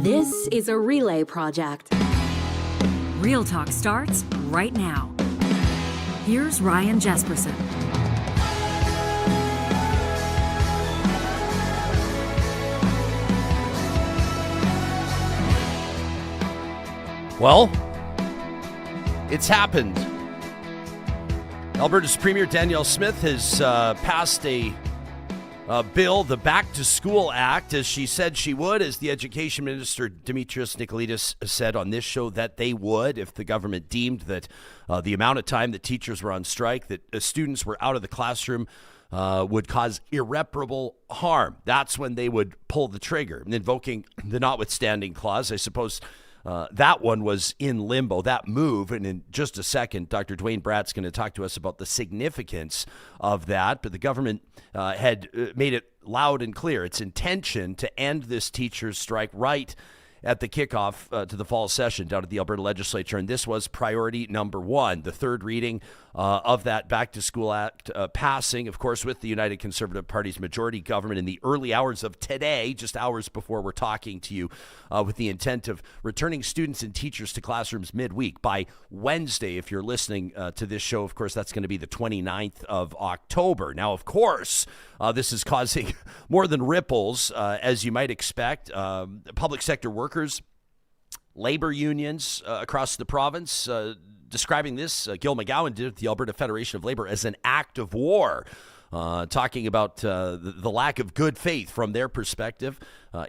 This is a relay project. Real Talk starts right now. Here's Ryan Jespersen. Well, it's happened. Alberta's Premier Danielle Smith has passed a bill, the Back to School Act, as she said she would, as the Education Minister Demetrius Nicolaitis said on this show that they would if the government deemed that the amount of time that teachers were on strike, that students were out of the classroom, would cause irreparable harm. That's when they would pull the trigger. And invoking the notwithstanding clause, I suppose that one was in limbo, that move. And in just a second, Dr. Duane Bratt's going to talk to us about the significance of that. But the government had made it loud and clear, its intention to end this teachers' strike right at the kickoff to the fall session down at the Alberta Legislature. And this was priority number one, the third reading of that Back to School Act passing, of course, with the United Conservative Party's majority government in the early hours of today, just hours before we're talking to you, with the intent of returning students and teachers to classrooms midweek by Wednesday. If you're listening to this show, of course, that's going to be the 29th of October. Now, of course, this is causing more than ripples, as you might expect. Public sector workers, labor unions across the province describing this, Gil McGowan did at the Alberta Federation of Labor, as an act of war, talking about the lack of good faith from their perspective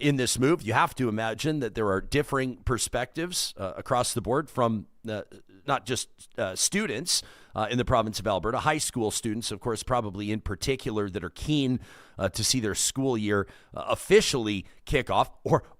in this move. You have to imagine that there are differing perspectives across the board from not just students in the province of Alberta, high school students, of course, probably in particular, that are keen to see their school year officially kick off,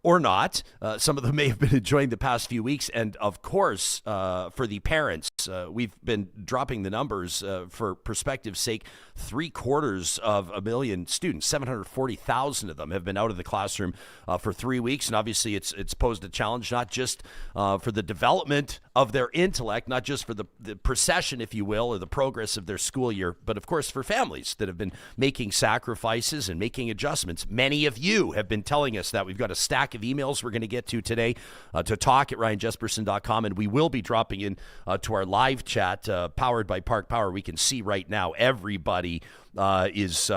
or not. Some of them may have been enjoying the past few weeks. And of course, for the parents, we've been dropping the numbers for perspective's sake. 750,000 students, 740,000 of them have been out of the classroom for 3 weeks. And obviously it's posed a challenge, not just for the development of their intellect, not just for the procession, if you will, or the progress of their school year, but of course for families that have been making sacrifices and making adjustments. Many of you have been telling us that. We've got a stack of emails we're going to get to today to talk at ryanjespersen.com, and we will be dropping in to our live chat powered by Park Power. We can see right now everybody is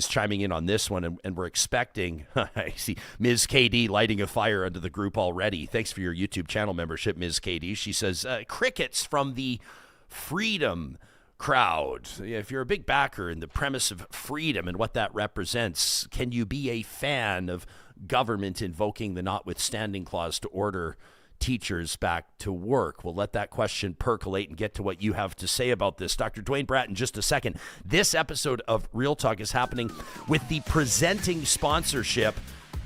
chiming in on this one, and we're expecting, I see Ms. KD lighting a fire under the group already. Thanks for your YouTube channel membership, Ms. KD. She says, crickets from the freedom crowd. If you're a big backer in the premise of freedom and what that represents, can you be a fan of government invoking the notwithstanding clause to order teachers back to work? We'll let that question percolate and get to what you have to say about this. Dr. Duane Bratt in just a second. This episode of Real Talk is happening with the presenting sponsorship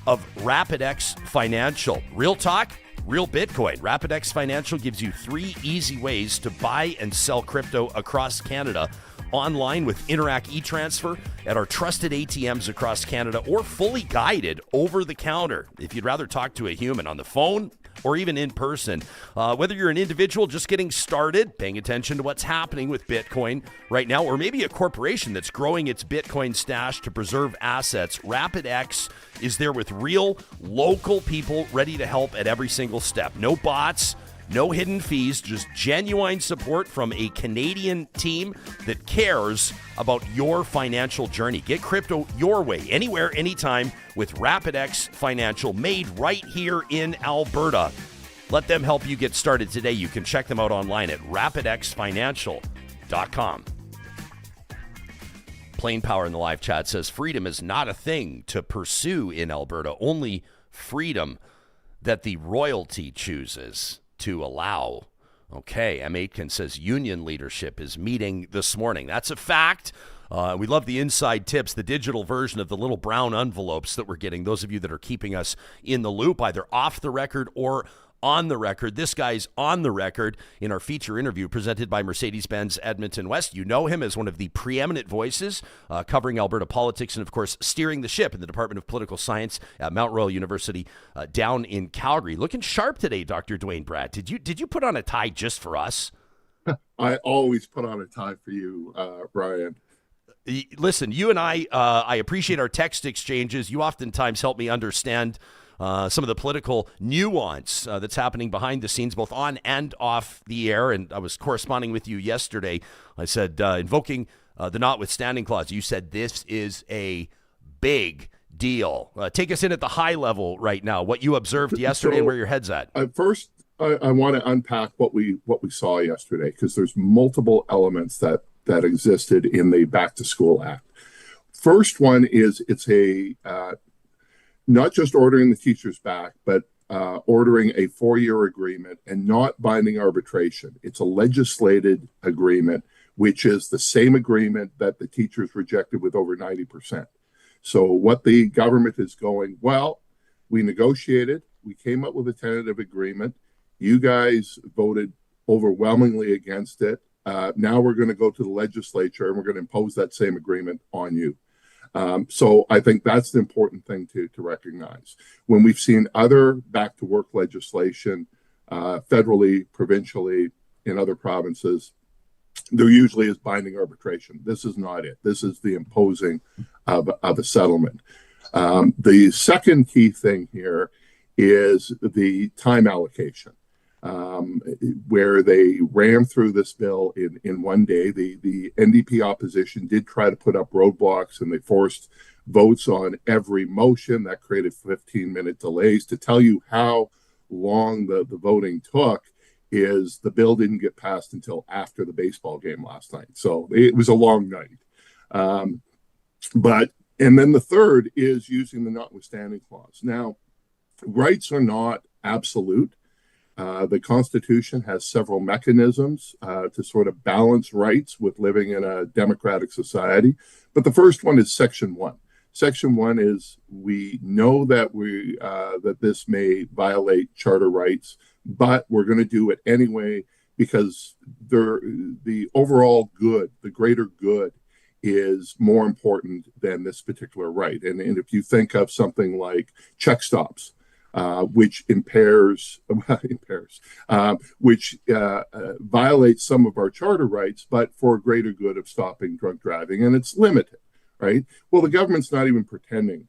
of RapidX Financial. Real Talk, real Bitcoin. RapidX Financial gives you 3 easy ways to buy and sell crypto across Canada, online with Interac e-Transfer at our trusted ATMs across Canada, or fully guided over the counter if you'd rather talk to a human on the phone or even in person. Whether you're an individual just getting started, paying attention to what's happening with Bitcoin right now, or maybe a corporation that's growing its Bitcoin stash to preserve assets, RapidX is there with real local people ready to help at every single step. No bots, no hidden fees, just genuine support from a Canadian team that cares about your financial journey. Get crypto your way, anywhere, anytime, with RapidX Financial, made right here in Alberta. Let them help you get started today. You can check them out online at rapidxfinancial.com. Plain Power in the live chat says, freedom is not a thing to pursue in Alberta, only freedom that the royalty chooses to allow. Okay, M. Aitken says union leadership is meeting this morning. That's a fact. We love the inside tips, the digital version of the little brown envelopes that we're getting. Those of you that are keeping us in the loop, either off the record or on the record. This guy's on the record in our feature interview presented by Mercedes-Benz Edmonton West. You know him as one of the preeminent voices covering Alberta politics and, of course, steering the ship in the Department of Political Science at Mount Royal University down in Calgary. Looking sharp today, Dr. Duane Bratt. Did you put on a tie just for us? I always put on a tie for you, Ryan. Listen, you and I appreciate our text exchanges. You oftentimes help me understand some of the political nuance that's happening behind the scenes, both on and off the air. And I was corresponding with you yesterday. I said, invoking the notwithstanding clause, you said this is a big deal. Take us in at the high level right now, what you observed yesterday and where your head's at. First, I want to unpack what we saw yesterday, because there's multiple elements that existed in the Back to School Act. First one is it's a not just ordering the teachers back, but ordering a 4-year agreement and not binding arbitration. It's a legislated agreement, which is the same agreement that the teachers rejected with over 90%. So what the government is going, well, we negotiated, we came up with a tentative agreement. You guys voted overwhelmingly against it. Now we're going to go to the legislature and we're going to impose that same agreement on you. So I think that's the important thing to recognize. When we've seen other back to work legislation, federally, provincially, in other provinces, there usually is binding arbitration. This is not it. This is the imposing of a settlement. The second key thing here is the time allocation, where they ran through this bill in one day. The NDP opposition did try to put up roadblocks, and they forced votes on every motion. That created 15-minute delays. To tell you how long the voting took, is the bill didn't get passed until after the baseball game last night. So it was a long night. And then the third is using the notwithstanding clause. Now, rights are not absolute. The Constitution has several mechanisms to sort of balance rights with living in a democratic society. But the first one is Section 1. Section 1 is, we know that that this may violate charter rights, but we're going to do it anyway because the overall good, the greater good, is more important than this particular right. And if you think of something like check stops, which which violates some of our charter rights, but for a greater good of stopping drunk driving, and it's limited, right? Well, the government's not even pretending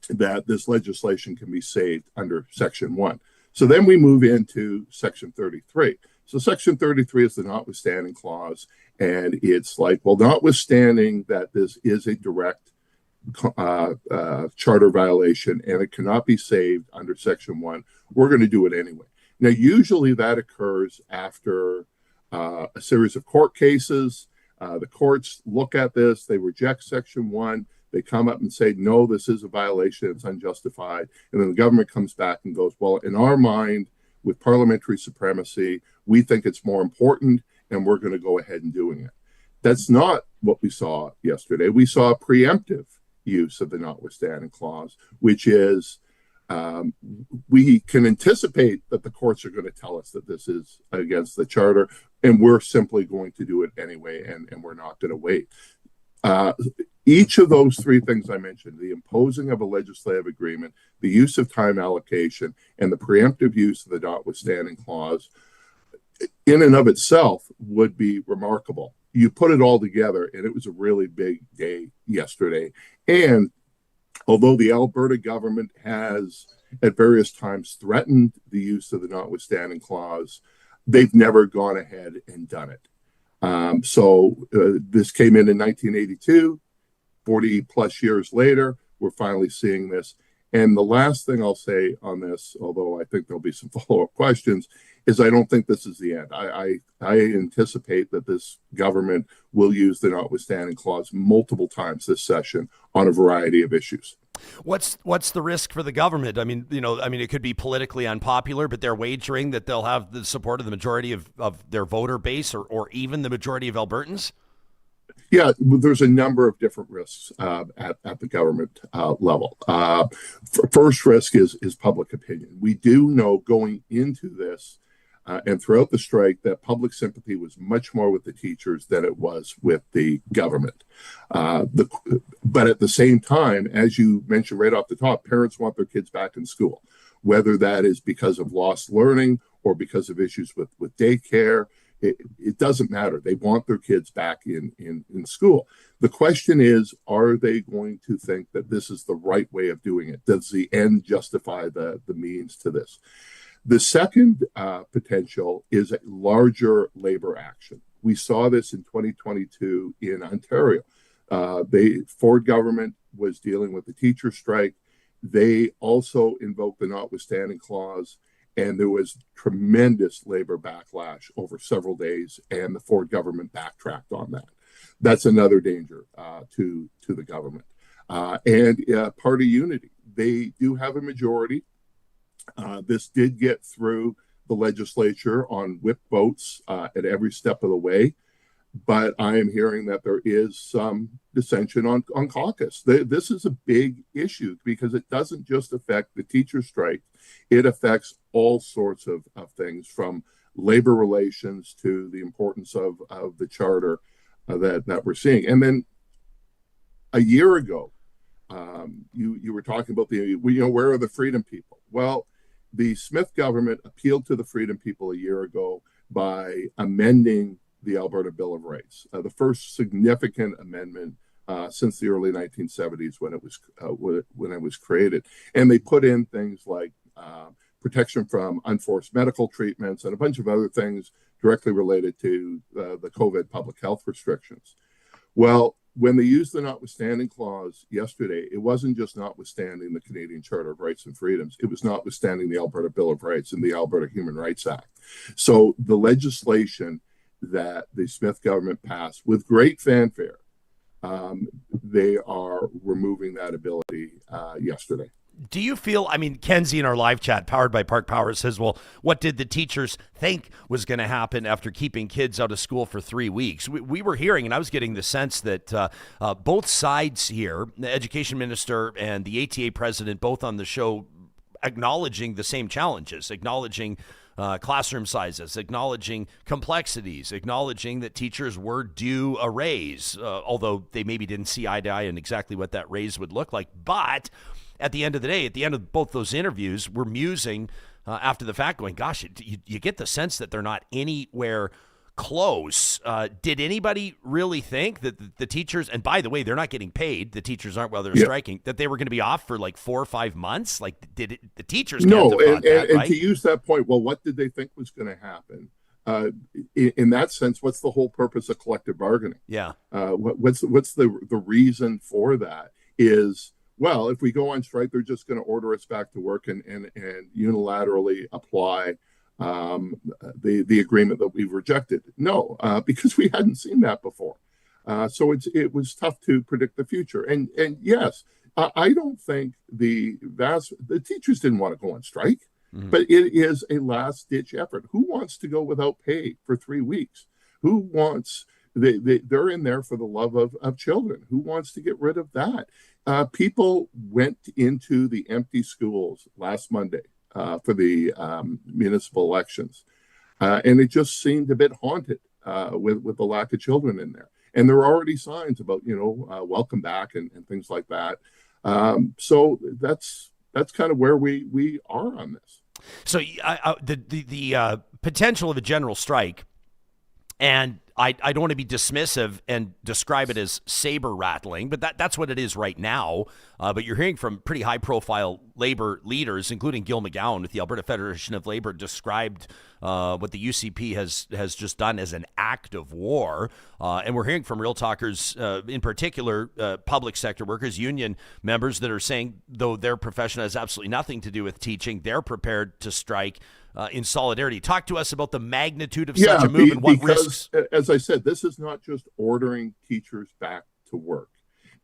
that this legislation can be saved under Section 1. So then we move into Section 33. So Section 33 is the notwithstanding clause, and it's like, well, notwithstanding that this is a direct charter violation and it cannot be saved under Section 1, we're going to do it anyway. Now, usually that occurs after a series of court cases. The courts look at this, they reject Section 1, they come up and say, no, this is a violation, it's unjustified. And then the government comes back and goes, well, in our mind, with parliamentary supremacy, we think it's more important and we're going to go ahead and doing it. That's not what we saw yesterday. We saw a preemptive use of the notwithstanding clause, which is we can anticipate that the courts are going to tell us that this is against the charter, and we're simply going to do it anyway, and we're not going to wait. Each of those three things I mentioned, the imposing of a legislative agreement, the use of time allocation, and the preemptive use of the notwithstanding clause, in and of itself would be remarkable. You put it all together, and it was a really big day yesterday. And although the Alberta government has at various times threatened the use of the notwithstanding clause, they've never gone ahead and done it. This came in 1982, 40 plus years later, we're finally seeing this. And the last thing I'll say on this, although I think there'll be some follow-up questions, is I don't think this is the end. I anticipate that this government will use the notwithstanding clause multiple times this session on a variety of issues. What's the risk for the government? I mean, it could be politically unpopular, but they're wagering that they'll have the support of the majority of their voter base or even the majority of Albertans? Yeah, there's a number of different risks at the government level. First risk is public opinion. We do know going into this and throughout the strike that public sympathy was much more with the teachers than it was with the government. But at the same time, as you mentioned right off the top, parents want their kids back in school, whether that is because of lost learning or because of issues with daycare. it doesn't matter. They want their kids back in school. The question is, are they going to think that this is the right way of doing it? Does the end justify the means to this? The second potential is a larger labor action. We saw this in 2022 in Ontario. The Ford government was dealing with the teacher strike. They also invoked the notwithstanding clause, and there was tremendous labor backlash over several days, and the Ford government backtracked on that. That's another danger to the government. And party unity. They do have a majority. This did get through the legislature on whip votes at every step of the way. But I am hearing that there is some dissension on caucus. This is a big issue because it doesn't just affect the teacher strike. It affects all sorts of things, from labor relations to the importance of the charter that we're seeing. And then a year ago, you were talking about where are the freedom people? Well, the Smith government appealed to the freedom people a year ago by amending the Alberta Bill of Rights, the first significant amendment since the early 1970s when it was created. And they put in things like protection from unforced medical treatments and a bunch of other things directly related to the COVID public health restrictions. Well, when they used the notwithstanding clause yesterday, it wasn't just notwithstanding the Canadian Charter of Rights and Freedoms. It was notwithstanding the Alberta Bill of Rights and the Alberta Human Rights Act. So the legislation that the Smith government passed with great fanfare, they are removing that ability yesterday. Do you feel, Kenzie in our live chat, powered by Park Power, says, well, what did the teachers think was going to happen after keeping kids out of school for 3 weeks? We were hearing, and I was getting the sense that both sides here, the education minister and the ATA president, both on the show, acknowledging the same challenges, acknowledging classroom sizes, acknowledging complexities, acknowledging that teachers were due a raise, although they maybe didn't see eye to eye on exactly what that raise would look like. But at the end of the day, at the end of both those interviews, we're musing after the fact, going, gosh, you get the sense that they're not anywhere close. Did anybody really think that the teachers, and by the way, they're not getting paid, the teachers aren't while they're striking, that they were going to be off for like 4 or 5 months? Like, the teachers no, can't have thought that, and right? to use that point, well, what did they think was going to happen? In that sense, what's the whole purpose of collective bargaining? Yeah. What's the reason for that is, well, if we go on strike, they're just going to order us back to work and unilaterally apply the agreement that we've rejected. No, because we hadn't seen that before. So it was tough to predict the future. And yes, I don't think the teachers didn't want to go on strike, but it is a last ditch effort. Who wants to go without pay for 3 weeks? Who wants, they're in there for the love of children. Who wants to get rid of that? People went into the empty schools last Monday for the municipal elections. And it just seemed a bit haunted with the lack of children in there. And there are already signs about, welcome back and things like that. So that's kind of where we are on this. So the potential of a general strike, and I don't want to be dismissive and describe it as saber rattling, but that's what it is right now. But you're hearing from pretty high profile labor leaders, including Gil McGowan with the Alberta Federation of Labor, described what the UCP has just done as an act of war. And we're hearing from Real Talkers, in particular, public sector workers, union members that are saying, though their profession has absolutely nothing to do with teaching, they're prepared to strike in solidarity. Talk to us about the magnitude of such a move and what risks. As I said, this is not just ordering teachers back to work.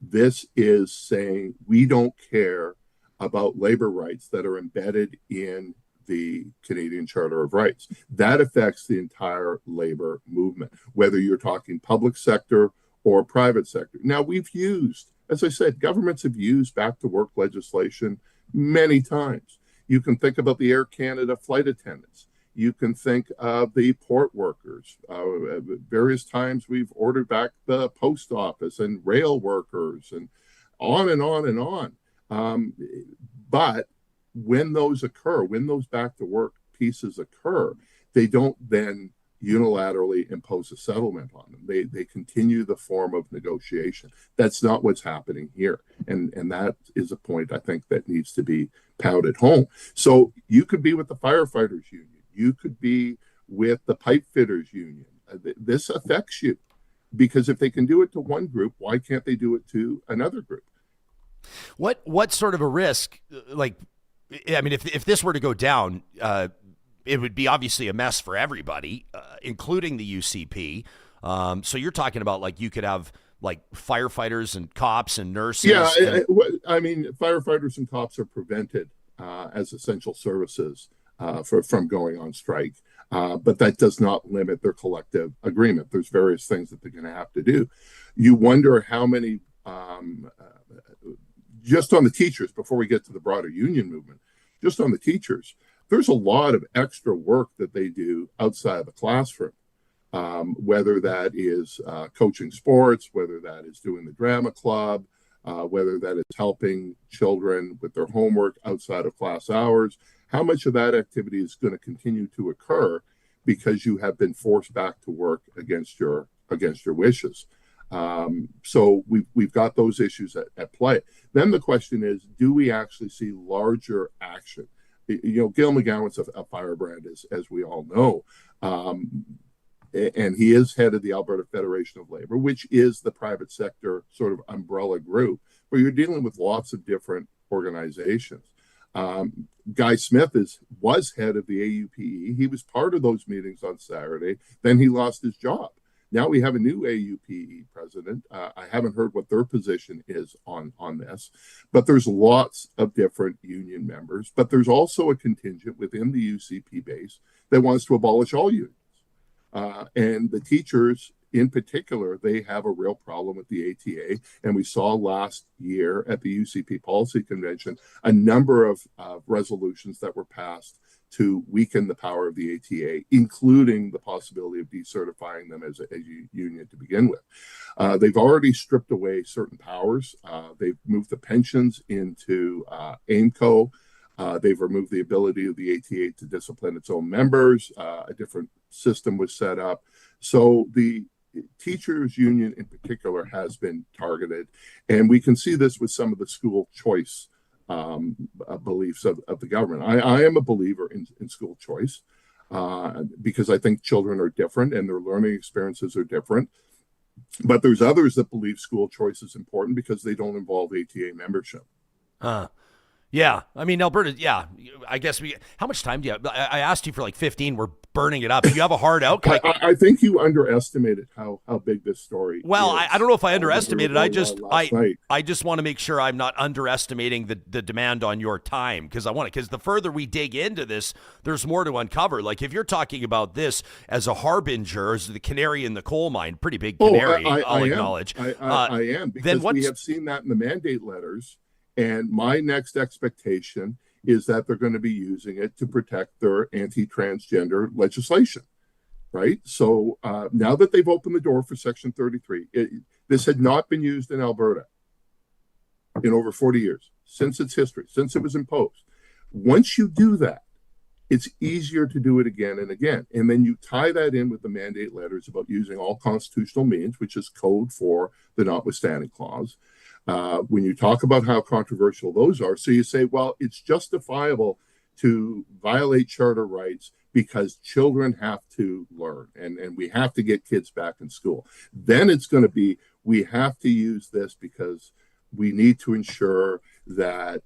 This is saying we don't care about labor rights that are embedded in the Canadian Charter of Rights. That affects the entire labor movement, whether you're talking public sector or private sector. Now, we've used, as I said, governments have used back to work legislation many times. You can think about the Air Canada flight attendants. You can think of the port workers. Various times we've ordered back the post office and rail workers and on and on and on. But when those occur, when those back to work pieces occur, they don't then unilaterally impose a settlement on them. They continue the form of negotiation. That's not what's happening here. And that is a point I think that needs to be pounded home. So you could be with the firefighters union. You could be with the pipe fitters union. This affects you, because if they can do it to one group, why can't they do it to another group? What sort of a risk, like, I mean, if this were to go down, it would be obviously a mess for everybody, including the UCP. So you're talking about, like, you could have like firefighters and cops and nurses. Yeah, I mean, firefighters and cops are prevented as essential services from going on strike. But that does not limit their collective agreement. There's various things that they're going to have to do. You wonder how many, just on the teachers, before we get to the broader union movement, just on the teachers, there's a lot of extra work that they do outside the classroom, whether that is coaching sports, whether that is doing the drama club, whether that is helping children with their homework outside of class hours. How much of that activity is going to continue to occur because you have been forced back to work against your wishes? So we've got those issues at play. Then the question is, do we actually see larger action? You know, Gil McGowan's a firebrand, as we all know, and he is head of the Alberta Federation of Labor, which is the private sector sort of umbrella group, where you're dealing with lots of different organizations. Guy Smith was head of the AUPE. He was part of those meetings on Saturday. Then he lost his job. Now we have a new AUPE president. I haven't heard what their position is on this, but there's lots of different union members. But there's also a contingent within the UCP base that wants to abolish all unions. And the teachers in particular, they have a real problem with the ATA. And we saw last year at the UCP Policy Convention a number of resolutions that were passed to weaken the power of the ATA, including the possibility of decertifying them as a union to begin with. They've already stripped away certain powers. They've moved the pensions into AIMCO. They've removed the ability of the ATA to discipline its own members. A different system was set up. So the teachers union in particular has been targeted. And we can see this with some of the school choice beliefs of the government. I am a believer in school choice because I think children are different and their learning experiences are different. But there's others that believe school choice is important because they don't involve ATA membership. Yeah. I mean, Alberta, yeah, I guess how much time do you have? I asked you for like 15. We're burning it up. Do you have a hard out? I think you underestimated how big this story is. I don't know if I underestimated. I just want to make sure I'm not underestimating the demand on your time, because the further we dig into this, there's more to uncover. Like, if you're talking about this as a harbinger, as the canary in the coal mine, pretty big canary, I'll acknowledge. I am, because we have seen that in the mandate letters. And my next expectation is that they're going to be using it to protect their anti-transgender legislation, right? So now that they've opened the door for Section 33, this had not been used in Alberta in over 40 years, since its history, since it was imposed. Once you do that, it's easier to do it again and again. And then you tie that in with the mandate letters about using all constitutional means, which is code for the notwithstanding clause. When you talk about how controversial those are, so you say, well, it's justifiable to violate charter rights because children have to learn and we have to get kids back in school. Then it's going to be, we have to use this because we need to ensure that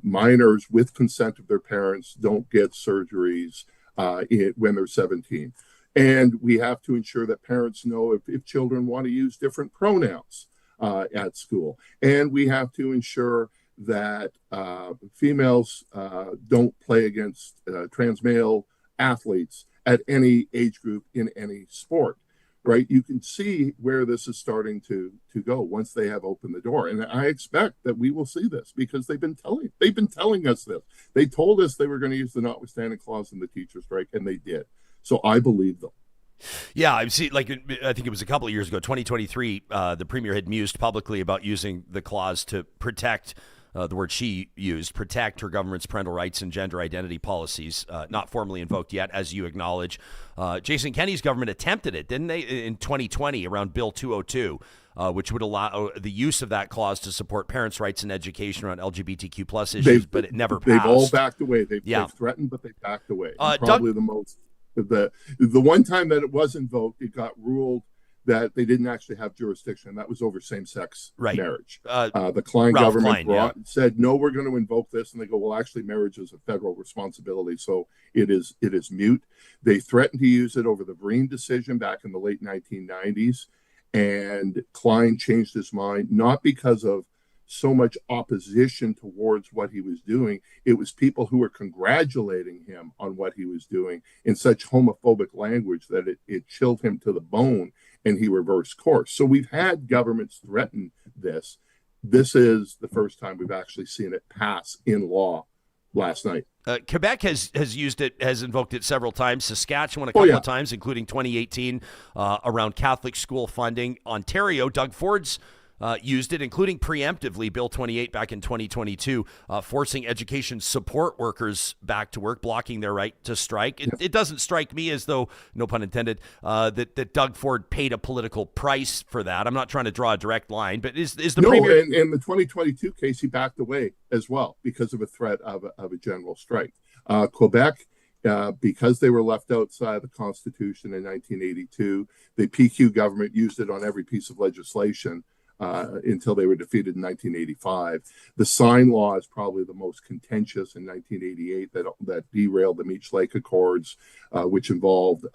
minors with consent of their parents don't get surgeries when they're 17. And we have to ensure that parents know if children want to use different pronouns at school. And we have to ensure that females don't play against trans male athletes at any age group in any sport, right? You can see where this is starting to go once they have opened the door. And I expect that we will see this because they've been telling us this. They told us they were going to use the notwithstanding clause in the teacher strike, and they did. So I believe them. Yeah, I see. Like, I think it was a couple of years ago, 2023, the premier had mused publicly about using the clause to protect the word she used, protect her government's parental rights and gender identity policies, not formally invoked yet, as you acknowledge. Jason Kenney's government attempted it, didn't they, in 2020 around Bill 202, which would allow the use of that clause to support parents' rights in education around LGBTQ plus issues, but it never passed. They've all backed away. They've threatened, but they backed away. Probably the most, the one time that it was invoked, it got ruled that they didn't actually have jurisdiction. That was over same-sex marriage. The Klein Ralph government Klein, said, no, we're going to invoke this. And they go, well, actually, marriage is a federal responsibility, so it is mute. They threatened to use it over the Breen decision back in the late 1990s. And Klein changed his mind, not because of so much opposition towards what he was doing. It was people who were congratulating him on what he was doing in such homophobic language that it chilled him to the bone, and he reversed course. So we've had governments threaten this. This is the first time we've actually seen it pass in law last night. Quebec has used it, has invoked it several times. Saskatchewan a couple of times, including 2018 around Catholic school funding. Ontario, Doug Ford's used it, including preemptively, Bill 28 back in 2022, forcing education support workers back to work, blocking their right to strike. It doesn't strike me as though, no pun intended, that Doug Ford paid a political price for that. I'm not trying to draw a direct line, but is the Premier... in the 2022 case, he backed away as well because of a threat of a general strike. Quebec, because they were left outside the Constitution in 1982, the PQ government used it on every piece of legislation until they were defeated in 1985. The sign law is probably the most contentious in 1988 that derailed the Meech Lake Accords, which involved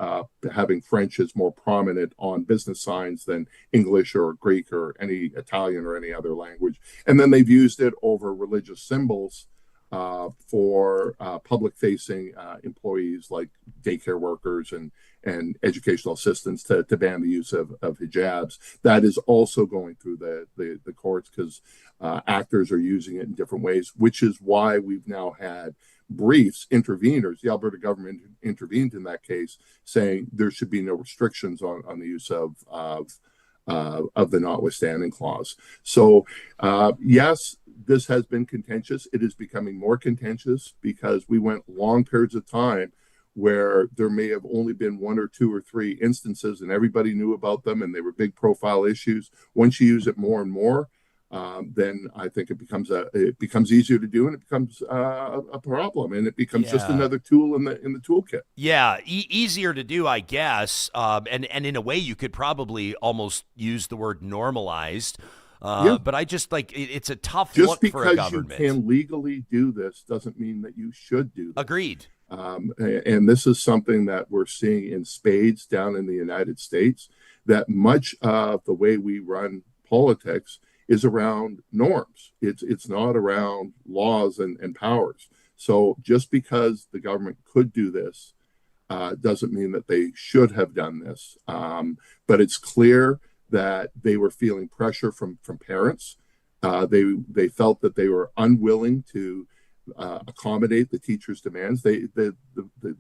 having French as more prominent on business signs than English or Greek or any Italian or any other language. And then they've used it over religious symbols for public-facing employees like daycare workers and educational assistants to ban the use of hijabs. That is also going through the courts because actors are using it in different ways, which is why we've now had briefs, interveners. The Alberta government intervened in that case, saying there should be no restrictions on the use of the notwithstanding clause. So yes, this has been contentious. It is becoming more contentious because we went long periods of time where there may have only been one or two or three instances and everybody knew about them and they were big profile issues. Once you use it more and more, then I think it becomes easier to do and it becomes a problem and it becomes just another tool in the toolkit. Yeah, easier to do, I guess. And in a way, you could probably almost use the word normalized. But I just it's a tough look for a government. Just because you can legally do this doesn't mean that you should do this. Agreed. And this is something that we're seeing in spades down in the United States, that much of the way we run politics is around norms. It's not around laws and powers. So just because the government could do this doesn't mean that they should have done this. But it's clear that they were feeling pressure from parents. They felt that they were unwilling to accommodate the teachers' demands. The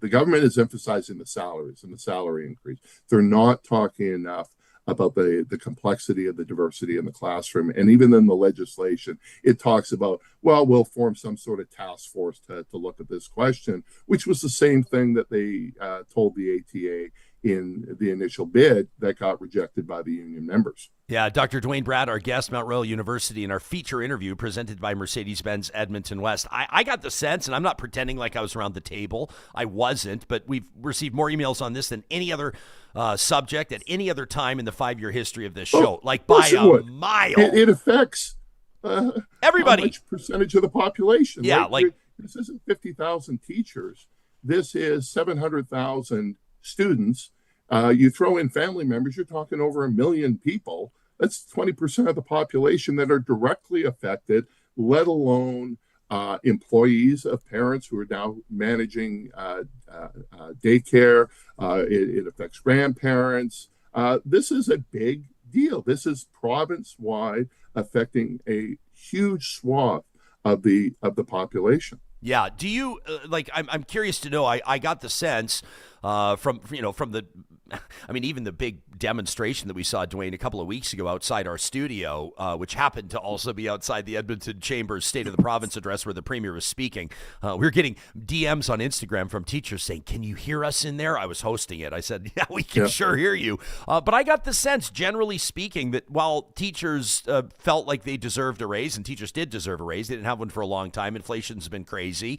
government is emphasizing the salaries and the salary increase. They're not talking enough about the complexity of the diversity in the classroom. And even in the legislation, it talks about, well, we'll form some sort of task force to look at this question, which was the same thing that they told the ATA in the initial bid that got rejected by the union members. Yeah, Dr. Duane Bratt, our guest, Mount Royal University, in our feature interview presented by Mercedes-Benz Edmonton West. I got the sense, and I'm not pretending like I was around the table. I wasn't, but we've received more emails on this than any other subject at any other time in the 5-year history of this show, like by a mile. It affects everybody. How much percentage of the population? Yeah, right? This isn't 50,000 teachers. This is 700,000 students. You throw in family members, you're talking over 1 million people. That's 20% of the population that are directly affected, let alone employees of parents who are now managing daycare. It affects grandparents. This is a big deal. This is province-wide, affecting a huge swath of the population. Yeah. Do you I'm curious to know. I got the sense from the, I mean, even the big demonstration that we saw, Duane, a couple of weeks ago outside our studio, which happened to also be outside the Edmonton Chamber's State of the Province address where the Premier was speaking. We were getting DMs on Instagram from teachers saying, "Can you hear us in there?" I was hosting it. I said, "Yeah, we can sure hear you." But I got the sense, generally speaking, that while teachers felt like they deserved a raise, and teachers did deserve a raise, they didn't have one for a long time. Inflation's been crazy.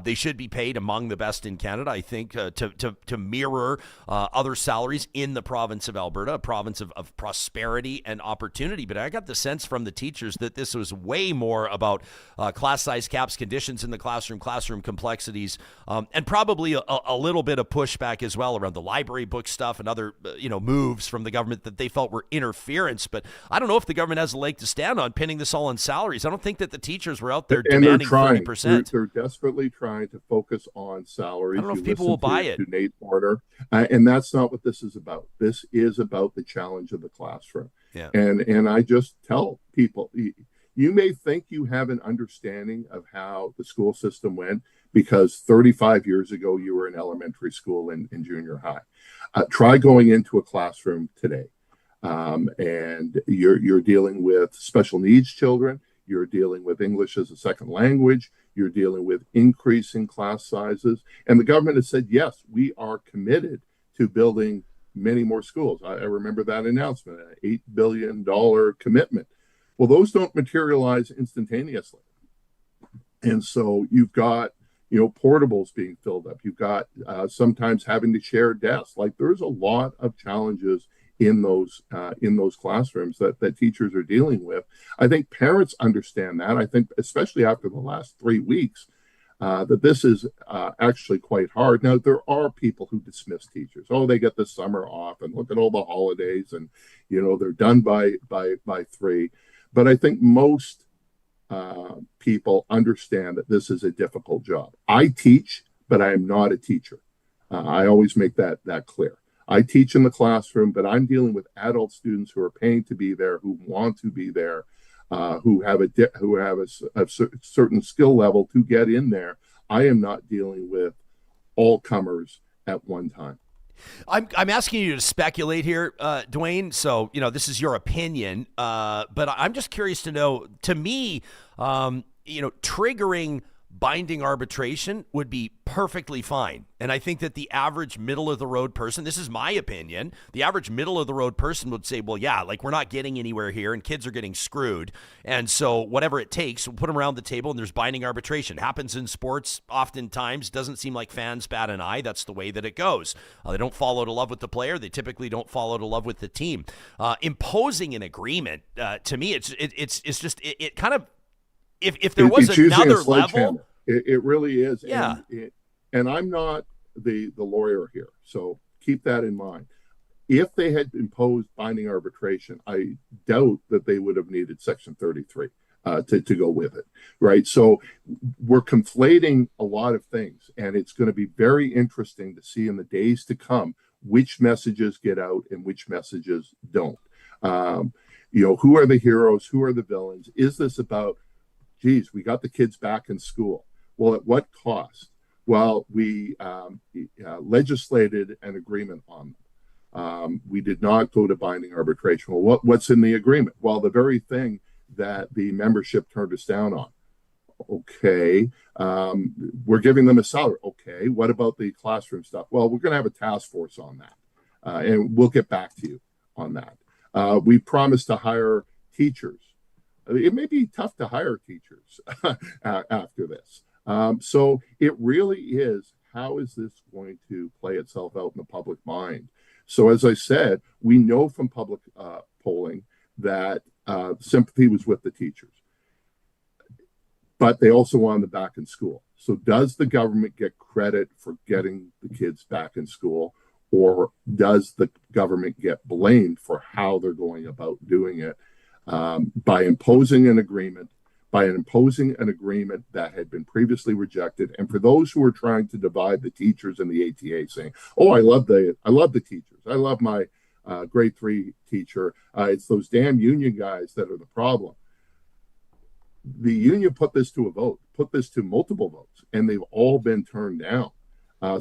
They should be paid among the best in Canada, I think, to mirror other salaries in the province of Alberta, a province of prosperity and opportunity. But I got the sense from the teachers that this was way more about class size caps, conditions in the classroom complexities, and probably a little bit of pushback as well around the library book stuff and other moves from the government that they felt were interference. But I don't know if the government has a leg to stand on pinning this all on salaries. I don't think that the teachers were out there demanding 30%. They're desperately trying to focus on salaries. I don't know if people will buy it. To Nate Porter, and that's not what this is about. This is about the challenge of the classroom. Yeah. And I just tell people, you may think you have an understanding of how the school system went because 35 years ago you were in elementary school and junior high. Try going into a classroom today, and you're dealing with special needs children. You're dealing with English as a second language. You're dealing with increasing class sizes. And the government has said, yes, we are committed to building many more schools. I remember that announcement, an $8 billion commitment. Well, those don't materialize instantaneously. And so you've got, portables being filled up. You've got sometimes having to share desks. Like there's a lot of challenges in those classrooms that teachers are dealing with. I think parents understand that. I think especially after the last 3 weeks, that this is actually quite hard. Now, there are people who dismiss teachers. Oh, they get the summer off and look at all the holidays and, they're done by 3. But I think most people understand that this is a difficult job. I teach, but I am not a teacher. I always make that clear. I teach in the classroom, but I'm dealing with adult students who are paying to be there, who want to be there, who have a certain skill level to get in there. I am not dealing with all comers at one time. I'm asking you to speculate here, Duane. So, this is your opinion, but I'm just curious to know, to me, triggering binding arbitration would be perfectly fine. And I think that the average middle of the road person, this is my opinion, the average middle of the road person would say, well, yeah, like we're not getting anywhere here and kids are getting screwed. And so whatever it takes, we'll put them around the table and there's binding arbitration. Happens in sports oftentimes, doesn't seem like fans bat an eye. That's the way that it goes. They don't fall out of love with the player. They typically don't fall out of love with the team. Imposing an agreement, to me, it's just kind of, if there was another level, it really is. Yeah. And I'm not the lawyer here, so keep that in mind. If they had imposed binding arbitration, I doubt that they would have needed Section 33 to go with it, right? So we're conflating a lot of things, and it's going to be very interesting to see in the days to come which messages get out and which messages don't. Who are the heroes? Who are the villains? Is this about, geez, we got the kids back in school? Well, at what cost? Well, we legislated an agreement on them. We did not go to binding arbitration. Well, what's in the agreement? Well, the very thing that the membership turned us down on. Okay, we're giving them a salary. Okay, what about the classroom stuff? Well, we're going to have a task force on that, and we'll get back to you on that. We promised to hire teachers. It may be tough to hire teachers after this. So it really is, how is this going to play itself out in the public mind? So as I said, we know from public polling that sympathy was with the teachers, but they also wanted them back in school. So does the government get credit for getting the kids back in school, or does the government get blamed for how they're going about doing it by imposing an agreement that had been previously rejected? And for those who are trying to divide the teachers and the ATA, saying, "Oh, I love the teachers. I love my grade 3 teacher. It's those damn union guys that are the problem." The union put this to a vote, put this to multiple votes, and they've all been turned down.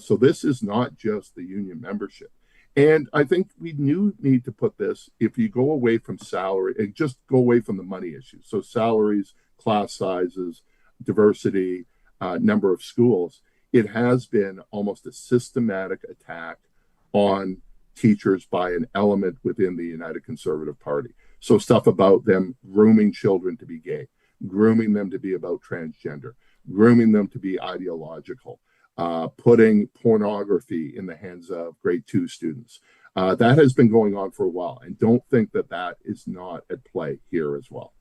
So this is not just the union membership. And I think we need to put this, if you go away from salary and just go away from the money issues. So salaries, class sizes, diversity, number of schools, it has been almost a systematic attack on teachers by an element within the United Conservative Party. So stuff about them grooming children to be gay, grooming them to be about transgender, grooming them to be ideological, putting pornography in the hands of grade 2 students. That has been going on for a while, and don't think that is not at play here as well.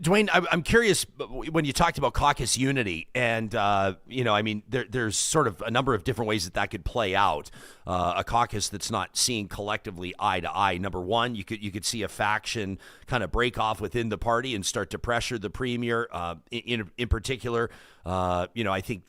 Duane, I'm curious, when you talked about caucus unity, and there's sort of a number of different ways that could play out. A caucus that's not seeing collectively eye to eye. Number one, you could see a faction kind of break off within the party and start to pressure the premier. In particular, I think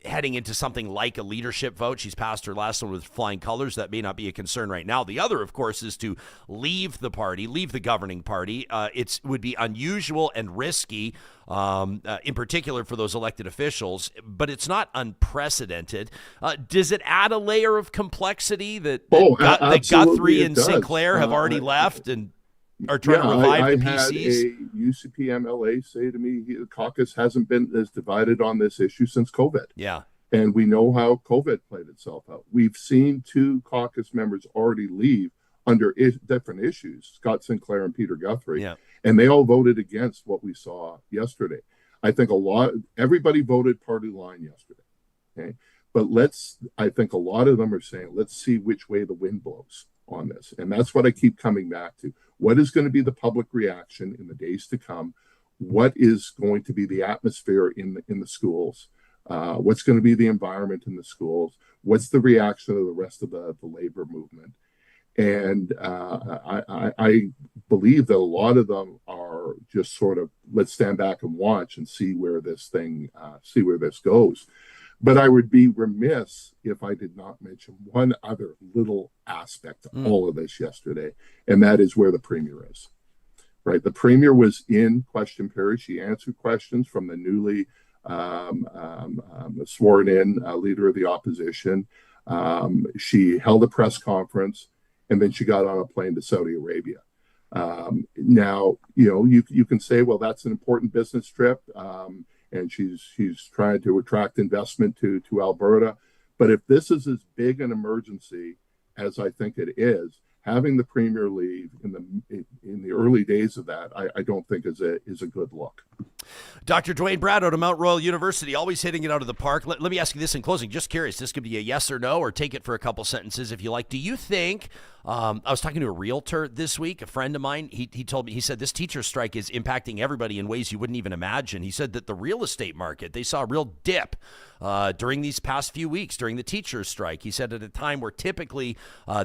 heading into something like a leadership vote. She's passed her last one with flying colors. That may not be a concern right now. The other, of course, is to leave the party, leave the governing party. It would be unusual and risky, in particular for those elected officials, but it's not unprecedented. Does it add a layer of complexity that Guthrie and Sinclair have already left and are trying to revive the PCs? I had a UCP MLA say to me, the caucus hasn't been as divided on this issue since COVID. Yeah. And we know how COVID played itself out. We've seen 2 caucus members already leave under different issues, Scott Sinclair and Peter Guthrie, and they all voted against what we saw yesterday. I think everybody voted party line yesterday. Okay. But I think a lot of them are saying, let's see which way the wind blows on this. And that's what I keep coming back to. What is going to be the public reaction in the days to come? What is going to be the atmosphere in the schools? What's going to be the environment in the schools? What's the reaction of the rest of the labor movement? And I believe that a lot of them are just sort of, let's stand back and watch and see where this goes. But I would be remiss if I did not mention one other little aspect of all of this yesterday, and that is where the premier is. Right, the premier was in question period. She answered questions from the newly sworn-in leader of the opposition. She held a press conference, and then she got on a plane to Saudi Arabia. Now, you can say, well, that's an important business trip. And she's trying to attract investment to Alberta. But if this is as big an emergency as I think it is, having the premier leave in the early days of that, I don't think is a good look. Dr. Duane Bratt out of Mount Royal University, always hitting it out of the park. Let me ask you this in closing. Just curious, this could be a yes or no, or take it for a couple sentences if you like. Do you think, I was talking to a realtor this week, a friend of mine, he told me, he said this teacher strike is impacting everybody in ways you wouldn't even imagine. He said that the real estate market, they saw a real dip during these past few weeks, during the teacher's strike. He said at a time where typically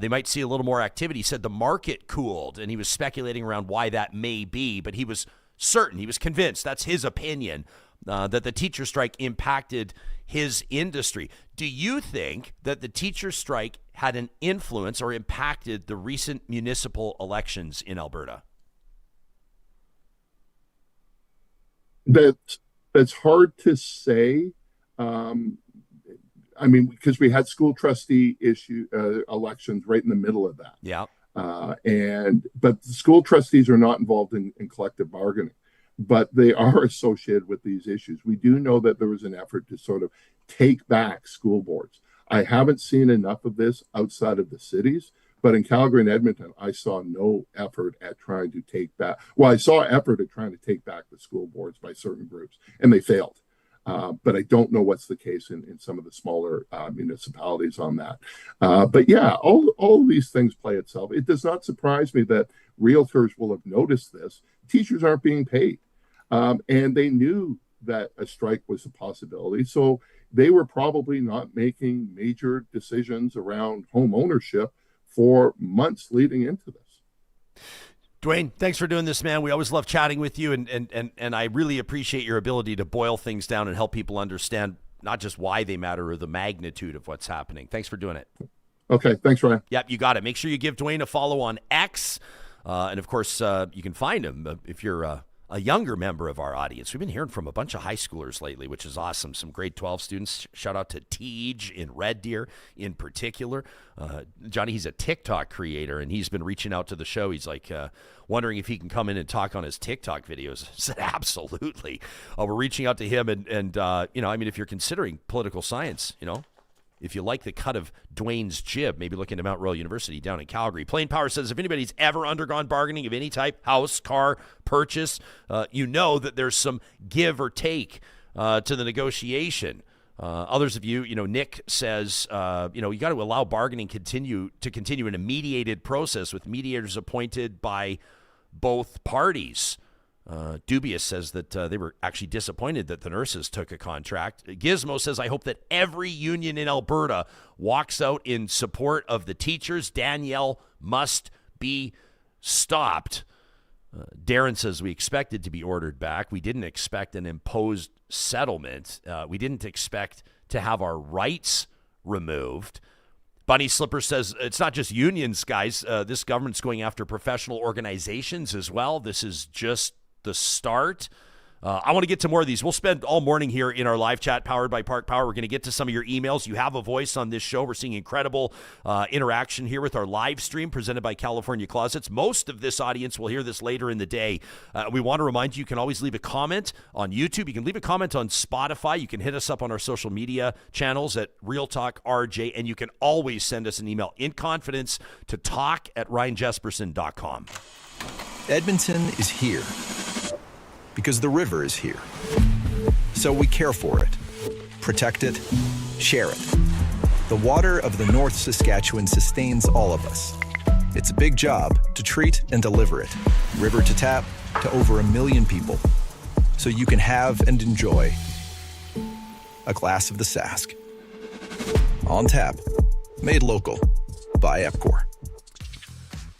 they might see a little more activity, he said the market cooled, and he was speculating around why that may be, but he was certain, he was convinced, that's his opinion, that the teacher strike impacted his industry. Do you think that the teacher strike had an influence or impacted the recent municipal elections in Alberta? That's hard to say. Because we had school trustee elections right in the middle of that. Yeah. But the school trustees are not involved in collective bargaining, but they are associated with these issues. We do know that there was an effort to sort of take back school boards. I haven't seen enough of this outside of the cities, but in Calgary and Edmonton, I saw no effort at trying to take back. Well, I saw effort at trying to take back the school boards by certain groups, and they failed. But I don't know what's the case in some of the smaller municipalities on that. But yeah, all of these things play itself. It does not surprise me that realtors will have noticed this. Teachers aren't being paid. And they knew that a strike was a possibility. So they were probably not making major decisions around home ownership for months leading into this. Duane, thanks for doing this, man. We always love chatting with you, and I really appreciate your ability to boil things down and help people understand not just why they matter or the magnitude of what's happening. Thanks for doing it. Okay, thanks, Ryan. Yep, you got it. Make sure you give Duane a follow on X, and of course, you can find him if you're a a younger member of our audience. We've been hearing from a bunch of high schoolers lately, which is awesome. Some grade 12 students. Shout out to Tej in Red Deer in particular. Johnny, he's a TikTok creator, and he's been reaching out to the show. He's like wondering if he can come in and talk on his TikTok videos. I said, absolutely. We're reaching out to him, and if you're considering political science, if you like the cut of Duane's jib, maybe look into Mount Royal University down in Calgary. Plain Power says, if anybody's ever undergone bargaining of any type, house, car, purchase, you know that there's some give or take to the negotiation. Others of you, Nick says, you got to allow bargaining continue in a mediated process with mediators appointed by both parties. Dubious says that they were actually disappointed that the nurses took a contract. Gizmo says, I hope that every union in Alberta walks out in support of the teachers. Danielle must be stopped. Darren says, we expected to be ordered back. We didn't expect an imposed settlement. We didn't expect to have our rights removed. Bunny Slipper says, it's not just unions, guys. This government's going after professional organizations as well. This is just the start. I want to get to more of these. We'll spend all morning here in our live chat powered by Park Power. We're going to get to some of your emails. You have a voice on this show. We're seeing incredible interaction here with our live stream presented by California Closets. Most of this audience will hear this later in the day. We want to remind you can always leave a comment on YouTube. You can leave a comment on Spotify. You can hit us up on our social media channels at Real Talk RJ, and you can always send us an email in confidence to talk@ryanjespersen.com. Edmonton is here because the river is here. So we care for it, protect it, share it. The water of the North Saskatchewan sustains all of us. It's a big job to treat and deliver it, river to tap, to over 1 million people. So you can have and enjoy a glass of the Sask. On tap, made local by Epcor.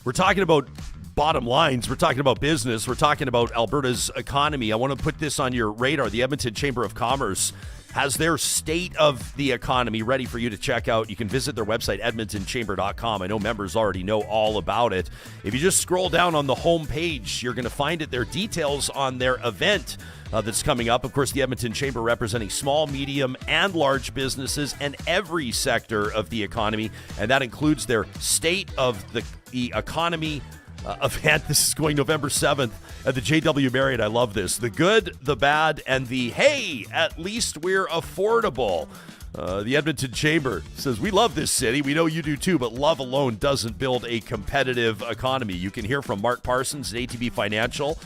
We're talking about bottom lines. We're talking about business. We're talking about Alberta's economy. I want to put this on your radar. The Edmonton Chamber of Commerce has their state of the economy ready for you to check out. You can visit their website, edmontonchamber.com. I know members already know all about it. If you just scroll down on the home page, you're going to find it. There are details on their event that's coming up. Of course, the Edmonton Chamber representing small, medium, and large businesses and every sector of the economy, and that includes their state of the economy event. This is going November 7th at the JW Marriott. I love this. The good, the bad, and the hey, at least we're affordable. The Edmonton Chamber says, we love this city. We know you do too, but love alone doesn't build a competitive economy. You can hear from Mark Parsons at ATB Financial.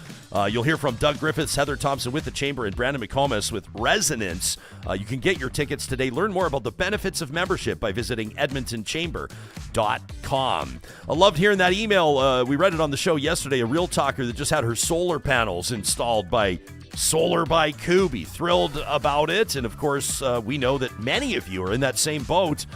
You'll hear from Doug Griffiths, Heather Thompson with the Chamber, and Brandon McComas with Resonance. You can get your tickets today. Learn more about the benefits of membership by visiting edmontonchamber.com. I loved hearing that email. We read it on the show yesterday. A real talker that just had her solar panels installed by Solar by Kubi. Thrilled about it. And of course, we know that many of you are in that same boat.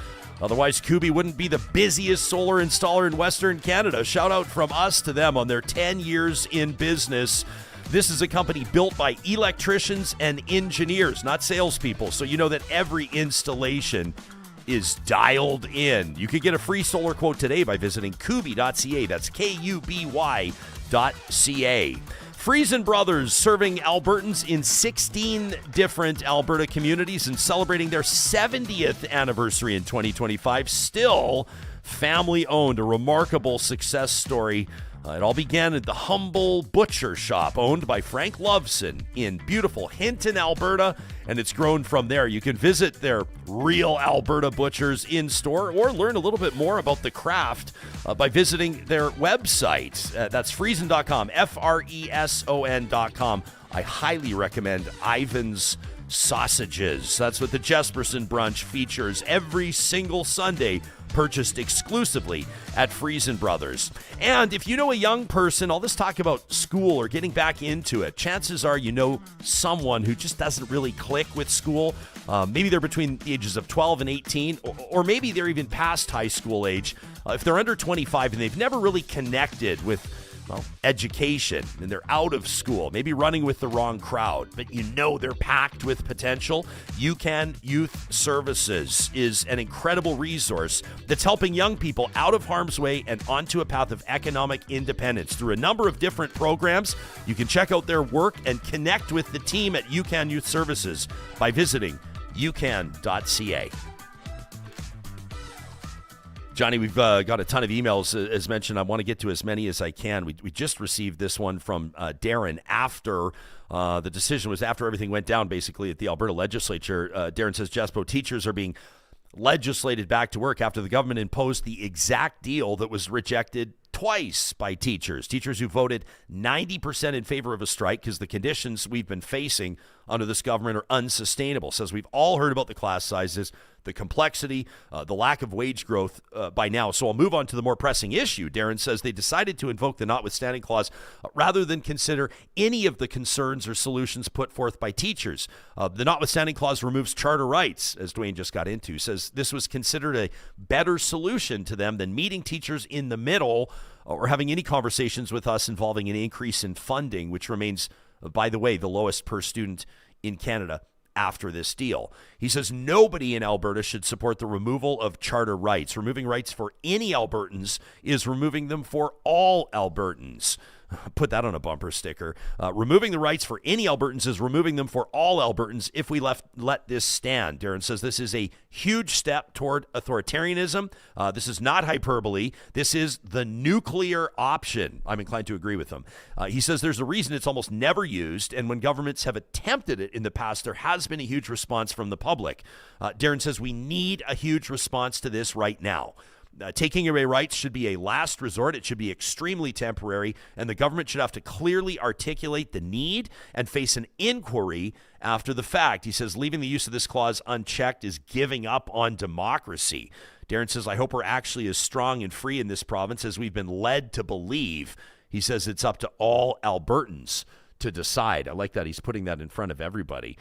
Otherwise, Kubi wouldn't be the busiest solar installer in Western Canada. Shout out from us to them on their 10 years in business. This is a company built by electricians and engineers, not salespeople. So you know that every installation is dialed in. You can get a free solar quote today by visiting kubi.ca. That's KUBY.ca. Friesen Brothers serving Albertans in 16 different Alberta communities and celebrating their 70th anniversary in 2025. Still family-owned, a remarkable success story. It all began at the humble butcher shop owned by Frank Loveson in beautiful Hinton, Alberta, and it's grown from there. You can visit their Real Alberta Butchers in-store or learn a little bit more about the craft by visiting their website. That's Friesen.com, Freson.com. I highly recommend Ivan's Sausages. That's what the Jespersen brunch features every single Sunday, purchased exclusively at Friesen Brothers. And if you know a young person, all this talk about school or getting back into it, chances are you know someone who just doesn't really click with school. Maybe they're between the ages of 12 and 18, or maybe they're even past high school age. If they're under 25 and they've never really connected with education, and they're out of school, maybe running with the wrong crowd, but they're packed with potential, UCAN Youth Services is an incredible resource that's helping young people out of harm's way and onto a path of economic independence through a number of different programs. You can check out their work and connect with the team at UCAN Youth Services by visiting ucan.ca. Johnny, we've got a ton of emails, as mentioned. I want to get to as many as I can. We just received this one from Darren after the decision was after everything went down, basically, at the Alberta legislature. Darren says, Jespo, teachers are being legislated back to work after the government imposed the exact deal that was rejected twice by teachers who voted 90% in favor of a strike because the conditions we've been facing under this government are unsustainable. Says we've all heard about the class sizes, the complexity, the lack of wage growth by now. So I'll move on to the more pressing issue. Darren says they decided to invoke the notwithstanding clause rather than consider any of the concerns or solutions put forth by teachers. The notwithstanding clause removes charter rights, as Duane just got into. Says this was considered a better solution to them than meeting teachers in the middle or having any conversations with us involving an increase in funding, which remains, by the way, the lowest per student in Canada after this deal. He says nobody in Alberta should support the removal of charter rights. Removing rights for any Albertans is removing them for all Albertans. Put that on a bumper sticker. Removing the rights for any Albertans is removing them for all Albertans if we let this stand. Darren says this is a huge step toward authoritarianism. This is not hyperbole. This is the nuclear option. I'm inclined to agree with him. He says there's a reason it's almost never used, and when governments have attempted it in the past, there has been a huge response from the public. Darren says we need a huge response to this right now. Taking away rights should be a last resort. It should be extremely temporary, and the government should have to clearly articulate the need and face an inquiry after the fact. He says leaving the use of this clause unchecked is giving up on democracy. Darren says, I hope we're actually as strong and free in this province as we've been led to believe. He says it's up to all Albertans to decide. I like that he's putting that in front of everybody.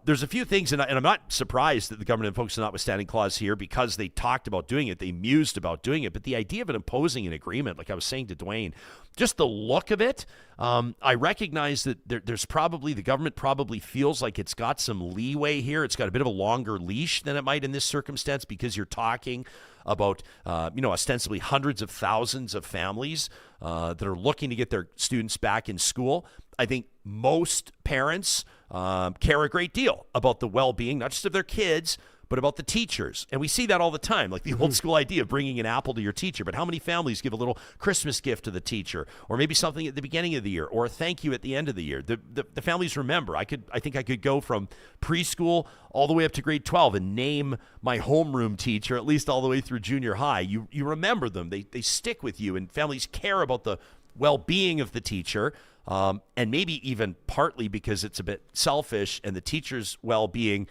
There's a few things, and I'm not surprised that the government invokes the notwithstanding clause here because they talked about doing it. They mused about doing it. But the idea of it imposing an agreement, like I was saying to Duane, just the look of it, I recognize that there's probably, the government probably feels like it's got some leeway here. It's got a bit of a longer leash than it might in this circumstance because you're talking about, ostensibly hundreds of thousands of families that are looking to get their students back in school. I think most parents care a great deal about the well-being, not just of their kids, but about the teachers. And we see that all the time, like the old school idea of bringing an apple to your teacher. But how many families give a little Christmas gift to the teacher, or maybe something at the beginning of the year, or a thank you at the end of the year? The families remember. I think I could go from preschool all the way up to grade 12 and name my homeroom teacher, at least all the way through junior high. You remember them. They stick with you, and families care about the well-being of the teacher. And maybe even partly because it's a bit selfish, and the teacher's well-being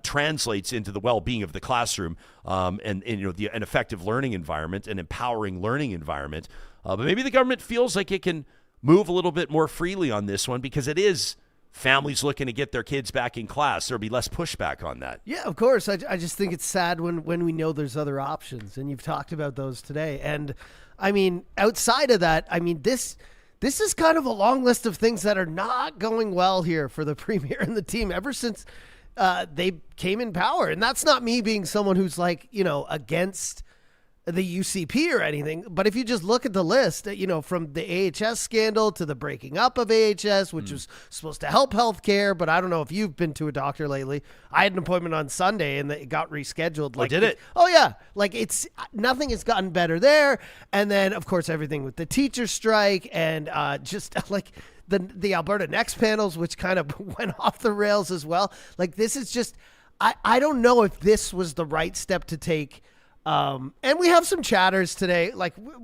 translates into the well-being of the classroom, and an effective learning environment, an empowering learning environment. But maybe the government feels like it can move a little bit more freely on this one because it is families looking to get their kids back in class. There'll be less pushback on that. Yeah, of course. I just think it's sad when we know there's other options, and you've talked about those today. And I mean, outside of that, I mean, this is kind of a long list of things that are not going well here for the Premier and the team ever since they came in power. And that's not me being someone who's against the UCP or anything. But if you just look at the list, from the AHS scandal to the breaking up of AHS, which was supposed to help healthcare, but I don't know if you've been to a doctor lately. I had an appointment on Sunday and it got rescheduled. Did it? Oh yeah. Nothing has gotten better there. And then of course everything with the teacher strike and the Alberta Next panels, which kind of went off the rails as well. This is just, I don't know if this was the right step to take. And we have some chatters today.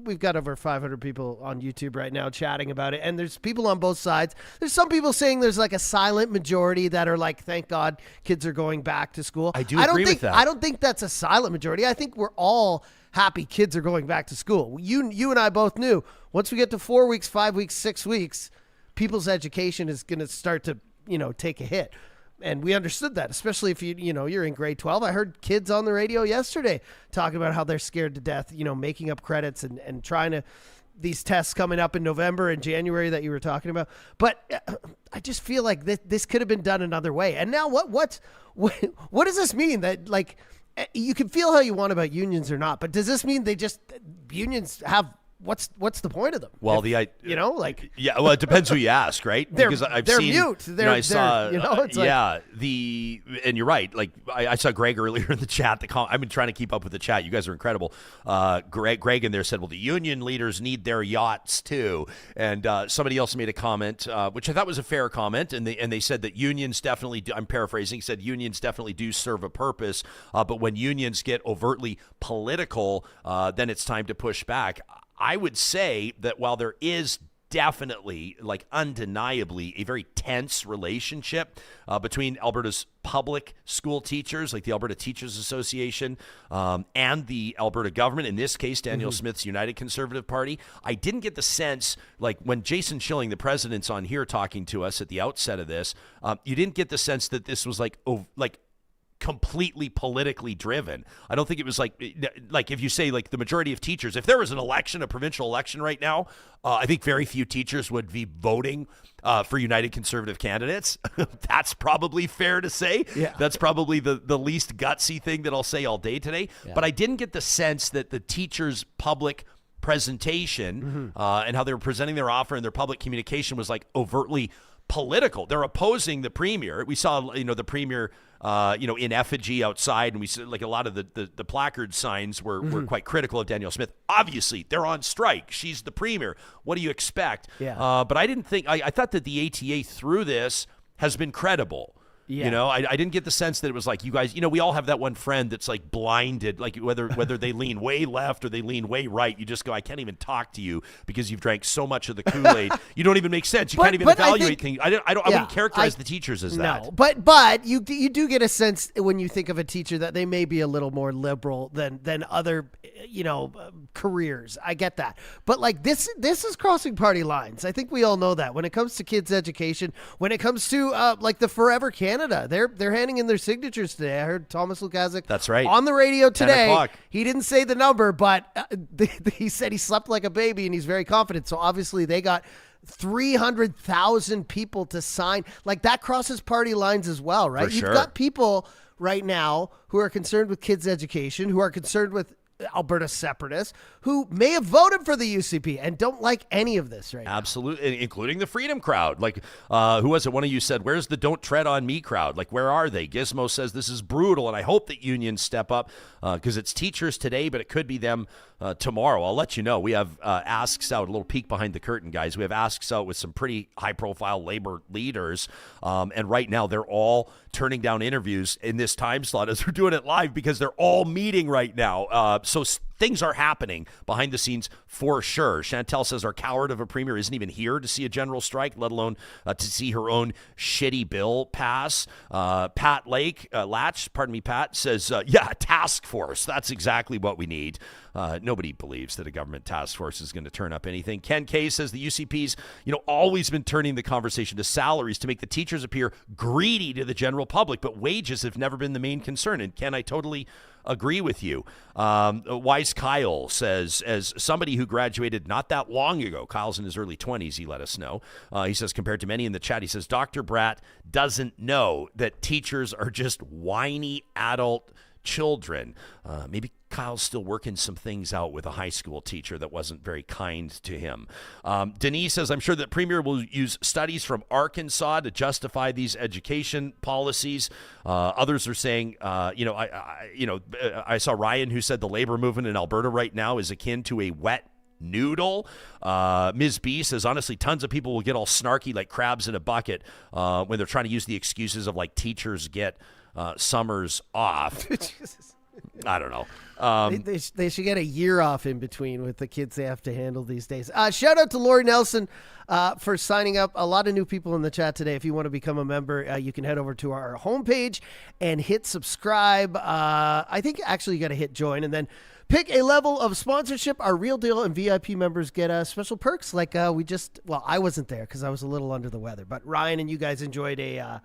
We've got over 500 people on YouTube right now chatting about it. And there's people on both sides. There's some people saying there's a silent majority that are thank God kids are going back to school. I agree with that. I don't think that's a silent majority. I think we're all happy kids are going back to school. You and I both knew once we get to 4 weeks, 5 weeks, 6 weeks, people's education is going to start to, take a hit. And we understood that, especially if you're in grade 12. I heard kids on the radio yesterday talking about how they're scared to death, making up credits and trying to these tests coming up in November and January that you were talking about. But I just feel like this could have been done another way. And now what does this mean? That like you can feel how you want about unions or not, but does this mean unions have? What's the point of them? Well, yeah. Well, it depends who you ask, right? Because they're seen, mute. And you're right. Like I saw Greg earlier in the chat. I've been trying to keep up with the chat. You guys are incredible. Greg in there said, "Well, the union leaders need their yachts too." And somebody else made a comment, which I thought was a fair comment, and they said that unions definitely. I'm paraphrasing. Said unions definitely do serve a purpose, but when unions get overtly political, then it's time to push back. I would say that while there is definitely, like undeniably, a very tense relationship between Alberta's public school teachers, like the Alberta Teachers Association, and the Alberta government, in this case, Danielle Smith's United Conservative Party, I didn't get the sense, like when Jason Schilling, the president's on here talking to us at the outset of this, you didn't get the sense that this was like completely politically driven. I don't think it was like if you say like the majority of teachers, if there was an election, a provincial election right now, I think very few teachers would be voting for United Conservative candidates. That's probably fair to say. Yeah. That's probably the least gutsy thing that I'll say all day today. Yeah. But I didn't get the sense that the teachers' public presentation and how they were presenting their offer and their public communication was like overtly political. They're opposing the premier. We saw, the premier, in effigy outside, and we saw like a lot of the placard signs were quite critical of Danielle Smith. Obviously, they're on strike. She's the premier. What do you expect? Yeah. But I didn't think. I thought that the ATA through this has been credible. Yeah. I didn't get the sense that it was like you guys, we all have that one friend that's like blinded, like whether they lean way left or they lean way right, you just go, I can't even talk to you because you've drank so much of the Kool-Aid. You don't even make sense. You can't even evaluate things. I wouldn't characterize the teachers as that. No, but you do get a sense when you think of a teacher that they may be a little more liberal than other, careers. I get that. But like this is crossing party lines. I think we all know that when it comes to kids' education, when it comes to like the Forever Canada, they're handing in their signatures today. I heard Thomas Lukazik. That's right. On the radio today. He didn't say the number, but he said he slept like a baby and he's very confident. So obviously they got 300,000 people to sign. Like that crosses party lines as well, right? For sure. You've got people right now who are concerned with kids' education, who are concerned with Alberta separatists, who may have voted for the UCP and don't like any of this right now. Absolutely, including the Freedom crowd. Like, who was it? One of you said, where's the Don't Tread on Me crowd? Like, where are they? Gizmo says this is brutal, and I hope that unions step up because it's teachers today, but it could be them tomorrow. I'll let you know. We have asks out, a little peek behind the curtain, guys. We have asks out with some pretty high-profile labor leaders, and right now they're all turning down interviews in this time slot as we're doing it live because they're all meeting right now. So things are happening behind the scenes for sure. Chantel says our coward of a premier isn't even here to see a general strike, let alone to see her own shitty bill pass. Pat Pat says, a task force. That's exactly what we need. Nobody believes that a government task force is going to turn up anything. Ken K says the UCP's, always been turning the conversation to salaries to make the teachers appear greedy to the general public, but wages have never been the main concern. And Ken, I totally agree with you. Wise Kyle says, as somebody who graduated not that long ago, Kyle's in his early 20s, he let us know. He says, compared to many in the chat, he says, Dr. Bratt doesn't know that teachers are just whiny adult children. Maybe Kyle's still working some things out with a high school teacher that wasn't very kind to him. Denise says, I'm sure that Premier will use studies from Arkansas to justify these education policies. Others are saying, I saw Ryan who said the labor movement in Alberta right now is akin to a wet noodle. Ms. B says, honestly, tons of people will get all snarky like crabs in a bucket when they're trying to use the excuses of like teachers get summers off. I don't know. They should get a year off in between with the kids they have to handle these days. Shout out to Lori Nelson for signing up. A lot of new people in the chat today. If you want to become a member, you can head over to our homepage and hit subscribe. I think actually you got to hit join and then Pick a level of sponsorship. Our Real Deal and VIP members get special perks. Like I wasn't there because I was a little under the weather, but Ryan and you guys enjoyed a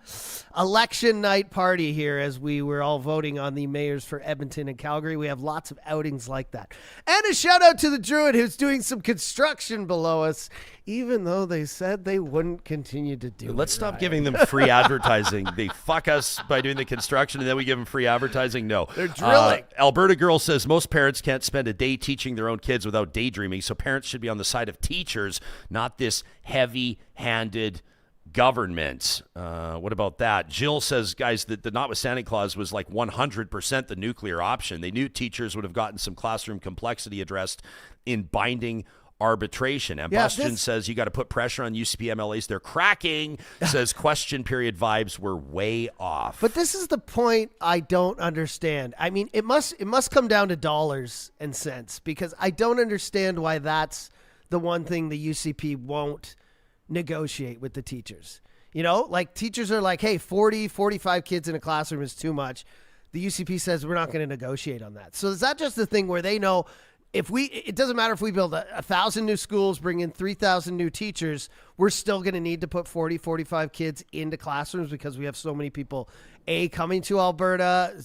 election night party here as we were all voting on the mayors for Edmonton and Calgary. We have lots of outings like that. And a shout out to the Druid who's doing some construction below us, even though they said they wouldn't continue to do it. Let's stop giving them free advertising. They fuck us by doing the construction, and then we give them free advertising. No. They're drilling. Alberta Girl says most parents can't spend a day teaching their own kids without daydreaming, so parents should be on the side of teachers, not this heavy-handed government. What about that? Jill says, guys, that the notwithstanding clause was like 100% the nuclear option. They knew teachers would have gotten some classroom complexity addressed in binding arbitration. And Buston says you got to put pressure on UCP MLAs. They're cracking. Says question period vibes were way off. But this is the point I don't understand. I mean, it must come down to dollars and cents, because I don't understand why that's the one thing the UCP won't negotiate with the teachers. You know, like teachers are like, hey, 40, 45 kids in a classroom is too much. The UCP says we're not going to negotiate on that. So is that just the thing where they know it doesn't matter if we build 1,000 new schools, bring in 3,000 new teachers, we're still going to need to put 40, 45 kids into classrooms because we have so many people, coming to Alberta,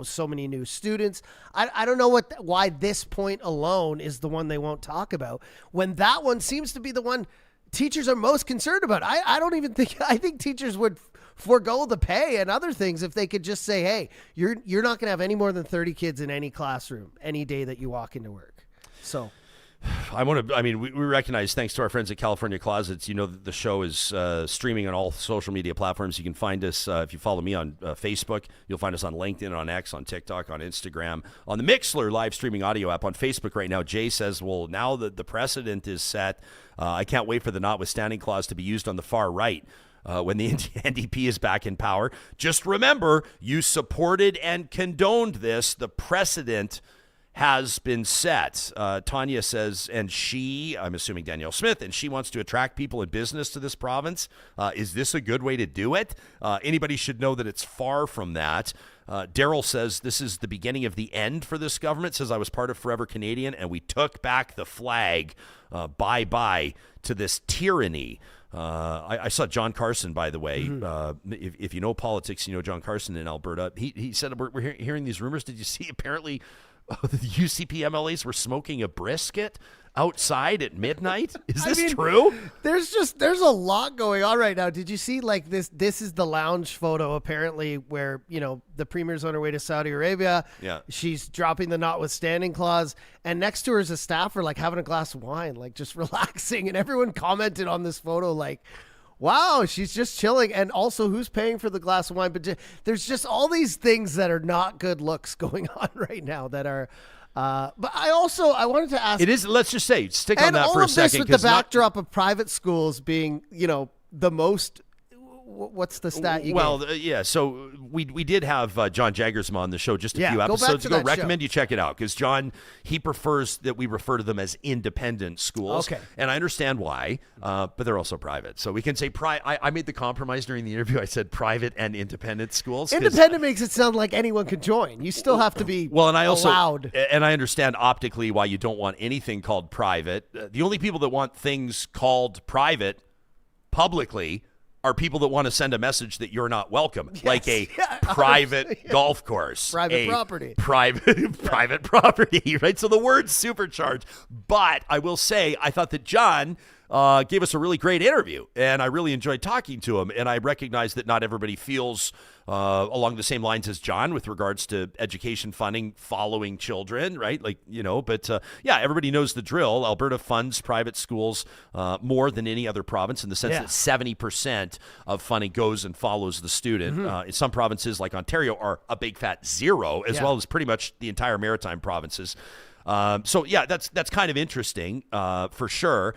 so many new students. I don't know why this point alone is the one they won't talk about, when that one seems to be the one teachers are most concerned about. I think teachers would forego the pay and other things if they could just say, hey, you're not going to have any more than 30 kids in any classroom any day that you walk into work. So we recognize, thanks to our friends at California Closets, the show is streaming on all social media platforms. You can find us, if you follow me on Facebook, you'll find us on LinkedIn, on X, on TikTok, on Instagram, on the Mixler live streaming audio app. On Facebook right now, Jay says, well, now that the precedent is set, I can't wait for the notwithstanding clause to be used on the far right. When the NDP is back in power. Just remember, you supported and condoned this. The precedent has been set. Tanya says, and I'm assuming Danielle Smith, and she wants to attract people in business to this province. Is this a good way to do it? Anybody should know that it's far from that. Daryl says, this is the beginning of the end for this government. Says, I was part of Forever Canadian, and we took back the flag. Bye-bye to this tyranny. I saw John Carson, by the way. If you know politics, you know John Carson in Alberta. He said, we're hearing these rumors. Did you see apparently the UCP MLAs were smoking a brisket outside at midnight? Is this true? There's a lot going on right now. Did you see like this is the lounge photo apparently where, the premier's on her way to Saudi Arabia. Yeah. She's dropping the notwithstanding clause, and next to her is a staffer like having a glass of wine, like just relaxing, and everyone commented on this photo like, wow, she's just chilling. And also, who's paying for the glass of wine? But there's just all these things that are not good looks going on right now that are but I wanted to ask. It is. Let's just say, stick on that for a second. And all of this with the backdrop of private schools being, the most. What's the stat you gave? Yeah. So we did have John Jaggersma on the show just a few episodes ago. Recommend you check it out because John, he prefers that we refer to them as independent schools. Okay. And I understand why, but they're also private. So we can say I made the compromise during the interview. I said private and independent schools. Independent makes it sound like anyone could join. You still have to be allowed. And I understand optically why you don't want anything called private. The only people that want things called private publicly are people that want to send a message that you're not welcome, like a private golf course, private property, private property, right? So the word's supercharged. But I will say, I thought that John gave us a really great interview, and I really enjoyed talking to him. And I recognize that not everybody feels along the same lines as John with regards to education funding following children, right? But everybody knows the drill. Alberta funds private schools more than any other province in the sense that 70% of funding goes and follows the student. In some provinces like Ontario are a big fat zero, as well as pretty much the entire maritime provinces. So yeah, that's kind of interesting for sure.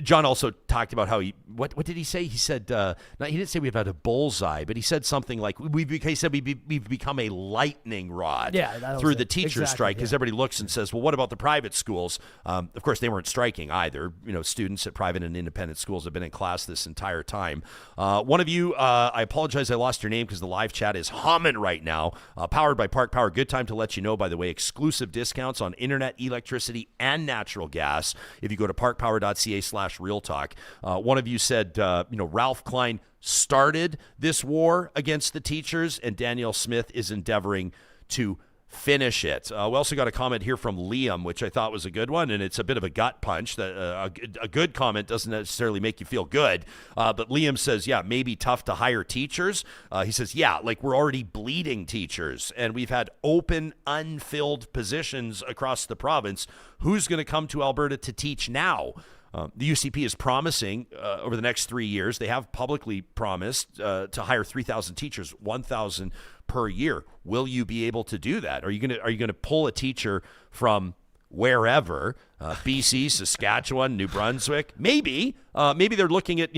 John also talked about how what did he say? He said he didn't say we've had a bullseye, but he said something like we've become a lightning rod through the teachers' strike, because everybody looks and says, well, what about the private schools? Of course, they weren't striking either. Students at private and independent schools have been in class this entire time. One of you, I apologize, I lost your name because the live chat is humming right now. Powered by Park Power. Good time to let you know, by the way, exclusive discounts on internet, electricity, and natural gas if you go to parkpower.ca/realtalk. One of you said, Ralph Klein started this war against the teachers, and Danielle Smith is endeavoring to finish it. We also got a comment here from Liam, which I thought was a good one, and it's a bit of a gut punch. That a good comment doesn't necessarily make you feel good, but Liam says, yeah, maybe tough to hire teachers. He says, yeah, like we're already bleeding teachers, and we've had open, unfilled positions across the province. Who's going to come to Alberta to teach now? The UCP is promising over the next 3 years, they have publicly promised to hire 3,000 teachers, 1,000 per year. Will you be able to do that? Are you going to pull a teacher from wherever, BC, Saskatchewan, New Brunswick? Maybe they're looking at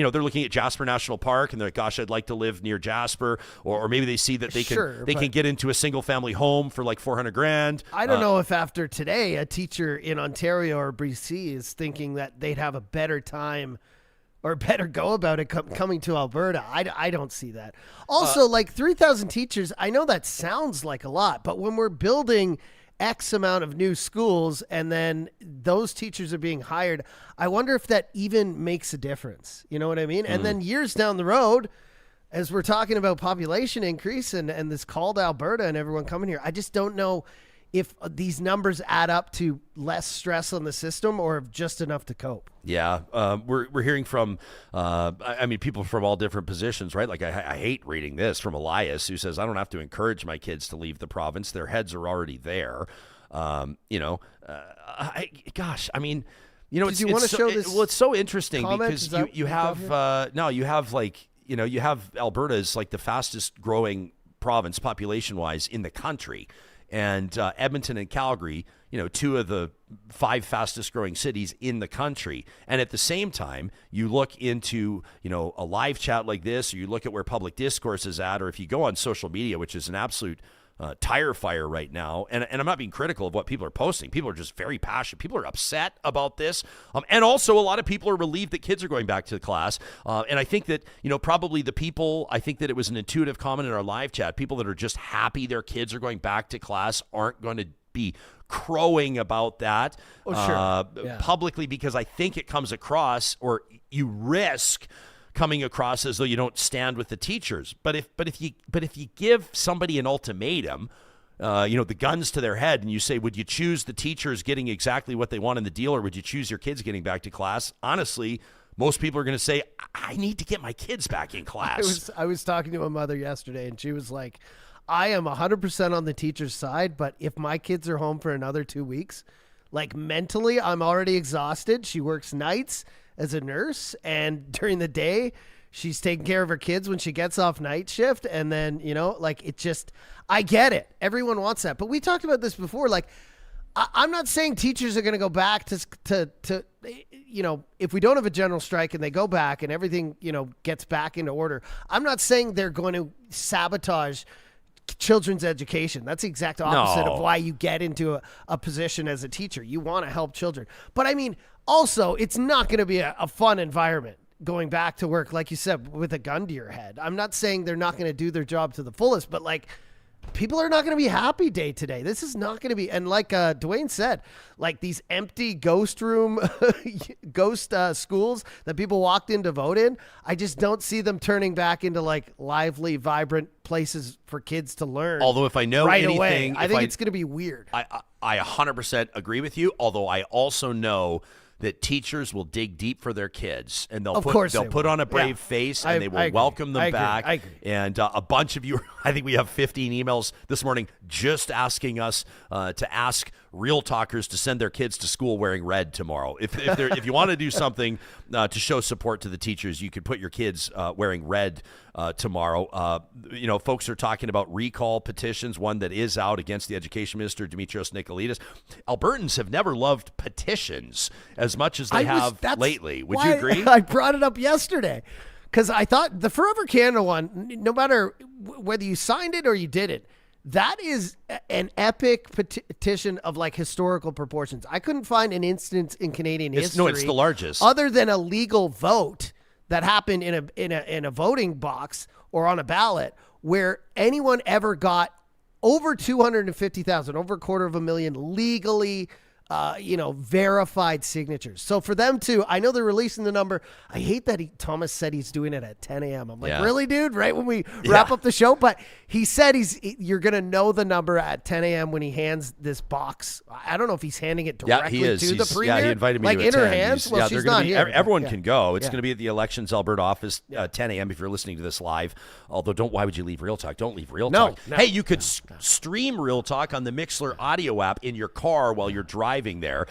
Jasper National Park and they're like, gosh, I'd like to live near Jasper, or maybe they see that they can get into a single family home for like $400,000. I don't know if after today a teacher in Ontario or BC is thinking that they'd have a better time or better go about it coming to Alberta. I don't see that. Also, like 3,000 teachers, I know that sounds like a lot, but when we're building X amount of new schools and then those teachers are being hired, I wonder if that even makes a difference. You know what I mean? And then years down the road, as we're talking about population increase and this call to Alberta and everyone coming here, I just don't know if these numbers add up to less stress on the system or just enough to cope. Yeah, we're hearing from, people from all different positions, right? Like I hate reading this from Elias, who says, I don't have to encourage my kids to leave the province. Their heads are already there. Did you want to show this? Well, it's so interesting comment? because you have Alberta is like the fastest growing province population-wise in the country. And Edmonton and Calgary, two of the 5 fastest growing cities in the country. And at the same time, you look into, a live chat like this, or you look at where public discourse is at, or if you go on social media, which is an absolute tire fire right now. And I'm not being critical of what people are posting. People are just very passionate. People are upset about this. And also a lot of people are relieved that kids are going back to the class. And I think that, probably the people, I think that it was an intuitive comment in our live chat. People that are just happy their kids are going back to class aren't going to be crowing about that publicly, because I think it comes across, or you risk coming across as though you don't stand with the teachers. But if you give somebody an ultimatum, the guns to their head, and you say, would you choose the teachers getting exactly what they want in the deal, or would you choose your kids getting back to class? Honestly, most people are going to say, I need to get my kids back in class. I was talking to a mother yesterday, and she was like, I am 100% on the teacher's side, but if my kids are home for another 2 weeks, like mentally, I'm already exhausted. She works nights as a nurse, and during the day she's taking care of her kids when she gets off night shift. And then, I get it. Everyone wants that. But we talked about this before. Like, I'm not saying teachers are going to go back to if we don't have a general strike and they go back and everything, gets back into order. I'm not saying they're going to sabotage children's education. That's the exact opposite of why you get into a position as a teacher. You want to help children. But also, it's not going to be a fun environment going back to work, like you said, with a gun to your head. I'm not saying they're not going to do their job to the fullest, but people are not going to be happy day to day. This is not going to be, and like Duane said, like these empty ghost schools that people walked in to vote in, I just don't see them turning back into like lively, vibrant places for kids to learn. Although if I know anything, away, I think it's going to be weird. I 100% agree with you, although I also know that teachers will dig deep for their kids, and they'll put on a brave face, and they will welcome them back. I agree. And a bunch of you, I think we have 15 emails this morning just asking us to ask Real Talkers to send their kids to school wearing red tomorrow. If you want to do something to show support to the teachers, you could put your kids wearing red tomorrow. Folks are talking about recall petitions, one that is out against the education minister, Dimitrios Nikolaitis. Albertans have never loved petitions as much as they have lately. Would you agree? I brought it up yesterday because I thought the Forever Canada one, no matter whether you signed it or you didn't, that is an epic petition of like historical proportions. I couldn't find an instance in Canadian history. No, it's the largest. Other than a legal vote that happened in a voting box or on a ballot where anyone ever got over 250,000, over 250,000 legally verified signatures. So for them to, I know they're releasing the number. I hate that Thomas said he's doing it at 10 a.m. I'm like, really, dude? Right when we wrap up the show? But he said you're going to know the number at 10 a.m. when he hands this box. I don't know if he's handing it directly to the premier. Yeah, he invited me like to in attend. her hands? Well, she's not here. Everyone can go. It's going to be at the Elections Alberta office 10 a.m. if you're listening to this live. Although, why would you leave Real Talk? Don't leave Real Talk. No, hey, you could stream Real Talk on the Mixlr audio app in your car while you're driving there.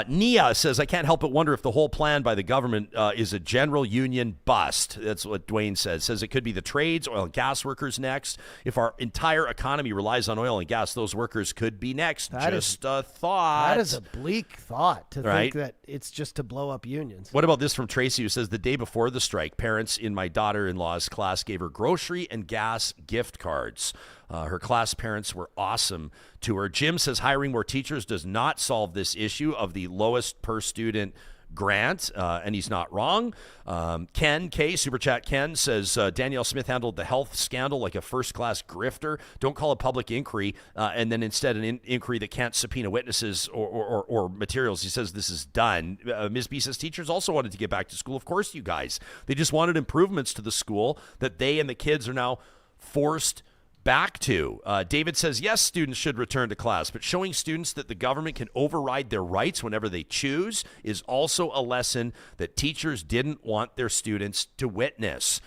Nia says, I can't help but wonder if the whole plan by the government is a general union bust. That's what Duane says. Says it could be the trades, oil and gas workers next. If our entire economy relies on oil and gas, those workers could be next. Just a thought. That is a bleak thought to think that it's just to blow up unions. What about this from Tracy, who says, the day before the strike, parents in my daughter-in-law's class gave her grocery and gas gift cards. Her class parents were awesome to her. Jim says hiring more teachers does not solve this issue of the lowest per student grant, and he's not wrong. Ken K, Super Chat Ken, says Danielle Smith handled the health scandal like a first-class grifter. Don't call a public inquiry, and then instead an inquiry that can't subpoena witnesses or materials. He says this is done. Ms. B says teachers also wanted to get back to school. Of course, you guys. They just wanted improvements to the school that they and the kids are now forced back to. David says, yes, students should return to class, but showing students that the government can override their rights whenever they choose is also a lesson that teachers didn't want their students to witness.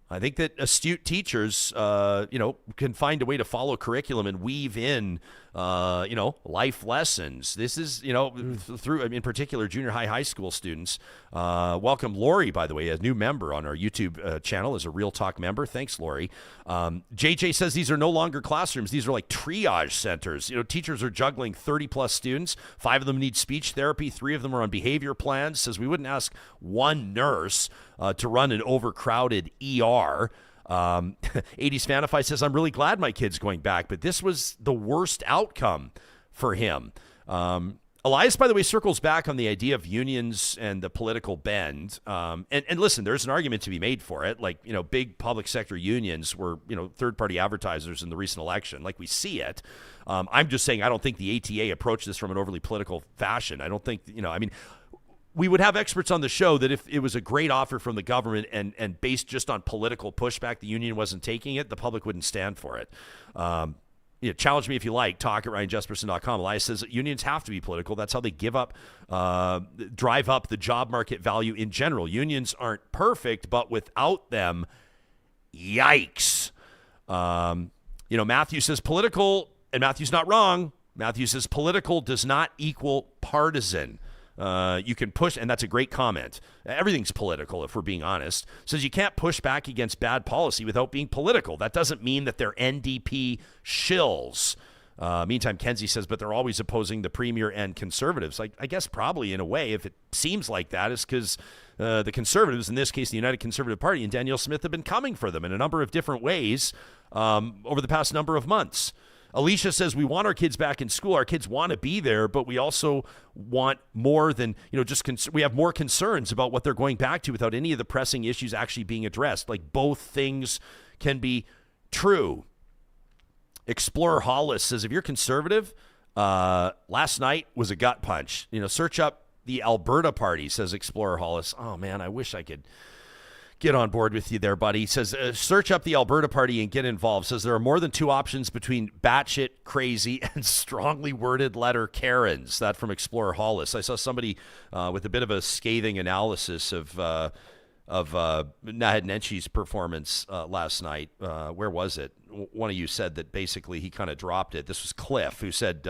I think that astute teachers, can find a way to follow curriculum and weave in, life lessons. This is, through, in particular, junior high school students. Welcome, Lori, by the way, a new member on our YouTube channel as a Real Talk member. Thanks, Lori. JJ says these are no longer classrooms. These are like triage centers. Teachers are juggling 30-plus students. 5 of them need speech therapy. 3 of them are on behavior plans. Says we wouldn't ask one nurse to run an overcrowded ER. 80s Fanify says, I'm really glad my kid's going back, but this was the worst outcome for him. Elias, by the way, circles back on the idea of unions and the political bend. And listen, there's an argument to be made for it. Like, big public sector unions were, third-party advertisers in the recent election. Like, we see it. I'm just saying I don't think the ATA approached this from an overly political fashion. I don't think, we would have experts on the show that if it was a great offer from the government and based just on political pushback, the union wasn't taking it, the public wouldn't stand for it. Challenge me if you like, talk@ryanjespersen.com. Elias says that unions have to be political. That's how they drive up the job market value in general. Unions aren't perfect, but without them, yikes. Matthew says political, and Matthew's not wrong. Matthew says political does not equal partisan. You can push, and that's a great comment. Everything's political, if we're being honest. Says you can't push back against bad policy without being political. That doesn't mean that they're NDP shills. Meantime, Kenzie says, but they're always opposing the Premier and Conservatives. I guess probably in a way, if it seems like that, is because the Conservatives, in this case the United Conservative Party, and Danielle Smith have been coming for them in a number of different ways over the past number of months. Alicia says we want our kids back in school. Our kids want to be there, but we also want more than, we have more concerns about what they're going back to without any of the pressing issues actually being addressed. Like, both things can be true. Explorer Hollis says, if you're conservative, last night was a gut punch. Search up the Alberta Party, says Explorer Hollis. Oh, man, I wish I could get on board with you there, buddy. Says, search up the Alberta Party and get involved. Says there are more than 2 options between batshit crazy and strongly worded letter Karens. That from Explorer Hollis. I saw somebody with a bit of a scathing analysis of Naheed Nenshie's performance last night. Where was it? One of you said that basically he kind of dropped it. This was Cliff, who said,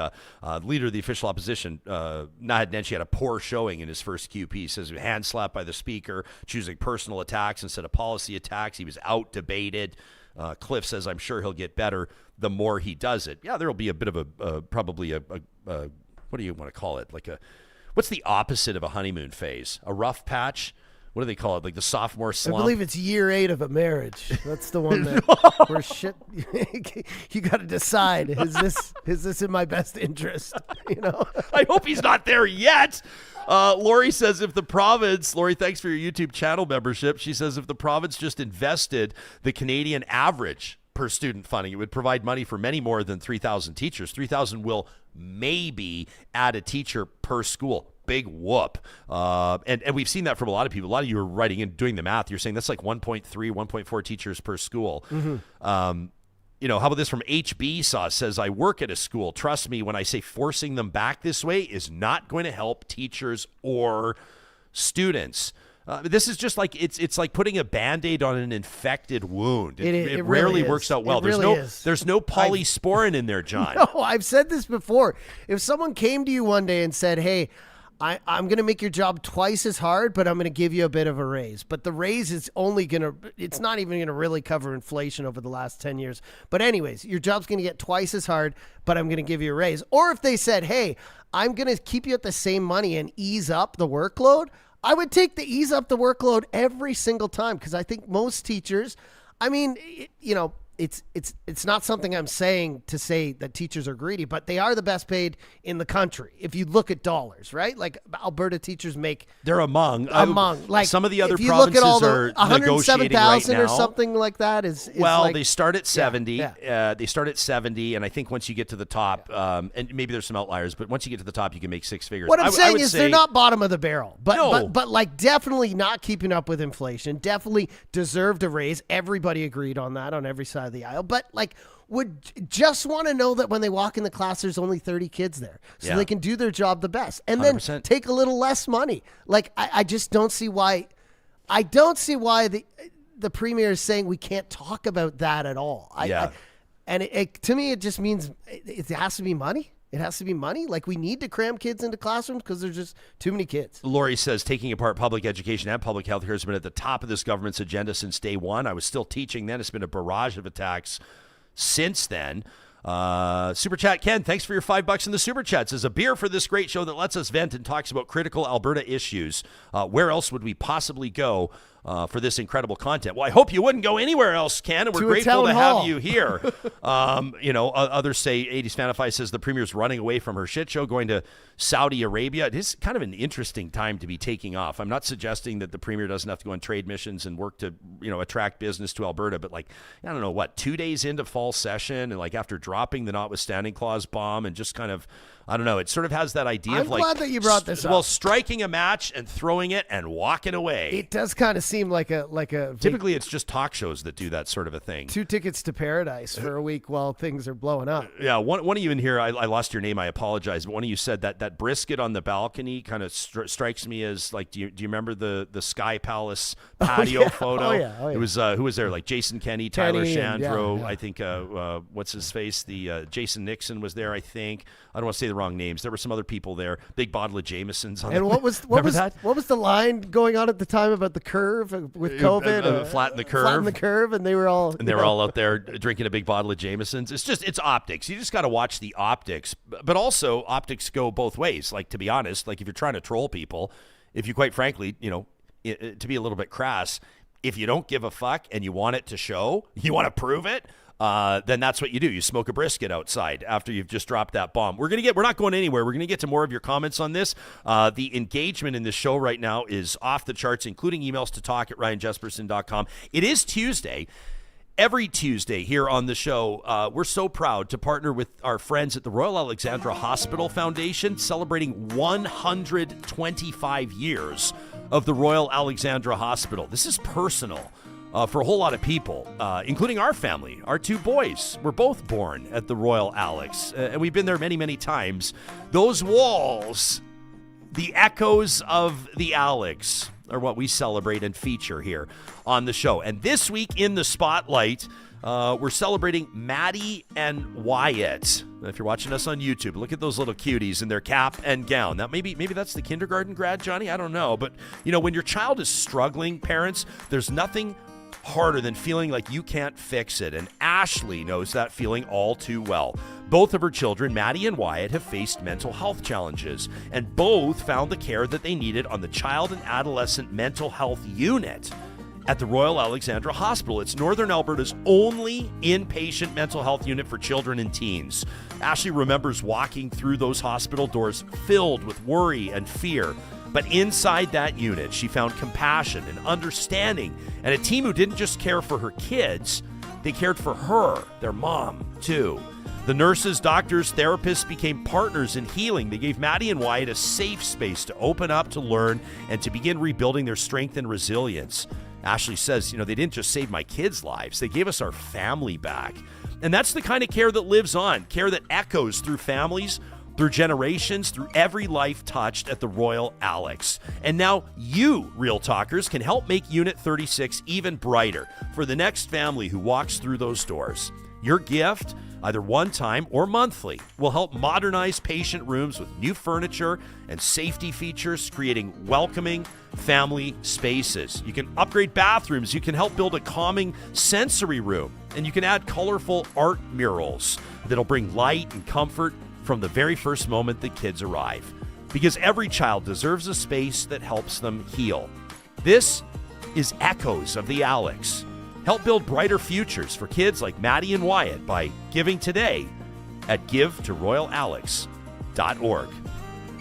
leader of the official opposition, Naheed Nenshie had a poor showing in his first QP. He says he was hand slapped by the speaker, choosing personal attacks instead of policy attacks. He was out-debated. Cliff says, I'm sure he'll get better the more he does it. Yeah, there will be a bit of probably a what do you want to call it? What's the opposite of a honeymoon phase? A rough patch? What do they call it? Like the sophomore slump? I believe it's year 8 of a marriage. That's the one that where shit. You got to decide: is this in my best interest? You know. I hope he's not there yet. Lori says if the province, Lori, thanks for your YouTube channel membership. She says if the province just invested the Canadian average per student funding, it would provide money for many more than 3,000 teachers. 3,000 will maybe add a teacher per school. Big whoop. And we've seen that from a lot of people. A lot of you are writing in, doing the math. You're saying that's like 1.3, 1.4 teachers per school. Mm-hmm. How about this from HB Sauce says, I work at a school. Trust me when I say forcing them back this way is not going to help teachers or students. This is just like it's like putting a Band-Aid on an infected wound. It rarely works out well. There's no polysporin in there, John. No, I've said this before. If someone came to you one day and said, hey, I'm going to make your job twice as hard, but I'm going to give you a bit of a raise. But the raise is it's not even going to really cover inflation over the last 10 years. But anyways, your job's going to get twice as hard, but I'm going to give you a raise. Or if they said, hey, I'm going to keep you at the same money and ease up the workload, I would take the ease up the workload every single time, because I think most teachers, it's not something I'm saying to say that teachers are greedy, but they are the best paid in the country. If you look at dollars, right? Like Alberta teachers make. They're among like some of the other if you provinces look at all are the negotiating right now. or something like that is well, like, they start at 70. Yeah. They start at 70, and I think once you get to the top, and maybe there's some outliers, but once you get to the top, you can make 6 figures. What I'm saying is they're not bottom of the barrel, but like definitely not keeping up with inflation. Definitely deserved a raise. Everybody agreed on that on every side of the aisle, but like. Would just want to know that when they walk in the class, there's only 30 kids there, so they can do their job the best, and 100%. then take a little less money. Like I just don't see why. I don't see why the premier is saying we can't talk about that at all. To me, it just means it has to be money. It has to be money. Like we need to cram kids into classrooms because there's just too many kids. Lori says taking apart public education and public health care has been at the top of this government's agenda since day one. I was still teaching then. It's been a barrage of attacks since then. Super Chat Ken, thanks for your $5 in the Super Chat. Says a beer for this great show that lets us vent and talks about critical Alberta issues. Where else would we possibly go for this incredible content? Well, I hope you wouldn't go anywhere else, Ken, and we're grateful to have you here. Others say 80s Fanify says the premier's running away from her shit show, going to Saudi Arabia. It is kind of an interesting time to be taking off. I'm not suggesting that the premier doesn't have to go on trade missions and work to, attract business to Alberta, but 2 days into fall session and after dropping the notwithstanding clause bomb and just kind of, I don't know, it sort of has that idea I'm glad that you brought this up. Well, striking a match and throwing it and walking away. It does kind of seem like a typically it's just talk shows that do that sort of a thing. 2 tickets to paradise for a week while things are blowing up. Yeah, one of you in here, I lost your name, I apologize, but one of you said that brisket on the balcony kind of strikes me as do you remember the Sky Palace patio photo? Oh yeah. It was who was there? Jason Kenney, Tyler Shandro, yeah. I think what's his face? The Jason Nixon was there, I think. I don't want to say the wrong names. There were some other people there. Big bottle of Jameson's on. And what was the line going on at the time about the curve with COVID? Flatten the curve, and they were all out there drinking a big bottle of Jameson's. It's optics. You just got to watch the optics, but also optics go both ways. To be honest, if you're trying to troll people, if you quite frankly, to be a little bit crass, if you don't give a fuck and you want it to show, you want to prove it. Then that's what you do. You smoke a brisket outside after you've just dropped that bomb. We're not going anywhere. We're going to get to more of your comments on this. The engagement in this show right now is off the charts, including emails to talk@ryanjespersen.com. It is Tuesday. Every Tuesday here on the show, we're so proud to partner with our friends at the Royal Alexandra Hospital Foundation, celebrating 125 years of the Royal Alexandra Hospital. This is personal. For a whole lot of people, including our family. Our 2 boys were both born at the Royal Alex, and we've been there many, many times. Those walls, the echoes of the Alex, are what we celebrate and feature here on the show. And this week in the spotlight, we're celebrating Maddie and Wyatt. If you're watching us on YouTube, look at those little cuties in their cap and gown. Now, maybe that's the kindergarten grad, Johnny. I don't know. But, when your child is struggling, parents, there's nothing harder than feeling like you can't fix it. And Ashley knows that feeling all too well. Both of her children, Maddie and Wyatt, have faced mental health challenges, and both found the care that they needed on the Child and Adolescent Mental Health Unit at the Royal Alexandra Hospital. It's Northern Alberta's only inpatient mental health unit for children and teens. Ashley remembers walking through those hospital doors filled with worry and fear. But inside that unit, she found compassion and understanding, and a team who didn't just care for her kids, they cared for her, their mom, too. The nurses, doctors, therapists became partners in healing. They gave Maddie and Wyatt a safe space to open up, to learn, and to begin rebuilding their strength and resilience. Ashley says, they didn't just save my kids' lives, they gave us our family back. And that's the kind of care that lives on, care that echoes through families, through generations, through every life touched at the Royal Alex. And now you, Real Talkers, can help make Unit 36 even brighter for the next family who walks through those doors. Your gift, either one time or monthly, will help modernize patient rooms with new furniture and safety features, creating welcoming family spaces. You can upgrade bathrooms. You can help build a calming sensory room. And you can add colorful art murals that'll bring light and comfort from the very first moment the kids arrive. Because every child deserves a space that helps them heal. This is Echoes of the Alex. Help build brighter futures for kids like Maddie and Wyatt by giving today at givetoroyalalex.org.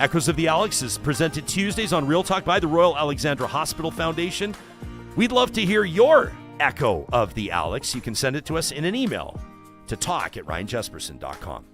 Echoes of the Alex is presented Tuesdays on Real Talk by the Royal Alexandra Hospital Foundation. We'd love to hear your Echo of the Alex. You can send it to us in an email to talk@ryanjespersen.com.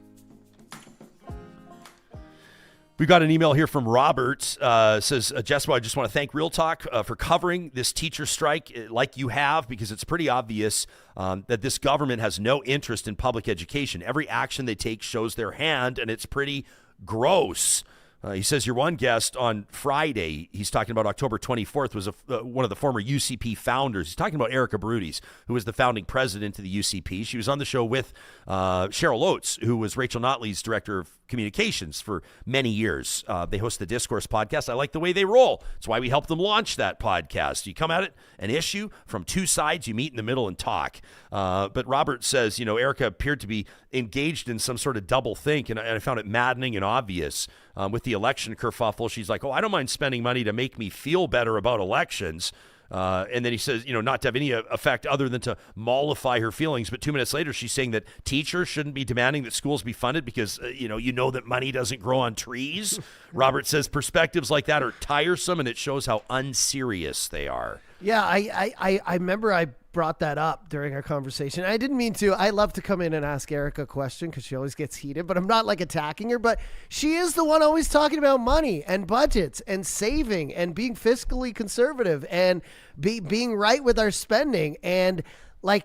We've got an email here from Robert. Says, Jespo, I just want to thank Real Talk for covering this teacher strike like you have, because it's pretty obvious that this government has no interest in public education. Every action they take shows their hand, and it's pretty gross. He says your one guest on Friday, he's talking about October 24th, was one of the former UCP founders. He's talking about Erica Brutis, who was the founding president of the UCP. She was on the show with Cheryl Oates, who was Rachel Notley's director of communications for many years. They host the Discourse podcast. I like the way they roll. That's why we helped them launch that podcast. You come at it, an issue from two sides, you meet in the middle and talk. But Robert says, Erica appeared to be engaged in some sort of double think, and I found it maddening and obvious. With the election kerfuffle, she's like, I don't mind spending money to make me feel better about elections. And then he says, not to have any effect other than to mollify her feelings. But 2 minutes later, she's saying that teachers shouldn't be demanding that schools be funded because, that money doesn't grow on trees. Robert says perspectives like that are tiresome, and it shows how unserious they are. Yeah, I remember I brought that up during our conversation. I didn't mean to. I love to come in and ask Erica a question because she always gets heated, but I'm not attacking her. But she is the one always talking about money and budgets and saving and being fiscally conservative and being right with our spending. And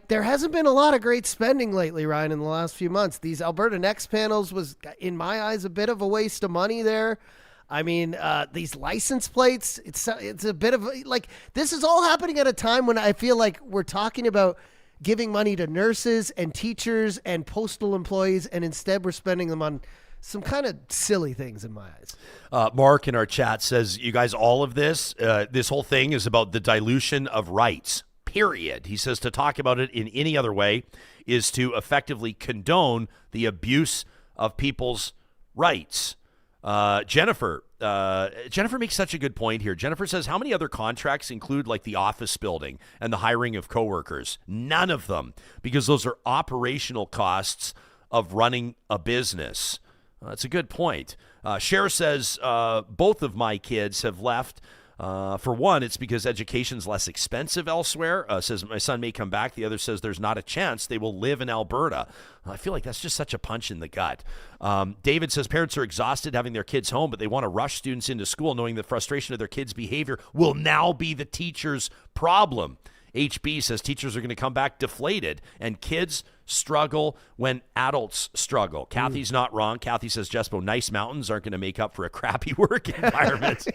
there hasn't been a lot of great spending lately, Ryan, in the last few months. These Alberta Next panels was, in my eyes, a bit of a waste of money there. I mean, these license plates, it's a bit of this is all happening at a time when I feel like we're talking about giving money to nurses and teachers and postal employees, and instead we're spending them on some kind of silly things in my eyes. Mark in our chat says, you guys, all of this whole thing is about the dilution of rights, period. He says to talk about it in any other way is to effectively condone the abuse of people's rights. Jennifer makes such a good point here. Jennifer says, how many other contracts include the office building and the hiring of coworkers? None of them, because those are operational costs of running a business. That's a good point. Cher says, both of my kids have left. For one, it's because education's less expensive elsewhere. Says my son may come back. The other says there's not a chance they will live in Alberta. I feel like that's just such a punch in the gut. David says parents are exhausted having their kids home, but they want to rush students into school knowing the frustration of their kids' behavior will now be the teacher's problem. HB says teachers are going to come back deflated, and kids struggle when adults struggle. Kathy's not wrong. Kathy says, Jespo, nice mountains aren't going to make up for a crappy work environment.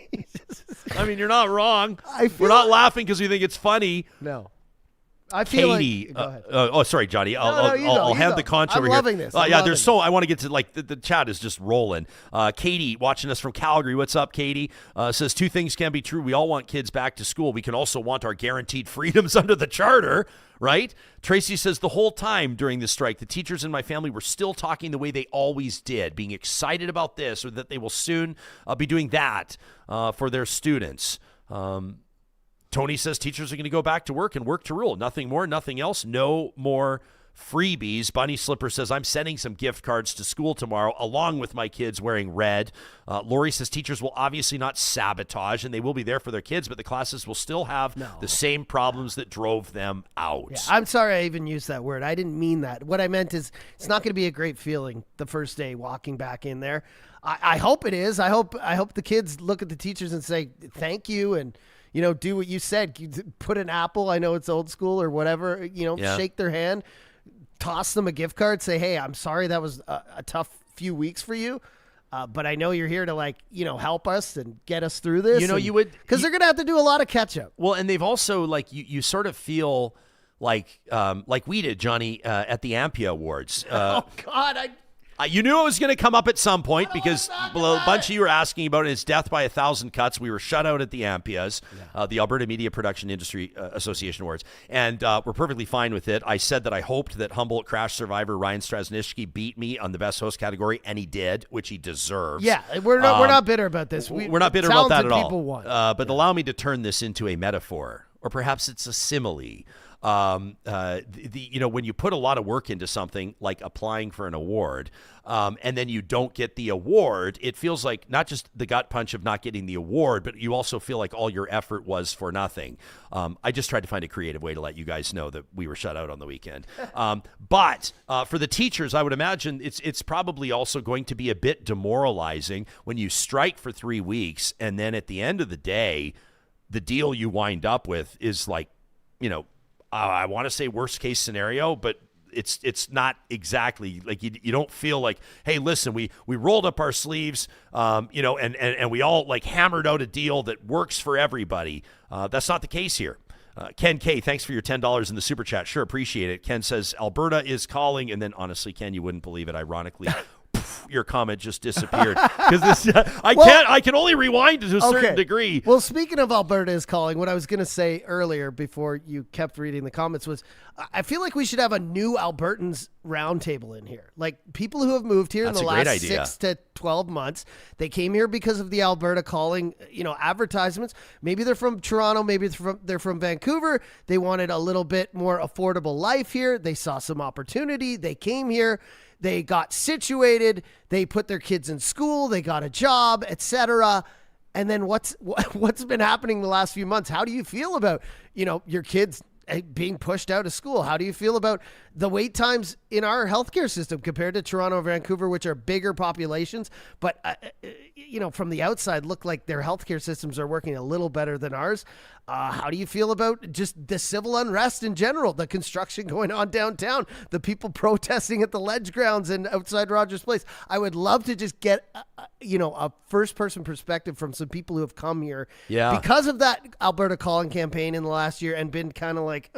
I mean, you're not wrong. I feel We're not laughing because we think it's funny. No. I feel Katie, like... Go ahead. sorry, Johnny. No, I'll you hand go. the conch I'm over here. loving this. I'm Yeah, loving there's so I want to get to like the chat is just rolling. Katie, watching us from Calgary. What's up, Katie? Says two things can be true. We all want kids back to school. We can also want our guaranteed freedoms under the charter, right? Tracy says the whole time during the strike, the teachers in my family were still talking the way they always did, being excited about this or that they will soon be doing that for their students. Tony says teachers are going to go back to work and work to rule. Nothing more, nothing else. No more freebies. Bunny Slipper says, I'm sending some gift cards to school tomorrow along with my kids wearing red. Lori says teachers will obviously not sabotage and they will be there for their kids, but the classes will still have the same problems that drove them out. Yeah, I'm sorry I even used that word. I didn't mean that. What I meant is it's not going to be a great feeling the first day walking back in there. I hope it is. I hope the kids look at the teachers and say thank you and do what you said. Put an apple. I know it's old school or whatever. Shake their hand, toss them a gift card. Say, hey, I'm sorry that was a tough few weeks for you, but I know you're here to help us and get us through this. You would because they're gonna have to do a lot of catch up. Well, and they've also you sort of feel like we did, Johnny, at the Ampia Awards. Oh God, you knew it was going to come up at some point because a bunch of you were asking about it. It's death by 1,000 cuts. We were shut out at the Ampias, the Alberta Media Production Industry Association Awards, and we're perfectly fine with it. I said that I hoped that Humboldt crash survivor Ryan Strasnitzky beat me on the best host category, and he did, which he deserves. Yeah, we're not bitter about this. We're not bitter about that at all. People won. But allow me to turn this into a metaphor, or perhaps it's a simile. When you put a lot of work into something like applying for an award, and then you don't get the award, it feels like not just the gut punch of not getting the award, but you also feel like all your effort was for nothing. I just tried to find a creative way to let you guys know that we were shut out on the weekend. But for the teachers, I would imagine it's probably also going to be a bit demoralizing when you strike for 3 weeks, and then at the end of the day, the deal you wind up with is like, I want to say worst case scenario, but it's not exactly like you don't feel like, hey, listen, we rolled up our sleeves, and we all hammered out a deal that works for everybody. That's not the case here. Ken K, thanks for your $10 in the super chat. Sure, appreciate it. Ken says Alberta is calling, and then honestly, Ken, you wouldn't believe it. Ironically, your comment just disappeared because this I can only rewind to a certain degree. Well, speaking of Alberta is calling, what I was going to say earlier before you kept reading the comments was I feel like we should have a new Albertans roundtable in here. Like people who have moved here in the last 6 to 12 months. They came here because of the Alberta calling, advertisements. Maybe they're from Toronto. Maybe they're from Vancouver. They wanted a little bit more affordable life here. They saw some opportunity. They came here. They got situated. They put their kids in school. They got a job, etc. And then what's been happening the last few months? How do you feel about, your kids being pushed out of school? How do you feel about the wait times in our healthcare system compared to Toronto and Vancouver, which are bigger populations, but from the outside look like their healthcare systems are working a little better than ours? How do you feel about just the civil unrest in general, the construction going on downtown, the people protesting at the Ledge grounds and outside Rogers Place? I would love to just get, a first-person perspective from some people who have come here because of that Alberta calling campaign in the last year and been kind of like,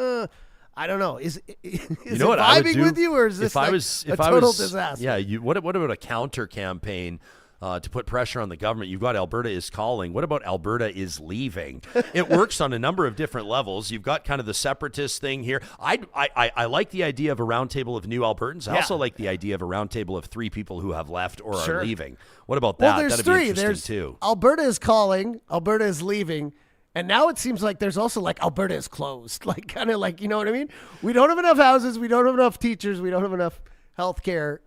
I don't know. Is it vibing with you, or is this a total disaster? Yeah. What about a counter campaign to put pressure on the government? You've got Alberta is calling. What about Alberta is leaving? It works on a number of different levels. You've got kind of the separatist thing here. I like the idea of a roundtable of new Albertans. I also like the idea of a roundtable of 3 people who have left or are leaving. What about that? Well, there's That'd 3. be interesting too. Alberta is calling. Alberta is leaving. And now it seems like there's also Alberta is closed, you know what I mean? We don't have enough houses. We don't have enough teachers. We don't have enough healthcare,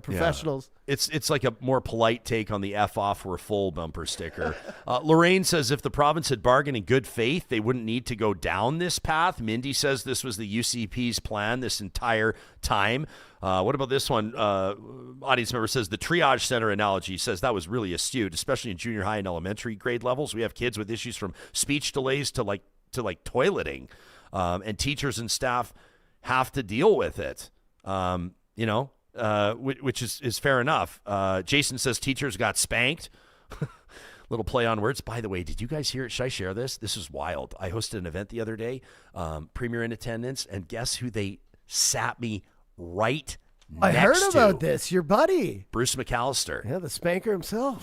professionals. Yeah. It's like a more polite take on the F off we're full bumper sticker. Lorraine says if the province had bargained in good faith, they wouldn't need to go down this path. Mindy says this was the UCP's plan this entire time. What about this one? Audience member says the triage center analogy says that was really astute, especially in junior high and elementary grade levels. We have kids with issues from speech delays to toileting, and teachers and staff have to deal with it. Which is fair enough. Jason says teachers got spanked. little play on words. By the way, did you guys hear it? Should I share this? This is wild. I hosted an event the other day, Premier in attendance, and guess who they sat me right I next heard to? about this. Your buddy. Bruce McAllister. Yeah, the spanker himself.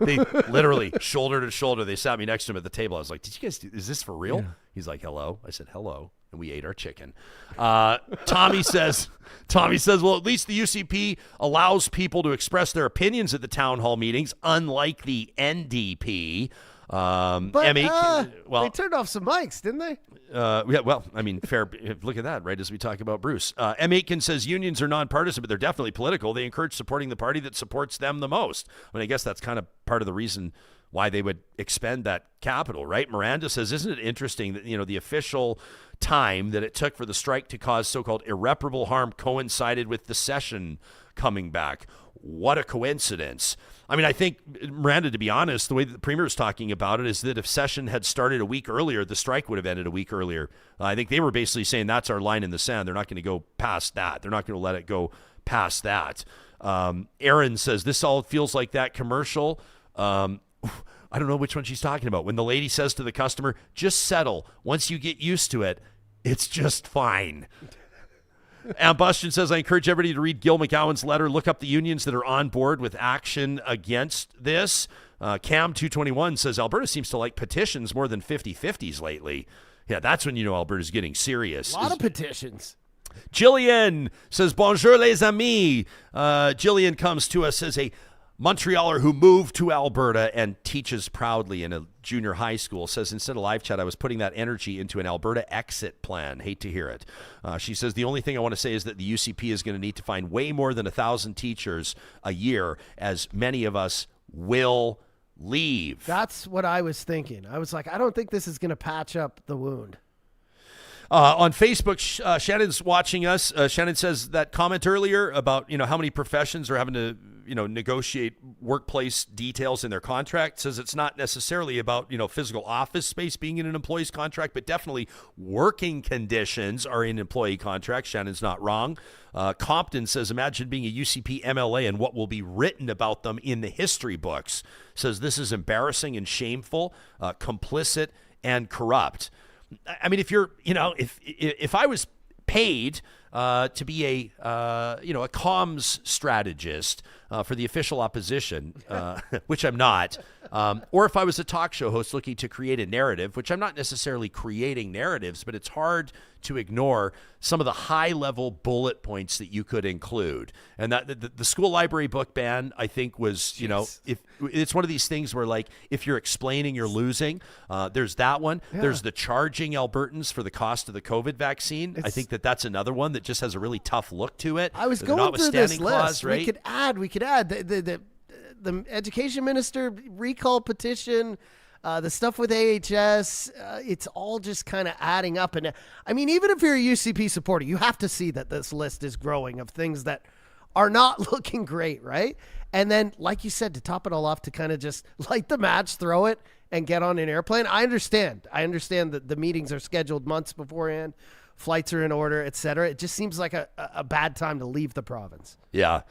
They literally shoulder to shoulder. They sat me next to him at the table. I was like, "Did you guys? Is this for real?" Yeah. He's like, "Hello." I said, "Hello," and we ate our chicken. Tommy says, "Well, at least the UCP allows people to express their opinions at the town hall meetings, unlike the NDP." But they turned off some mics, didn't they? Yeah, well, I mean, fair. Look at that, right, as we talk about Bruce. M. Aitken says unions are nonpartisan, but they're definitely political. They encourage supporting the party that supports them the most. I mean, I guess that's kind of part of the reason why they would expend that capital, right? Miranda says, isn't it interesting that, the official time that it took for the strike to cause so-called irreparable harm coincided with the session coming back? What a coincidence. I mean, I think, Miranda, to be honest, the way that the Premier is talking about it is that if session had started a week earlier, the strike would have ended a week earlier. I think they were basically saying that's our line in the sand. They're not going to go past that. They're not going to let it go past that. Aaron says, this all feels like that commercial. I don't know which one she's talking about. When the lady says to the customer, just settle. Once you get used to it, it's just fine. Ambustion says, I encourage everybody to read Gil McGowan's letter. Look up the unions that are on board with action against this. Cam221 says, Alberta seems to like petitions more than 50-50s lately. Yeah, that's when you know Alberta's getting serious. A lot of petitions. Jillian says, bonjour les amis. Jillian comes to us as a Montrealer who moved to Alberta and teaches proudly in a junior high school. Says, instead of live chat, I was putting that energy into an Alberta exit plan. Hate to hear it. She says, the only thing I want to say is that the UCP is going to need to find way more than 1,000 teachers a year, as many of us will leave. That's what I was thinking. I was like, I don't think this is going to patch up the wound. On Facebook, Shannon's watching us. Shannon says that comment earlier about, how many professions are having to, negotiate workplace details in their contract. Says it's not necessarily about, physical office space being in an employee's contract, but definitely working conditions are in employee contracts. Shannon's not wrong. Compton says, imagine being a UCP MLA and what will be written about them in the history books. Says this is embarrassing and shameful, complicit and corrupt. I mean, if you're, if I was paid to be a comms strategist for the official opposition, which I'm not, or if I was a talk show host looking to create a narrative, which I'm not necessarily creating narratives, but it's hard to ignore some of the high-level bullet points that you could include. And that the school library book ban, I think, was, if it's one of these things where, like, if you're explaining, you're losing. There's that one. Yeah. There's the charging Albertans for the cost of the COVID vaccine. I think that's another one that just has a really tough look to it. I was going through this list. Right? We could add the education minister recall petition, the stuff with AHS, it's all just kind of adding up. And I mean, even if you're a UCP supporter, you have to see that this list is growing of things that are not looking great, right? And then, like you said, to top it all off, to kind of just light the match, throw it, and get on an airplane. I understand that the meetings are scheduled months beforehand, flights are in order, et cetera. It just seems like a bad time to leave the province. Yeah.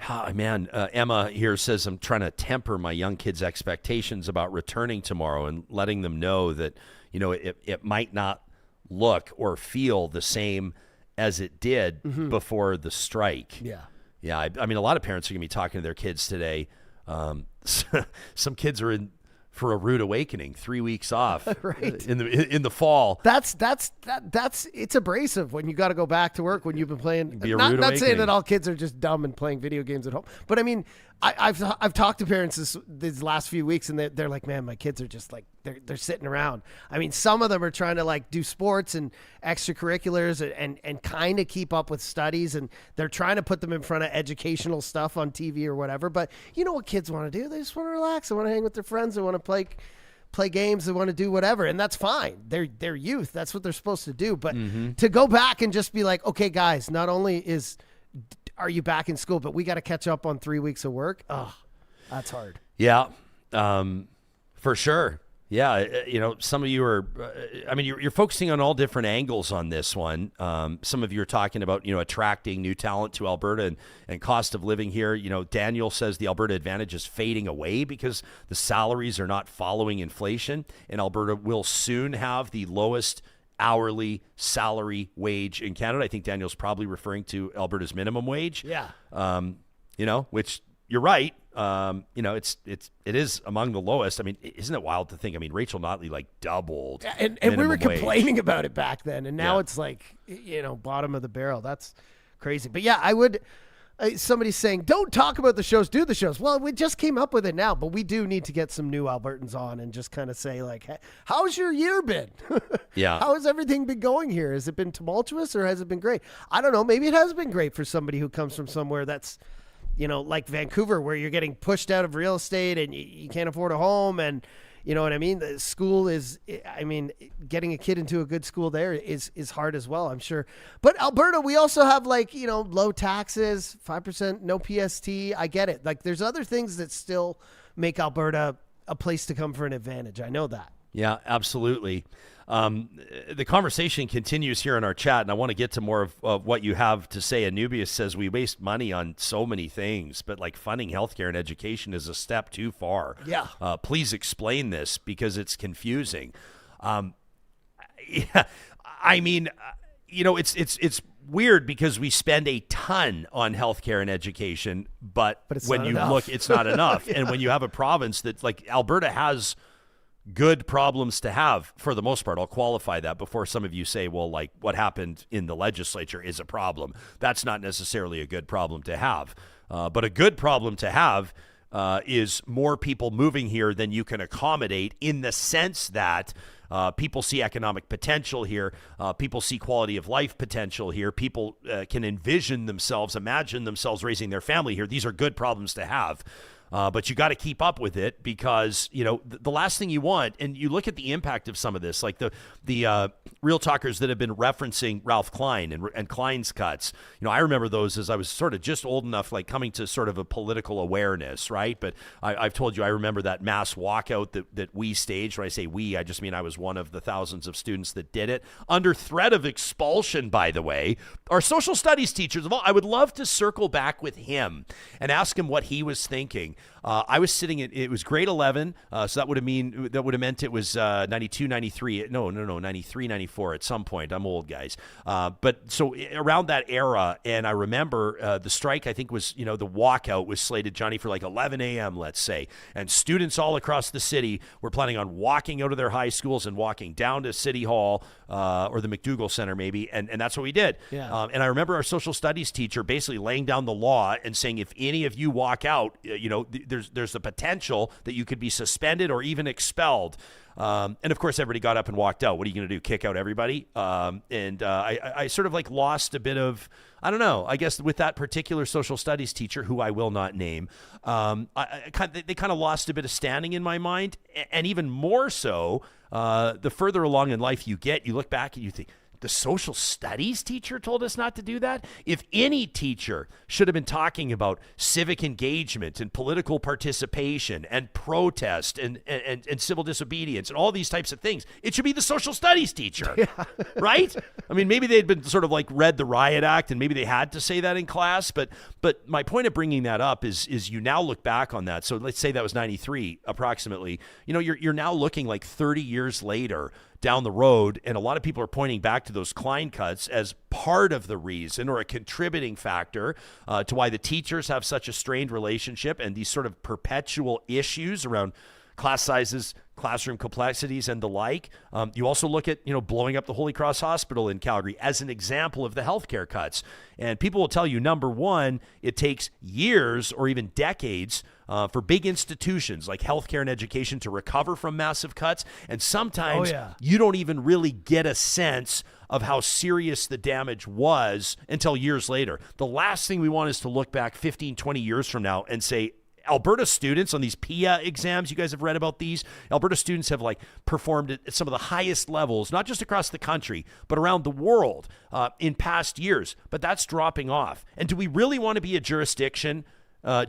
Emma here says, I'm trying to temper my young kids' expectations about returning tomorrow and letting them know that, it might not look or feel the same as it did before the strike. Yeah. Yeah. I mean, a lot of parents are going to be talking to their kids today. Some kids are in for a rude awakening, 3 weeks off right. in the fall. That's it's abrasive when you got to go back to work when you've been playing. Not saying that all kids are just dumb and playing video games at home, but I mean, I've talked to parents these last few weeks, and they're like, man, my kids are just like they're sitting around. I mean, some of them are trying to like do sports and extracurriculars and kind of keep up with studies, and they're trying to put them in front of educational stuff on TV or whatever. But you know what kids want to do? They just want to relax. They want to hang with their friends. They want to play games. They want to do whatever, and that's fine. They're youth. That's what they're supposed to do. But to go back and just be like, okay, guys, not only are you back in school, but we got to catch up on 3 weeks of work. Oh, that's hard. Yeah, for sure. Yeah, some of you are, you're focusing on all different angles on this one. Some of you are talking about, attracting new talent to Alberta and cost of living here. Daniel says the Alberta advantage is fading away because the salaries are not following inflation, and Alberta will soon have the lowest hourly salary wage in Canada. I think Daniel's probably referring to Alberta's minimum wage. Yeah. Which you're right. It is among the lowest. I mean, isn't it wild to think? I mean, Rachel Notley doubled. And we were minimum complaining wage. about it back then, and now it's bottom of the barrel. That's crazy. But yeah, I would. Somebody's saying, don't talk about the shows, do the shows. Well, we just came up with it now, but we do need to get some new Albertans on and just kind of say, hey, how's your year been? Yeah. How has everything been going here? Has it been tumultuous or has it been great? I don't know. Maybe it has been great for somebody who comes from somewhere that's, like Vancouver, where you're getting pushed out of real estate and you can't afford a home. And you know what I mean? The school is, getting a kid into a good school there is hard as well, I'm sure. But Alberta, we also have low taxes, 5%, no PST. I get it. There's other things that still make Alberta a place to come for an advantage. I know that. Yeah, absolutely. The conversation continues here in our chat, and I want to get to more of what you have to say. Anubius says we waste money on so many things, but funding healthcare and education is a step too far. Yeah. Please explain this because it's confusing. Yeah, it's weird because we spend a ton on healthcare and education, but when you look, it's not enough. Yeah. And when you have a province that Alberta has good problems to have for the most part. I'll qualify that before some of you say, well, what happened in the legislature is a problem. That's not necessarily a good problem to have. But a good problem to have is more people moving here than you can accommodate, in the sense that people see economic potential here. People see quality of life potential here. People can imagine themselves raising their family here. These are good problems to have. But you got to keep up with it because, the last thing you want, and you look at the impact of some of this, the real talkers that have been referencing Ralph Klein and Klein's cuts. I remember those as I was sort of just old enough, coming to sort of a political awareness, right? But I've told you, I remember that mass walkout that we staged. When I say we, I just mean I was one of the thousands of students that did it under threat of expulsion, by the way. Our social studies teachers, I would love to circle back with him and ask him what he was thinking. I was sitting it was grade 11, so that would have meant it was 92, 93. No, 93, 94 at some point. I'm old, guys. But so around that era, and I remember the strike, I think was, the walkout was slated, Johnny, for 11 a.m., let's say. And students all across the city were planning on walking out of their high schools and walking down to City Hall or the McDougall Center maybe, and that's what we did. Yeah. And I remember our social studies teacher basically laying down the law and saying, if any of you walk out, there's the potential that you could be suspended or even expelled. And of course, everybody got up and walked out. What are you going to do? Kick out everybody? I sort of lost a bit of, I don't know, I guess with that particular social studies teacher, who I will not name, they kind of lost a bit of standing in my mind. And even more so, the further along in life you get, you look back and you think, the social studies teacher told us not to do that? If any teacher should have been talking about civic engagement and political participation and protest and civil disobedience and all these types of things, it should be the social studies teacher, right? I mean, maybe they'd been sort of read the Riot Act and maybe they had to say that in class, but my point of bringing that up is you now look back on that. So let's say that was 93 approximately. You're now looking 30 years later down the road, and a lot of people are pointing back to those Klein cuts as part of the reason or a contributing factor to why the teachers have such a strained relationship and these sort of perpetual issues around class sizes, classroom complexities, and the like. You also look at, blowing up the Holy Cross Hospital in Calgary as an example of the healthcare cuts. And people will tell you, number one, it takes years or even decades for big institutions like healthcare and education to recover from massive cuts. And sometimes you don't even really get a sense of how serious the damage was until years later. The last thing we want is to look back 15, 20 years from now and say, Alberta students on these PIA exams, you guys have read about these. Alberta students have performed at some of the highest levels, not just across the country, but around the world in past years. But that's dropping off. And do we really want to be a jurisdiction?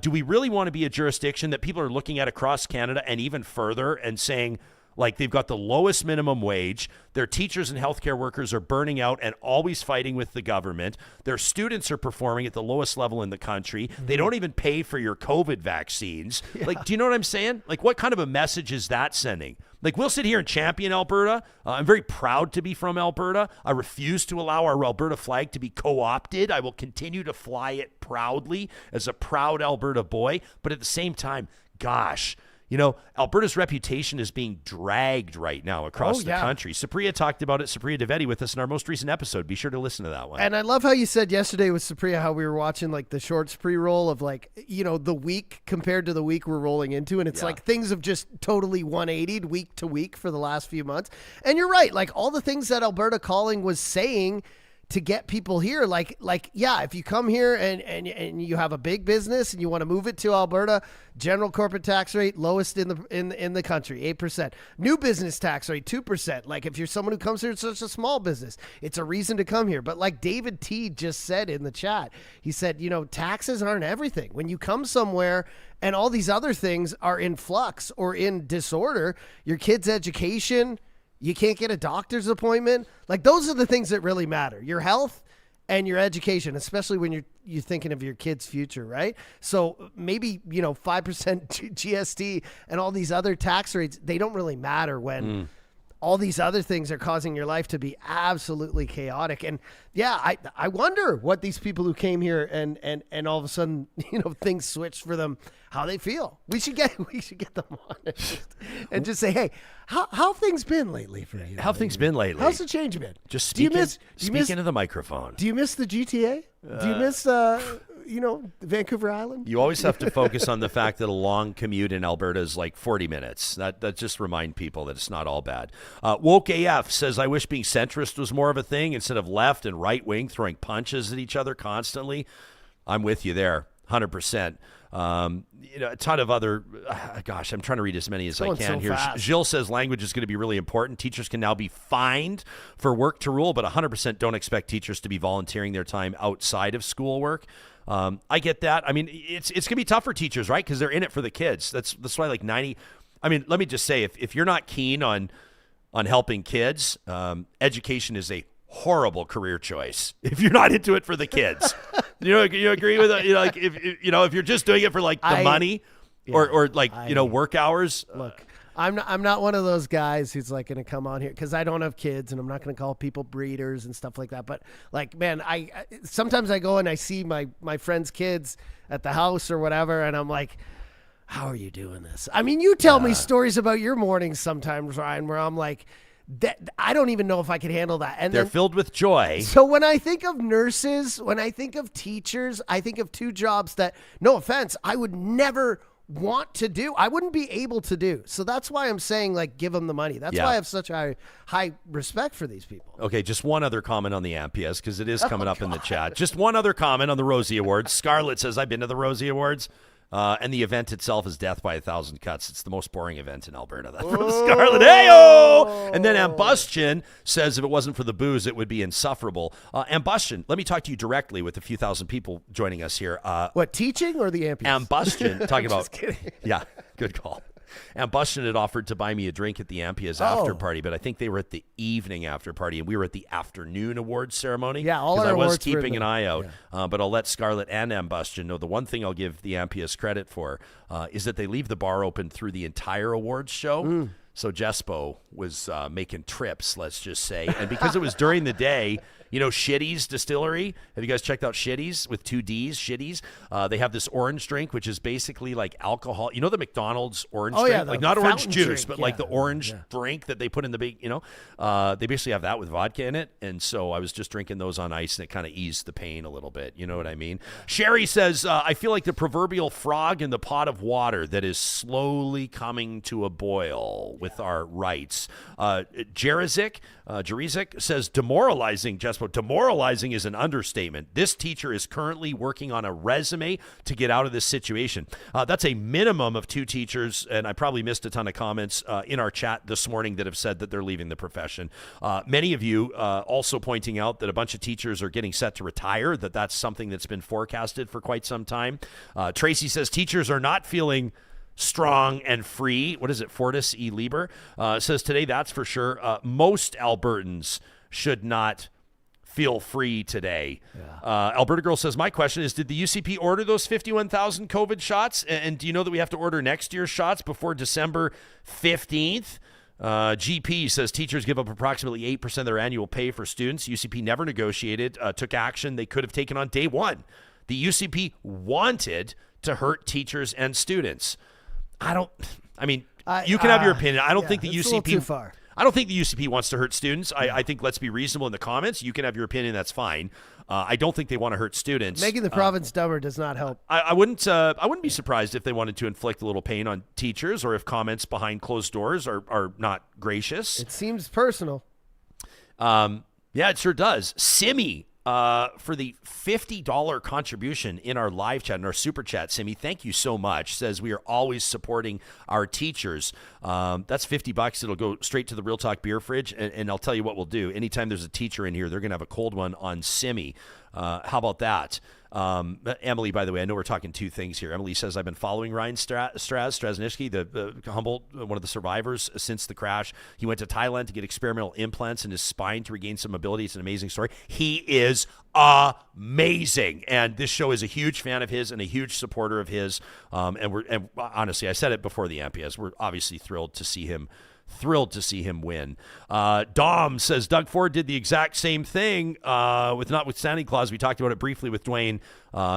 Do we really want to be a jurisdiction that people are looking at across Canada and even further and saying, Like, they've got the lowest minimum wage. Their teachers and healthcare workers are burning out and always fighting with the government. Their students are performing at the lowest level in the country. They don't even pay for your COVID vaccines. Like, do you know what I'm saying? Like, what kind of a message is that sending? Like, we'll sit here and champion Alberta. I'm very proud to be from Alberta. I refuse to allow our Alberta flag to be co-opted. I will continue to fly it proudly as a proud Alberta boy. But at the same time, gosh, you know, Alberta's reputation is being dragged right now across the country. Supriya talked about it, Supriya Dwivedi, with us in our most recent episode. Be sure to listen to that one. And I love how you said yesterday with Supriya how we were watching like the shorts pre-roll of like, you know, the week compared to the week we're rolling into. And it's like things have just totally 180'd week to week for the last few months. And you're right. Like all the things that Alberta Calling was saying to get people here, like yeah, if you come here and you have a big business and you want to move it to Alberta, general corporate tax rate lowest in the country, 8%. New business tax rate 2%. Like if you're someone who comes here, it's such a small business, it's a reason to come here. But like David T just said in the chat, he said, you know, taxes aren't everything. When you come somewhere and all these other things are in flux or in disorder, your kid's education, you can't get a doctor's appointment. Like those are the things that really matter. Your health and your education, especially when you're thinking of your kid's future, right? So maybe, you know, 5% GST and all these other tax rates, they don't really matter when all these other things are causing your life to be absolutely chaotic. And yeah, I wonder what these people who came here and all of a sudden, you know, things switched for them, how they feel. We should get them on and just say, hey, how things been lately for you? How things been lately? How's the change been? Just speak into the microphone. Do you miss the GTA? Do you miss you know, Vancouver Island? You always have to focus on the fact that a long commute in Alberta is like 40 minutes. That just remind people that it's not all bad. Woke AF says, I wish being centrist was more of a thing instead of left and right wing throwing punches at each other constantly. I'm with you there, 100%. You know, a ton of other, gosh, I'm trying to read as many as I can here. Gilles says language is going to be really important. Teachers can now be fined for work to rule, but 100% don't expect teachers to be volunteering their time outside of schoolwork. I get that. I mean, it's going to be tough for teachers, right? Because they're in it for the kids. That's why like 90. I mean, let me just say, if you're not keen on helping kids, education is a horrible career choice. If you're not into it for the kids, you agree with that? You know, like if you're just doing it for like the money, or like work hours. Look. I'm not one of those guys who's like going to come on here because I don't have kids and I'm not going to call people breeders and stuff like that. But like, man, I sometimes I go and I see my friends' kids at the house or whatever, and I'm like, how are you doing this? I mean, you tell me stories about your mornings sometimes, Ryan, where I'm like, I don't even know if I could handle that. And they're filled with joy. So when I think of nurses, when I think of teachers, I think of two jobs that, no offense, I would never want to do. I wouldn't be able to do. So that's why I'm saying, like, give them the money. That's why I have such high respect for these people. Okay, just one other comment on the Ampias, because it is coming up in the chat. Just one other comment on the Rosie Awards. Scarlett says, I've been to the Rosie Awards. And the event itself is death by 1,000 cuts. It's the most boring event in Alberta. That's from Scarlett. Hey-o! And then Ambustion says if it wasn't for the booze, it would be insufferable. Ambustion, let me talk to you directly with a few thousand people joining us here. What, teaching or the Ampias? Ambustion, talking about. Just kidding. Yeah, good call. Ambustion had offered to buy me a drink at the Ampias after party, but I think they were at the evening after party, and we were at the afternoon awards ceremony. Yeah, all our I was awards keeping an eye out. Yeah. But I'll let Scarlett and Ambustion know the one thing I'll give the Ampias credit for is that they leave the bar open through the entire awards show. So Jespo was making trips, let's just say. And because it was during the day, you know, Shitty's Distillery. Have you guys checked out Shitty's with 2 D's, Shitty's? They have this orange drink, which is basically like alcohol. You know the McDonald's orange drink? Yeah, like not orange juice, drink, but like the orange drink that they put in the big, they basically have that with vodka in it. And so I was just drinking those on ice, and it kind of eased the pain a little bit. You know what I mean? Sherry says, I feel like the proverbial frog in the pot of water that is slowly coming to a boil with our rights. Jerizik says, demoralizing, Jespo. Demoralizing is an understatement. This teacher is currently working on a resume to get out of this situation. That's a minimum of 2 teachers, and I probably missed a ton of comments in our chat this morning that have said that they're leaving the profession. Many of you also pointing out that a bunch of teachers are getting set to retire, that's something that's been forecasted for quite some time. Tracy says teachers are not feeling strong and free. What is it? Fortis E. Lieber says today, that's for sure. Most Albertans should not feel free today. Alberta Girl says, my question is, did the UCP order those 51,000 COVID shots? And do you know that we have to order next year's shots before December 15th? GP says teachers give up approximately 8% of their annual pay for students. UCP never negotiated, took action they could have taken on day one. The UCP wanted to hurt teachers and students. You can have your opinion. I don't think the it's a little UCP too far. I don't think the UCP wants to hurt students. I think let's be reasonable in the comments. You can have your opinion. That's fine. I don't think they want to hurt students. Making the province dumber does not help. I wouldn't be surprised if they wanted to inflict a little pain on teachers, or if comments behind closed doors are not gracious. It seems personal. Yeah, it sure does. Simi, for the $50 contribution in our live chat, in our super chat, Simi, thank you so much. Says we are always supporting our teachers. That's $50. It'll go straight to the Real Talk beer fridge, and I'll tell you what we'll do. Anytime there's a teacher in here, they're going to have a cold one on Simi. How about that? Emily, by the way, I know we're talking two things here. Emily says, I've been following Ryan Strasnitsky, the Humboldt, one of the survivors since the crash. He went to Thailand to get experimental implants in his spine to regain some mobility. It's an amazing story. He is amazing. And this show is a huge fan of his and a huge supporter of his. And honestly, I said it before the MPS. We're obviously thrilled to see him win. Dom says Doug Ford did the exact same thing with notwithstanding clause. We talked about it briefly with Duane.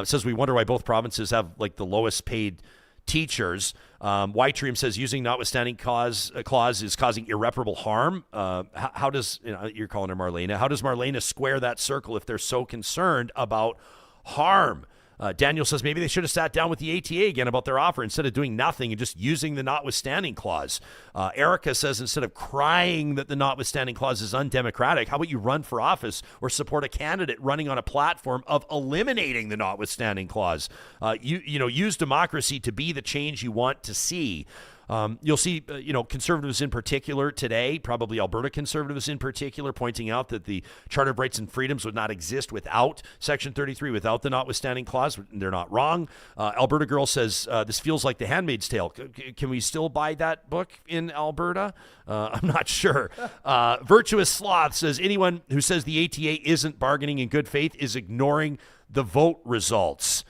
Says we wonder why both provinces have like the lowest paid teachers. White says using notwithstanding clause is causing irreparable harm. How does, you're calling her Marlena, how does Marlena square that circle if they're so concerned about harm? Daniel says maybe they should have sat down with the ATA again about their offer instead of doing nothing and just using the notwithstanding clause. Erica says instead of crying that the notwithstanding clause is undemocratic, how about you run for office or support a candidate running on a platform of eliminating the notwithstanding clause? Use democracy to be the change you want to see. You'll see, conservatives in particular today, probably Alberta conservatives in particular, pointing out that the Charter of Rights and Freedoms would not exist without Section 33, without the notwithstanding clause. They're not wrong. Alberta Girl says, this feels like The Handmaid's Tale. Can we still buy that book in Alberta? I'm not sure. Virtuous Sloth says, anyone who says the ATA isn't bargaining in good faith is ignoring the vote results.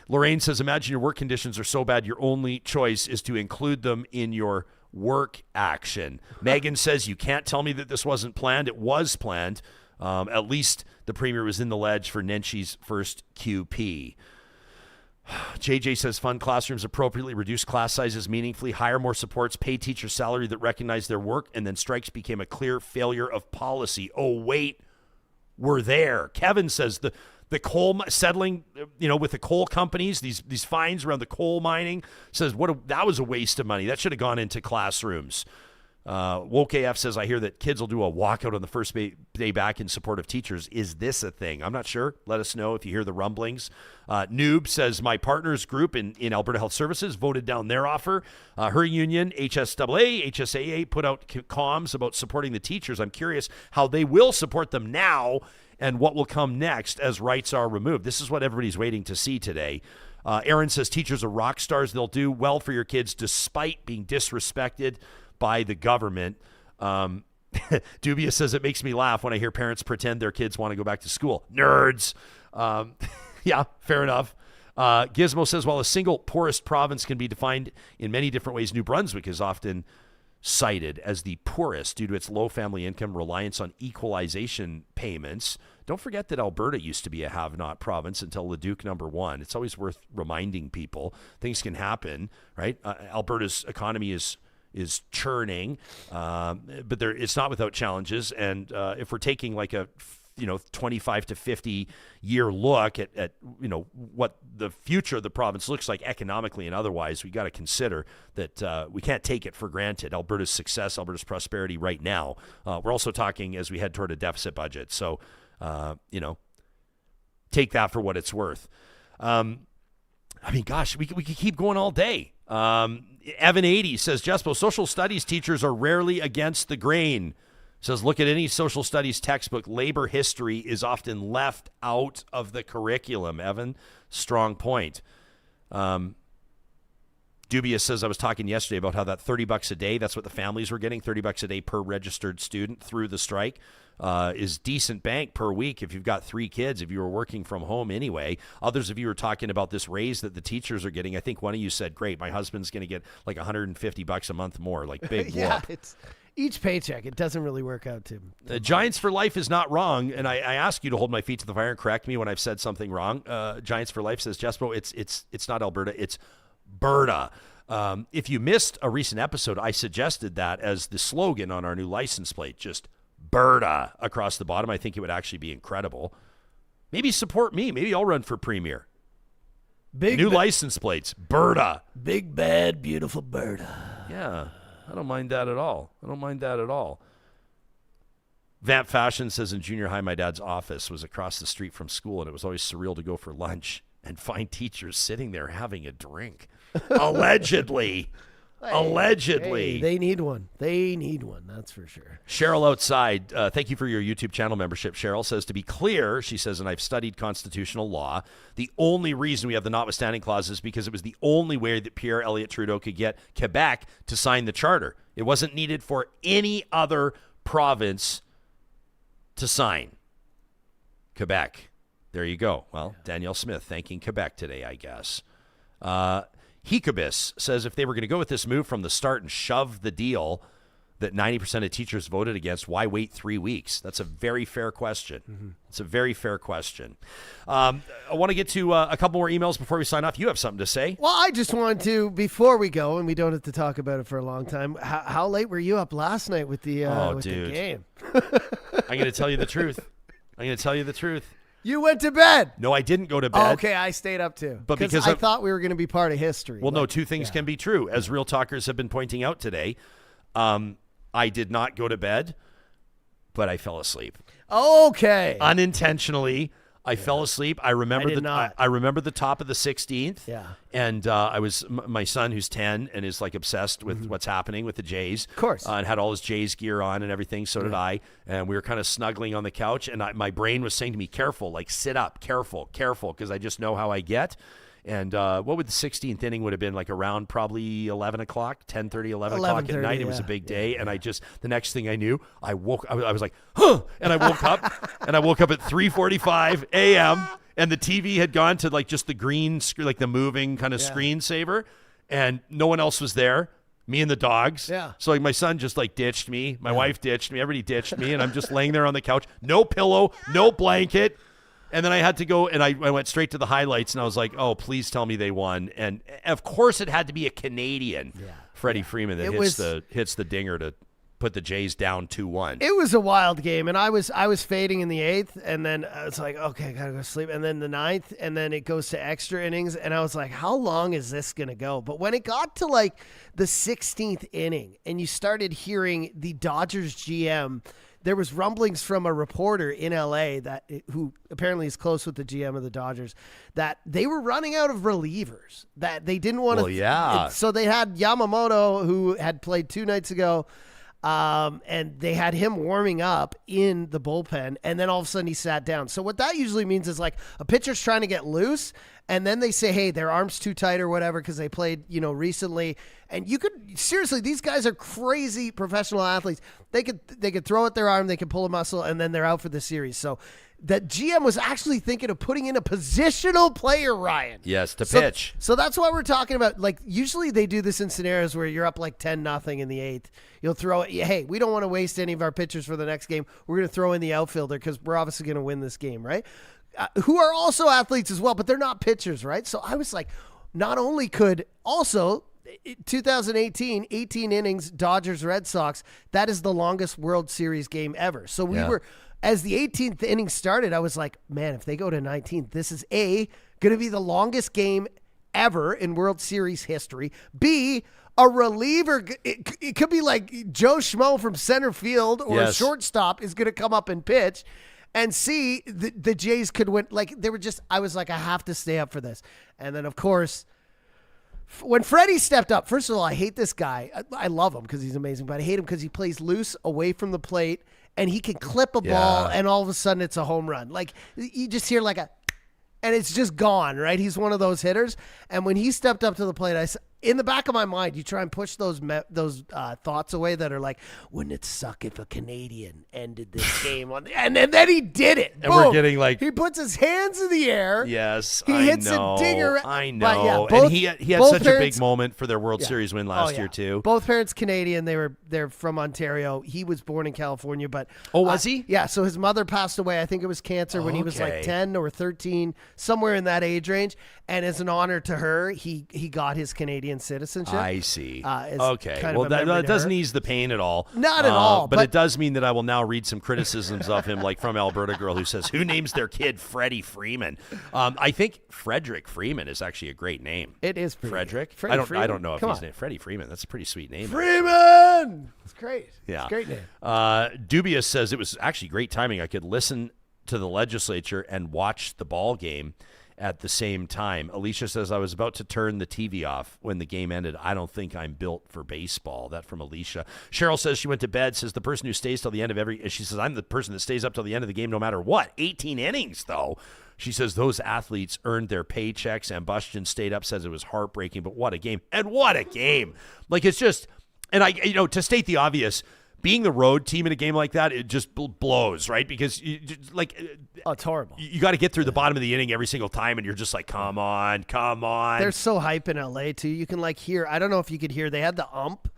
Lorraine says, imagine your work conditions are so bad your only choice is to include them in your work action. Megan says, you can't tell me that this wasn't planned. It was planned. At least the Premier was in the ledge for Nenchi's first QP. JJ says, fund classrooms appropriately, reduce class sizes meaningfully, hire more supports, pay teachers salary that recognize their work, and then strikes became a clear failure of policy. Oh, wait, we're there. Kevin says, the coal settling, with the coal companies, these fines around the coal mining, says that was a waste of money. That should have gone into classrooms. Woke AF says, I hear that kids will do a walkout on the first day back in support of teachers. Is this a thing? I'm not sure. Let us know if you hear the rumblings. Noob says, my partners group in Alberta Health Services voted down their offer. Her union, HSAA, HSAA, put out comms about supporting the teachers. I'm curious how they will support them now and what will come next as rights are removed. This is what everybody's waiting to see today. Aaron says teachers are rock stars. They'll do well for your kids despite being disrespected by the government. Dubia says it makes me laugh when I hear parents pretend their kids want to go back to school. Nerds. Yeah, fair enough. Gizmo says, while a single poorest province can be defined in many different ways, New Brunswick is often cited as the poorest due to its low family income, reliance on equalization payments. Don't forget that Alberta used to be a have-not province until Leduc number 1. It's always worth reminding people. Things can happen, right? Alberta's economy is churning, but it's not without challenges. And if we're taking like a 25 to 50 year look at what the future of the province looks like economically and otherwise, we got to consider that we can't take it for granted. Alberta's success, Alberta's prosperity right now. We're also talking as we head toward a deficit budget. So, take that for what it's worth. Gosh, we could keep going all day. Evan 80 says, Jespo, social studies teachers are rarely against the grain. Says, look at any social studies textbook. Labor history is often left out of the curriculum. Evan, strong point. Dubious says, I was talking yesterday about how that $30 a day, that's what the families were getting, $30 a day per registered student through the strike, is decent bank per week if you've got 3 kids, if you were working from home anyway. Others of you were talking about this raise that the teachers are getting. I think one of you said, great, my husband's going to get like $150 a month more, like big Yeah, whoop. it's each paycheck. It doesn't really work out to Giants for Life is not wrong, and I ask you to hold my feet to the fire and correct me when I've said something wrong. Giants for Life says, Jespo, it's not Alberta, it's Berta. If you missed a recent episode, I suggested that as the slogan on our new license plate, just Berta across the bottom. I think it would actually be incredible. Maybe support me. Maybe I'll run for Premier. New license plates, Berta. Big, bad, beautiful Berta. Yeah, I don't mind that at all. Vamp Fashion says, in junior high, my dad's office was across the street from school, and it was always surreal to go for lunch and find teachers sitting there having a drink. Allegedly. Hey, they need one. That's for sure. Cheryl outside, thank you for your YouTube channel membership. Cheryl says, to be clear, she says, and I've studied constitutional law, the only reason we have the notwithstanding clause is because it was the only way that Pierre Elliott Trudeau could get Quebec to sign the charter. It wasn't needed for any other province to sign. Quebec. There you go. Well, Danielle Smith thanking Quebec today, I guess. Hikabis says, if they were going to go with this move from the start and shove the deal that 90% of teachers voted against, why wait 3 weeks? That's a very fair question. Mm-hmm. It's a very fair question. I want to get to a couple more emails before we sign off. You have something to say? Well, I just wanted to, before we go, and we don't have to talk about it for a long time, how late were you up last night with the, the game? I'm going to tell you the truth. You went to bed. No, I didn't go to bed. Oh, okay, I stayed up too. But because I thought we were going to be part of history. Well, no, two things can be true. As Real Talkers have been pointing out today, I did not go to bed, but I fell asleep. Okay. Unintentionally, I fell asleep. I remember I remember the top of the 16th. Yeah. And I was my son, who's 10 and is like obsessed with what's happening with the Jays. Of course. And had all his Jays gear on and everything. So did I. And we were kind of snuggling on the couch. And my brain was saying to me, careful, like sit up, careful, because I just know how I get. And what would the 16th inning would have been, like around probably 11 o'clock, 10:30, 11 o'clock at night. It was a big day. And I just, the next thing I knew, I was like, huh, and I woke up and I woke up at 3:45 a.m. and the TV had gone to like just the green screen, like the moving kind of screensaver, and no one else was there. Me and the dogs. Yeah. So like my son just like ditched me. My wife ditched me. Everybody ditched me. And I'm just laying there on the couch. No pillow, no blanket. And then I had to go, and I went straight to the highlights, and I was like, oh, please tell me they won. And, of course, it had to be a Canadian, Freddie Freeman, that hits the dinger to put the Jays down 2-1. It was a wild game, and I was fading in the 8th, and then I was like, okay, gotta go sleep. And then the 9th, and then it goes to extra innings, and I was like, how long is this going to go? But when it got to, like, the 16th inning, and you started hearing the Dodgers GM – there was rumblings from a reporter in LA who apparently is close with the GM of the Dodgers that they were running out of relievers, that they didn't want to. Well, yeah. So they had Yamamoto, who had played 2 nights ago, and they had him warming up in the bullpen, and then all of a sudden he sat down. So what that usually means is like a pitcher's trying to get loose, and then they say, hey, their arm's too tight or whatever because they played, recently. And you could seriously, these guys are crazy professional athletes. They could throw at their arm, they could pull a muscle, and then they're out for the series. So that GM was actually thinking of putting in a positional player, Ryan. Yes, to pitch. So that's why we're talking about, like, usually they do this in scenarios where you're up like 10-0 in the 8th. You'll throw it. Hey, we don't want to waste any of our pitchers for the next game. We're going to throw in the outfielder because we're obviously going to win this game, right? Who are also athletes as well, but they're not pitchers, right? So I was like, not only could also 2018, 18 innings, Dodgers, Red Sox, that is the longest World Series game ever. So we were, as the 18th inning started, I was like, man, if they go to 19th, this is A, going to be the longest game ever in World Series history. B, a reliever, it could be like Joe Schmo from center field or a shortstop is going to come up and pitch. And C, the Jays could win. Like, they were just, I was like, I have to stay up for this. And then, of course, when Freddie stepped up, first of all, I hate this guy. I love him because he's amazing, but I hate him because he plays loose away from the plate, and he can clip a ball, and all of a sudden it's a home run. Like, you just hear like and it's just gone, right? He's one of those hitters. And when he stepped up to the plate, in the back of my mind, you try and push those thoughts away that are like, wouldn't it suck if a Canadian ended this game on and then he did it. And Boom. we're getting like, he puts his hands in the air. Yes, he hits a dinger. I know. But yeah, And he had both such parents, a big moment for their World Series win last year too. Both parents Canadian. They're from Ontario. He was born in California, but was he? Yeah. So his mother passed away. I think it was cancer when he was like 10 or 13, somewhere in that age range. And as an honor to her, he got his Canadian citizenship. I see. Okay. Well, that doesn't ease the pain at all. Not at all. But it does mean that I will now read some criticisms of him, like from Alberta Girl, who says, "Who names their kid Freddie Freeman?" I think Frederick Freeman is actually a great name. It is pretty Frederick. Freddie I don't know if Come he's on. named Freddie Freeman. That's a pretty sweet name. Freeman. It's great. Yeah, it's a great name. Dubious says it was actually great timing. I could listen to the legislature and watch the ball game at the same time. Alicia says, I was about to turn the TV off when the game ended. I don't think I'm built for baseball. That from Alicia. Cheryl says she went to bed, says the person who stays till the end of she says, I'm the person that stays up till the end of the game no matter what. 18 innings, though. She says those athletes earned their paychecks. Ambustion stayed up, says it was heartbreaking, but what a game. And what a game. Like, it's just, and to state the obvious, being the road team in a game like that, it just blows, right? Because it's horrible. You got to get through the bottom of the inning every single time, and you're just like, come on. They're so hype in LA too. You can hear. I don't know if you could hear. They had the ump.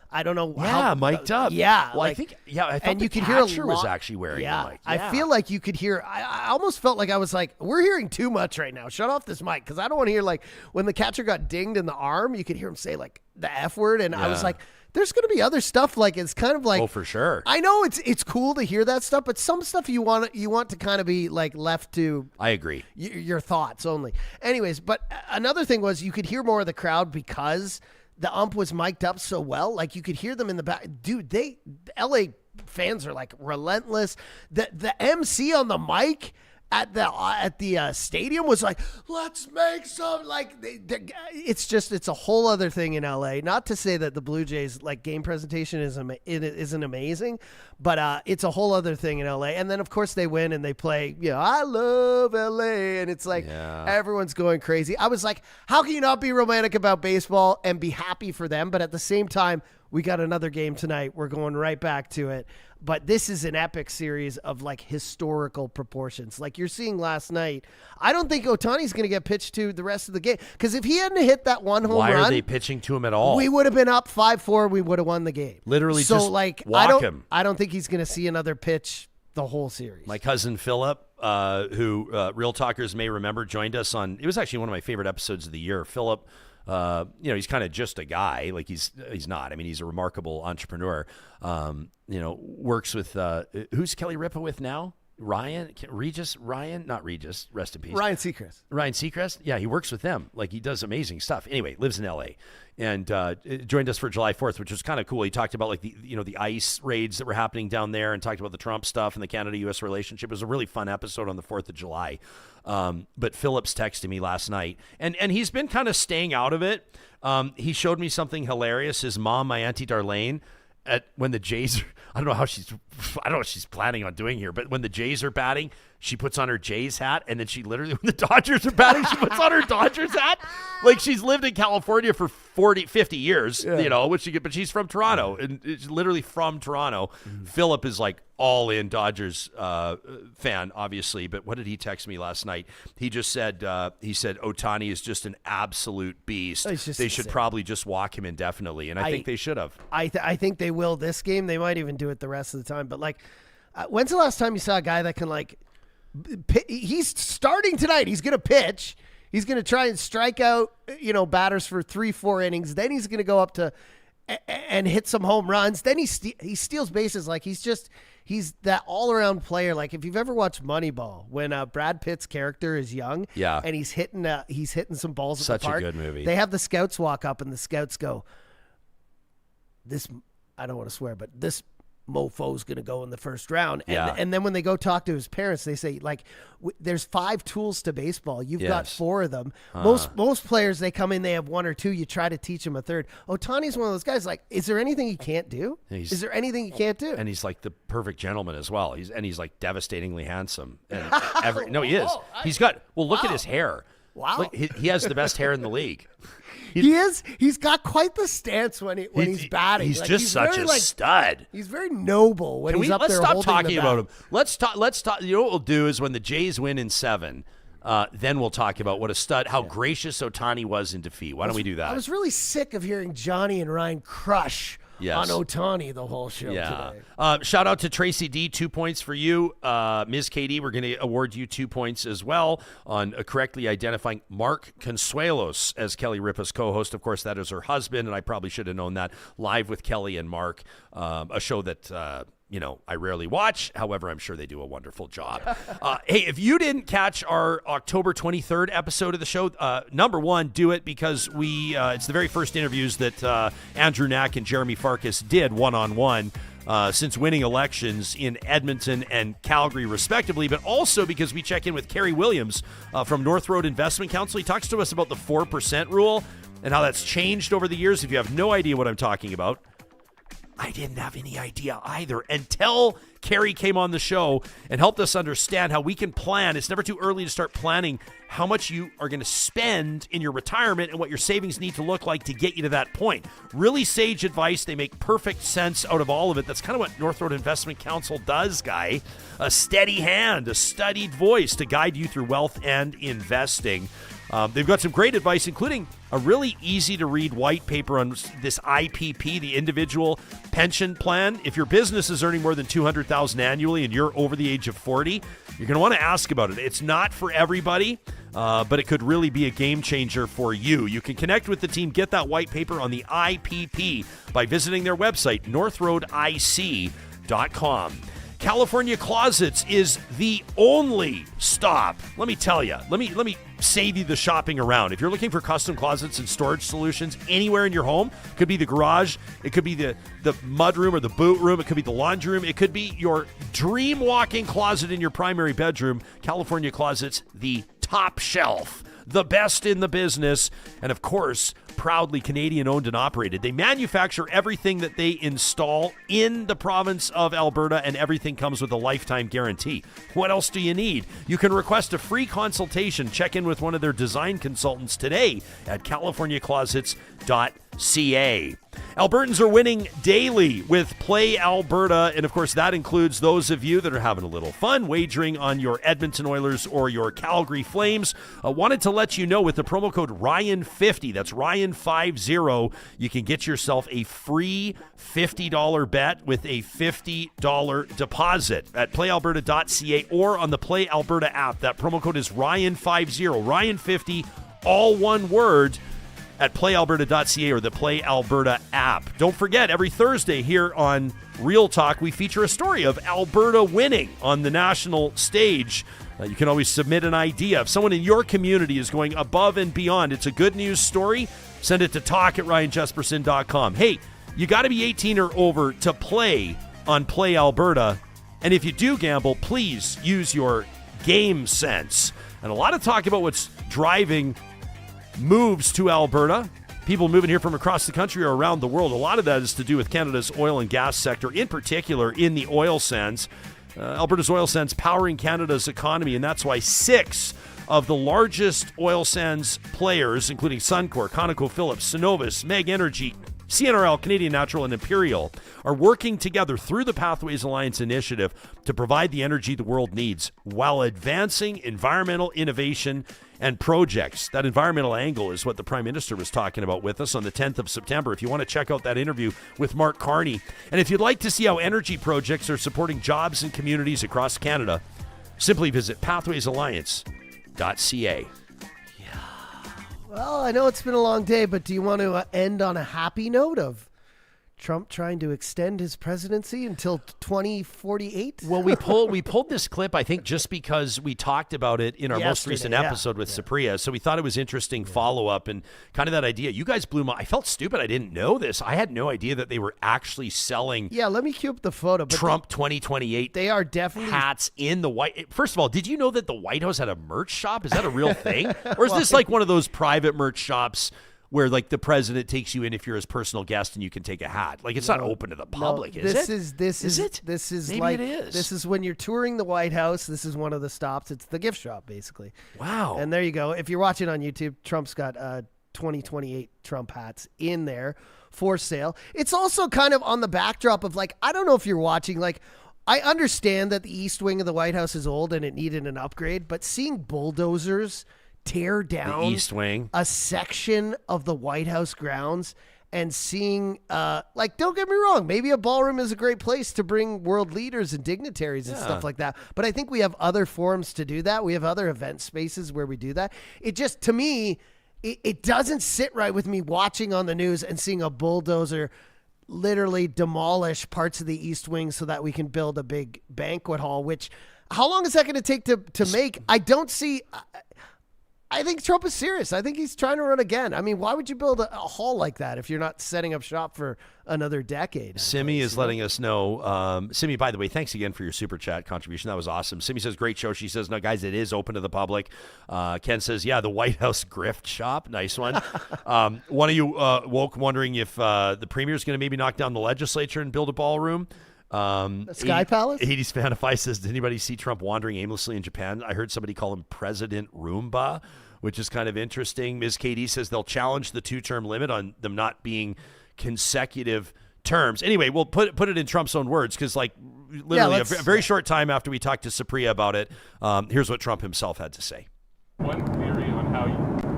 I don't know. Yeah, mic'd up. Yeah, well, I think. Yeah, I thought and the you could hear a catcher was actually wearing the mic. I feel like you could hear. I almost felt like I was like, we're hearing too much right now. Shut off this mic, because I don't want to hear like when the catcher got dinged in the arm. You could hear him say like the F word, and I was like, there's going to be other stuff. Like, it's kind of like, oh, for sure. I know it's cool to hear that stuff, but some stuff you want to kind of be like left to. I agree. Your thoughts only. Anyways, but another thing was you could hear more of the crowd because the ump was mic'd up so well. Like, you could hear them in the back. Dude, the LA fans are like relentless. The MC on the mic at the stadium was like, let's make some, like, it's a whole other thing in LA. Not to say that the Blue Jays like game presentation isn't amazing, but it's a whole other thing in LA. And then of course they win and they play, I love LA, and it's like everyone's going crazy. I was like, how can you not be romantic about baseball and be happy for them? But at the same time, we got another game tonight. We're going right back to it. But this is an epic series of like historical proportions. Like you're seeing last night, I don't think Ohtani's going to get pitched to the rest of the game. Because if he hadn't hit that one home run. Why are they pitching to him at all? We would have been up 5-4. We would have won the game. Literally so just like, walk him. I don't think he's going to see another pitch the whole series. My cousin Philip, who Real Talkers may remember, joined us on, it was actually one of my favorite episodes of the year. Philip, he's kind of just a guy. Like he's not. I mean, he's a remarkable entrepreneur. Works with who's Kelly Ripa with now? Not Regis. Rest in peace. Ryan Seacrest. Yeah, he works with them. Like he does amazing stuff. Anyway, lives in LA, and joined us for July 4th, which was kind of cool. He talked about like the ICE raids that were happening down there, and talked about the Trump stuff and the Canada-U.S. relationship. It was a really fun episode on the 4th of July. But Phillips texted me last night, and he's been kind of staying out of it. He showed me something hilarious. His mom, my Auntie Darlene, when the Jays are, I don't know what she's planning on doing here, but when the Jays are batting, she puts on her Jays hat, and then she literally, when the Dodgers are batting, she puts on her Dodgers hat. Like she's lived in California for 50 years, but she's from Toronto, and it's literally from Toronto. Mm-hmm. Philip is like all in Dodgers fan, obviously, but what did he text me last night? He just said, Ohtani is just an absolute beast. They should probably just walk him indefinitely, and I think they should have. I think they will this game. They might even do it the rest of the time, but like, when's the last time you saw a guy that can like, he's starting tonight. He's going to pitch. He's going to try and strike out, batters for 3-4 innings. Then he's going to go up to and hit some home runs. Then he steals bases. Like he's that all around player. Like if you've ever watched Moneyball, when Brad Pitt's character is young, and he's hitting some balls at the park. Such a good movie. They have the scouts walk up, and the scouts go, "This, I don't want to swear, but this mofo's going to go in the first round." And then when they go talk to his parents, they say, like, there's 5 tools to baseball. You've got 4 of them. Most players, they come in, they have 1 or 2. You try to teach them a third. Ohtani's one of those guys, like, is there anything he can't do? Is there anything he can't do? And he's like the perfect gentleman as well. He's like devastatingly handsome. And he is. He's got, look at his hair. Wow. Look, he has the best hair in the league. He is. He's got quite the stance when he's batting. He's Like, just such a stud. He's very noble when he's up there Let's holding stop talking the bat. about him. Let's talk. You know what we'll do is when the Jays win in 7, then we'll talk about what a stud, how gracious Ohtani was in defeat. Why don't we do that? I was really sick of hearing Johnny and Ryan crush on Ohtani the whole show today. Shout out to Tracy D, 2 points for you. Ms. Katie, we're going to award you 2 points as well on correctly identifying Mark Consuelos as Kelly Ripa's co-host. Of course, that is her husband, and I probably should have known that. Live with Kelly and Mark, a show that I rarely watch. However, I'm sure they do a wonderful job. Hey, if you didn't catch our October 23rd episode of the show, number one, do it because it's the very first interviews that Andrew Knack and Jeremy Farkas did one-on-one since winning elections in Edmonton and Calgary, respectively, but also because we check in with Kerry Williams from North Road Investment Council. He talks to us about the 4% rule and how that's changed over the years. If you have no idea what I'm talking about, I didn't have any idea either until Kerry came on the show and helped us understand how we can plan. It's never too early to start planning how much you are going to spend in your retirement and what your savings need to look like to get you to that point. Really sage advice. They make perfect sense out of all of it. That's kind of what North Road Investment Council does, Guy. A steady hand, a studied voice to guide you through wealth and investing. They've got some great advice, including a really easy-to-read white paper on this IPP, the individual pension plan. If your business is earning more than $200,000 annually and you're over the age of 40, you're going to want to ask about it. It's not for everybody, but it could really be a game changer for you. You can connect with the team, get that white paper on the IPP by visiting their website, northroadic.com. California Closets is the only stop. Let me tell you. Let me save you the shopping around. If you're looking for custom closets and storage solutions anywhere in your home, it could be the garage, it could be the mud room or the boot room, it could be the laundry room, it could be your dream walk-in closet in your primary bedroom. California Closets, the top shelf, the best in the business, and of course, proudly Canadian owned and operated. They manufacture everything that they install in the province of Alberta, and everything comes with a lifetime guarantee. What else do you need? You can request a free consultation. Check in with one of their design consultants today at californiaclosets.ca. Albertans are winning daily with Play Alberta, and of course that includes those of you that are having a little fun wagering on your Edmonton Oilers or your Calgary Flames. Wanted to let you know with the promo code Ryan50, that's Ryan50, you can get yourself a free $50 bet with a $50 deposit at playalberta.ca or on the Play Alberta app. That promo code is Ryan50, Ryan50, all one word, at playalberta.ca or the Play Alberta app. Don't forget, every Thursday here on Real Talk, we feature a story of Alberta winning on the national stage. You can always submit an idea. If someone in your community is going above and beyond, it's a good news story, send it to talk@ryanjespersen.com. Hey, you got to be 18 or over to play on Play Alberta. And if you do gamble, please use your game sense. And a lot of talk about what's driving moves to Alberta. People moving here from across the country or around the world. A lot of that is to do with Canada's oil and gas sector, in particular in the oil sands. Alberta's oil sands powering Canada's economy, and that's why 6 of the largest oil sands players, including Suncor, ConocoPhillips, Cenovus, Meg Energy, CNRL, Canadian Natural, and Imperial, are working together through the Pathways Alliance initiative to provide the energy the world needs while advancing environmental innovation and projects. That environmental angle is what the Prime Minister was talking about with us on the 10th of September. If you want to check out that interview with Mark Carney, and if you'd like to see how energy projects are supporting jobs and communities across Canada, simply visit pathwaysalliance.ca. Well, I know it's been a long day, but do you want to end on a happy note of Trump trying to extend his presidency until 2048? Well, we pulled this clip, I think, just because we talked about it in our most recent episode with Supriya. So we thought it was interesting follow-up and kind of that idea. You guys blew my... I felt stupid. I didn't know this. I had no idea that they were actually selling... Yeah, let me cue up the photo. But Trump 2028 they are definitely... hats in the White... First of all, did you know that the White House had a merch shop? Is that a real thing? Or is this like one of those private merch shops where like the president takes you in if you're his personal guest and you can take a hat? Like it's not open to the public, is it? This is Maybe like it is. This is when you're touring the White House. This is one of the stops. It's the gift shop, basically. Wow. And there you go. If you're watching on YouTube, Trump's got 2028 Trump hats in there for sale. It's also kind of on the backdrop of like, I don't know if you're watching, like, I understand that the East Wing of the White House is old and it needed an upgrade, but seeing bulldozers tear down The East Wing. a section of the White House grounds and seeing, like, don't get me wrong, maybe a ballroom is a great place to bring world leaders and dignitaries and stuff like that. But I think we have other forums to do that. We have other event spaces where we do that. It just, to me, it doesn't sit right with me watching on the news and seeing a bulldozer literally demolish parts of the East Wing so that we can build a big banquet hall, which, how long is that going to take to make? I don't see... I think Trump is serious. I think he's trying to run again. I mean, why would you build a hall like that if you're not setting up shop for another decade? Simi is letting us know. Simi, by the way, thanks again for your super chat contribution. That was awesome. Simi says, great show. She says, no, guys, it is open to the public. Ken says, yeah, the White House grift shop. Nice one. One of you woke wondering if the premier is going to maybe knock down the legislature and build a ballroom. The Sky Palace? Hades Fanify says, did anybody see Trump wandering aimlessly in Japan? I heard somebody call him President Roomba, which is kind of interesting. Ms. KD says they'll challenge the 2-term limit on them not being consecutive terms. Anyway, we'll put it in Trump's own words because, like, literally a very short time after we talked to Supriya about it, here's what Trump himself had to say. One theory on how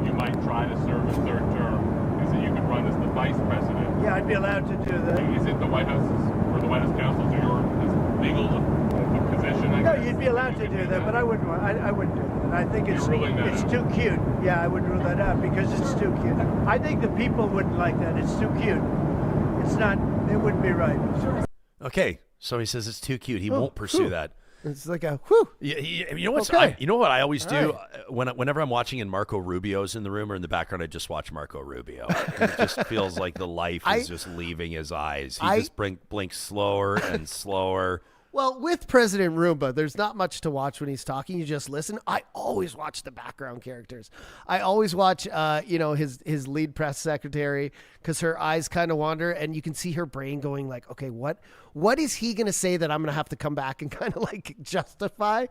you might try to serve a third term is that you could run as the vice president. Yeah, I'd be allowed to do that. Is it the White House, or the White House counsel to your legal position? No, you'd be allowed to do that, but I wouldn't. I wouldn't do that. I think it's too cute. Yeah, I would rule that out because it's too cute. I think the people wouldn't like that. It's too cute. It's not. It wouldn't be right. Okay, so he says it's too cute. He won't pursue that. It's like a whew. Yeah, you know what? Okay. You know what I always do Right. whenever I'm watching and Marco Rubio's in the room or in the background, I just watch Marco Rubio. It just feels like the life is just leaving his eyes. He just blinks slower and slower. Well, with President Roomba, there's not much to watch when he's talking. You just listen. I always watch the background characters. I always watch, his lead press secretary because her eyes kind of wander and you can see her brain going like, okay, what is he going to say that I'm going to have to come back and kind of like justify?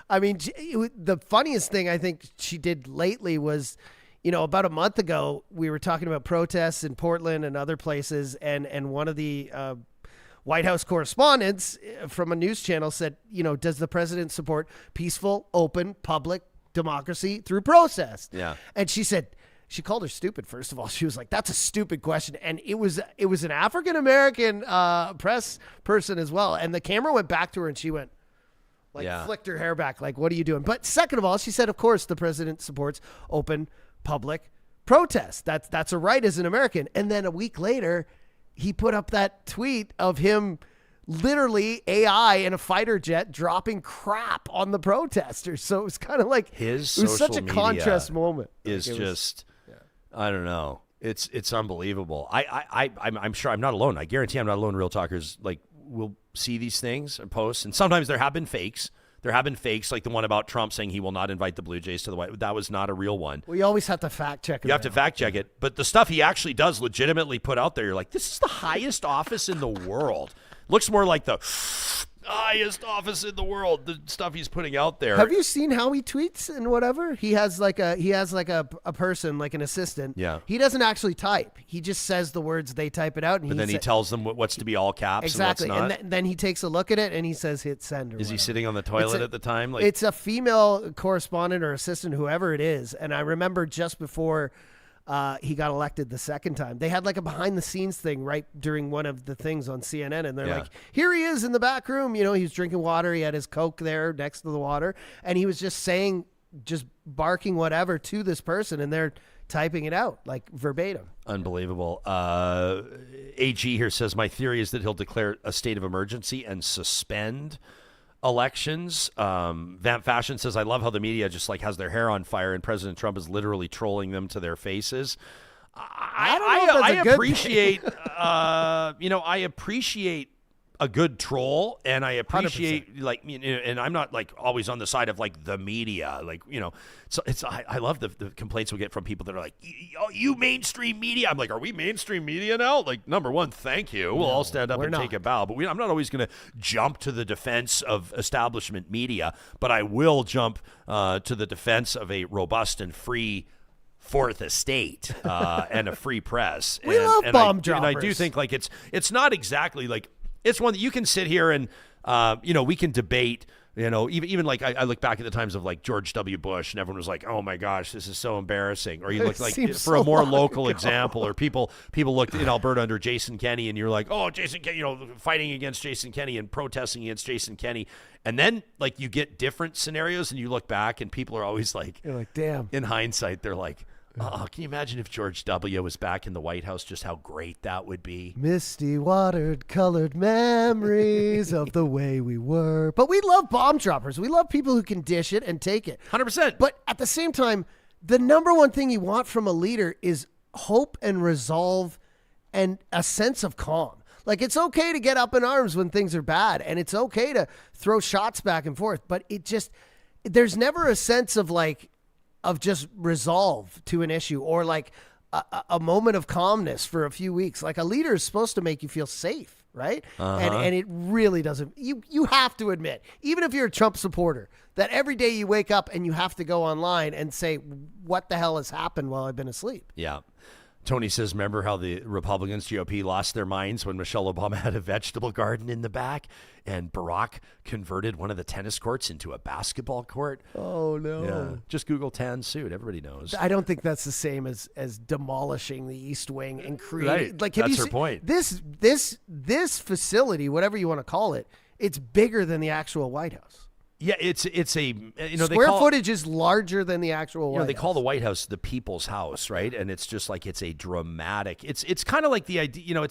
I mean, the funniest thing I think she did lately was, about a month ago, we were talking about protests in Portland and other places. And one of the, White House correspondents from a news channel said, does the president support peaceful, open, public democracy through protest? Yeah. And she said, she called her stupid, first of all. She was like, that's a stupid question. And it was an African-American press person as well. And the camera went back to her and she went, flicked her hair back, like, what are you doing? But second of all, she said, of course, the president supports open, public protest. That's a right as an American. And then a week later, he put up that tweet of him literally AI in a fighter jet dropping crap on the protesters. So it was kind of like it was such a contrast moment. I don't know. It's unbelievable. I'm sure I'm not alone. I guarantee I'm not alone. Real talkers will see these things and post, and sometimes there have been fakes. There have been fakes, like the one about Trump saying he will not invite the Blue Jays to the White House. That was not a real one. Well, you always have to fact check it. You have to fact check it. But the stuff he actually does legitimately put out there, you're like, this is the highest office in the world. Looks more like the highest office in the world, the stuff he's putting out there. Have you seen how he tweets and whatever? He has like a person, like an assistant. Yeah. He doesn't actually type. He just says the words, they type it out. And then he tells them what's to be all caps exactly. and what's not. And then he takes a look at it and he says hit send. Or Is whatever. he sitting on the toilet at the time? It's a female correspondent or assistant, whoever it is. And I remember just before he got elected the second time, they had like a behind the scenes thing right during one of the things on CNN. And they're like, here he is in the back room. He was drinking water. He had his Coke there next to the water. And he was just barking whatever to this person. And they're typing it out like verbatim. Unbelievable. AG here says, my theory is that he'll declare a state of emergency and suspend elections. Vamp Fashion says, I love how the media just has their hair on fire and President Trump is literally trolling them to their faces. I appreciate, I appreciate a good troll, and I appreciate 100%. And I'm not always on the side of the media, so I love the complaints we get from people that are like, you mainstream media. I'm like, are we mainstream media now? Number one, thank you. We'll all stand up and take a bow, but I'm not always going to jump to the defense of establishment media, but I will jump to the defense of a robust and free fourth estate and a free press. We love bomb droppers. And I do think like it's not exactly like it's one that you can sit here and we can debate. Even like I look back at the times of like George W. Bush, and everyone was like, "Oh my gosh, this is so embarrassing." Or you look like for a more local example, or people looked in Alberta under Jason Kenney, and you're like, "Oh, Jason Kenney," fighting against Jason Kenney and protesting against Jason Kenney, and then like you get different scenarios, and you look back, and people are always like, "You're like, damn." In hindsight, they're like, "Oh, can you imagine if George W. was back in the White House? Just how great that would be." Misty watered colored memories of the way we were. But we love bomb droppers. We love people who can dish it and take it. 100%. But at the same time, the number one thing you want from a leader is hope and resolve and a sense of calm. Like, it's okay to get up in arms when things are bad, and it's okay to throw shots back and forth. But there's never a sense of just resolve to an issue, or like a moment of calmness for a few weeks. Like, a leader is supposed to make you feel safe, right? And it really doesn't. You have to admit, even if you're a Trump supporter, that every day you wake up and you have to go online and say, what the hell has happened while I've been asleep? Yeah. Tony says, remember how the Republicans, GOP, lost their minds when Michelle Obama had a vegetable garden in the back and Barack converted one of the tennis courts into a basketball court? Oh, no. Yeah. Just Google tan suit. Everybody knows. I don't think that's the same as demolishing the East Wing and creating. Right. Like, that's her point. This facility, whatever you want to call it, it's bigger than the actual White House. Yeah, it's a square footage is larger than the actual White House. They call the White House the people's house, right? And it's just like it's a dramatic. It's kind of like the idea.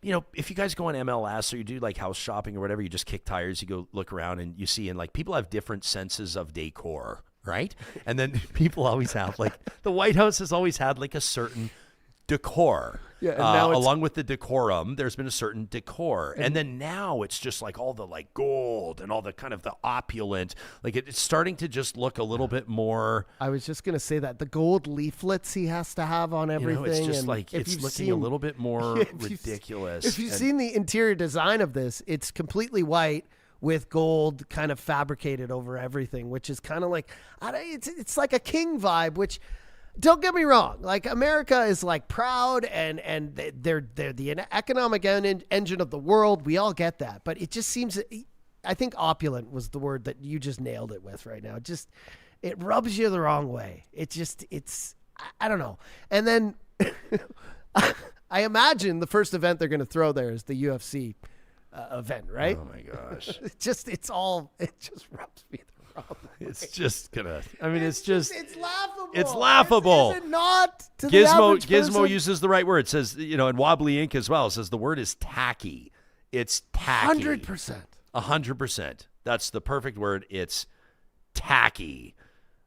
If you guys go on MLS or you do like house shopping or whatever, you just kick tires. You go look around and you see, and like people have different senses of decor, right? And then people always have like the White House has always had like a certain decor. Yeah, and now along with the decorum, there's been a certain decor. And then now it's just like all the like gold and all the kind of the opulent, like it's starting to just look a little bit more. I was just going to say that the gold leaflets he has to have on everything. It's just like, it's looking a little bit more ridiculous. If you've seen the interior design of this, it's completely white with gold kind of fabricated over everything, which is kind of like, it's like a king vibe, which, don't get me wrong. Like, America is like proud and they're the economic engine of the world. We all get that, but it just seems, I think opulent was the word that you just nailed it with right now. It rubs you the wrong way. I don't know. And then I imagine the first event they're going to throw there is the UFC event, right? Oh my gosh. It just rubs me the wrong way. It's just gonna. I mean, it's laughable. It's laughable. Is it not? To the average person? Gizmo uses the right word. It says, and Wobbly Ink as well. It says the word is tacky. It's tacky. 100%. 100%. That's the perfect word. It's tacky.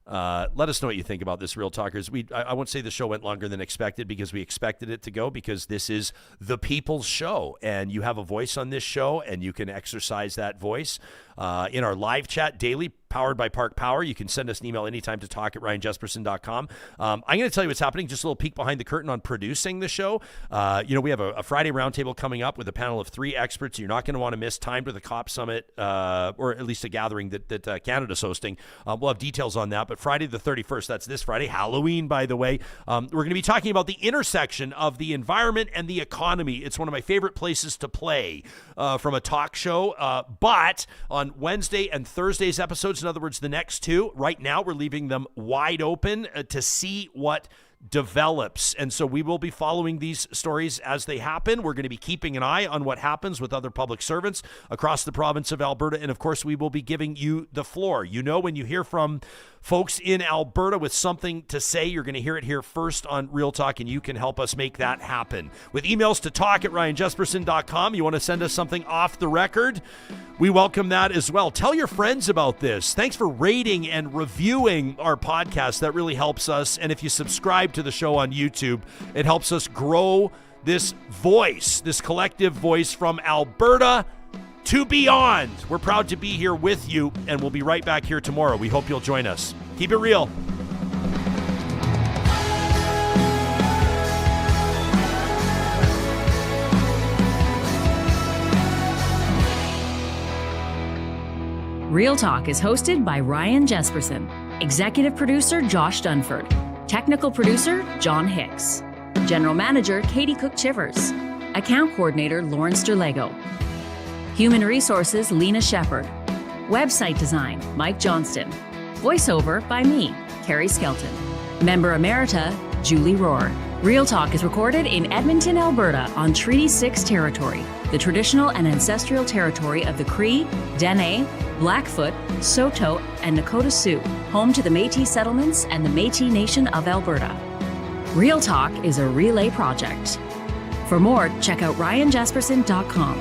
Let us know what you think about this, Real Talkers. I won't say the show went longer than expected because we expected it to go, because this is the people's show, and you have a voice on this show, and you can exercise that voice in our live chat daily, powered by Park Power. You can send us an email anytime to talk@ryanjespersen.com. I'm going to tell you what's happening. Just a little peek behind the curtain on producing the show. We have a Friday roundtable coming up with a panel of 3 experts you're not going to want to miss, timed with the COP Summit, or at least a gathering that Canada's hosting. We'll have details on that. But Friday the 31st, that's this Friday, Halloween, by the way, we're going to be talking about the intersection of the environment and the economy. It's one of my favorite places to play from a talk show. But on Wednesday and Thursday's episodes, in other words, the next 2, right now we're leaving them wide open to see what develops. And so we will be following these stories as they happen. We're going to be keeping an eye on what happens with other public servants across the province of Alberta. And of course, we will be giving you the floor. When you hear from folks in Alberta with something to say, you're going to hear it here first on Real Talk, and you can help us make that happen. With emails to talk@ryanjespersen.com. You want to send us something off the record? We welcome that as well. Tell your friends about this. Thanks for rating and reviewing our podcast. That really helps us. And if you subscribe to the show on YouTube, it helps us grow this voice, this collective voice from Alberta to beyond. We're proud to be here with you, and we'll be right back here tomorrow. We hope you'll join us. Keep it real. Real Talk is hosted by Ryan Jespersen, executive producer Josh Dunford. Technical producer, John Hicks. General Manager, Katie Cook-Chivers. Account Coordinator, Lawrence Derlego. Human Resources, Lena Shepard. Website Design, Mike Johnston. Voiceover by me, Carrie Skelton. Member Emerita, Julie Rohr. Real Talk is recorded in Edmonton, Alberta on Treaty 6 territory, the traditional and ancestral territory of the Cree, Dene, Blackfoot, Saulteaux, and Nakota Sioux, home to the Métis settlements and the Métis Nation of Alberta. Real Talk is a relay project. For more, check out ryanjespersen.com.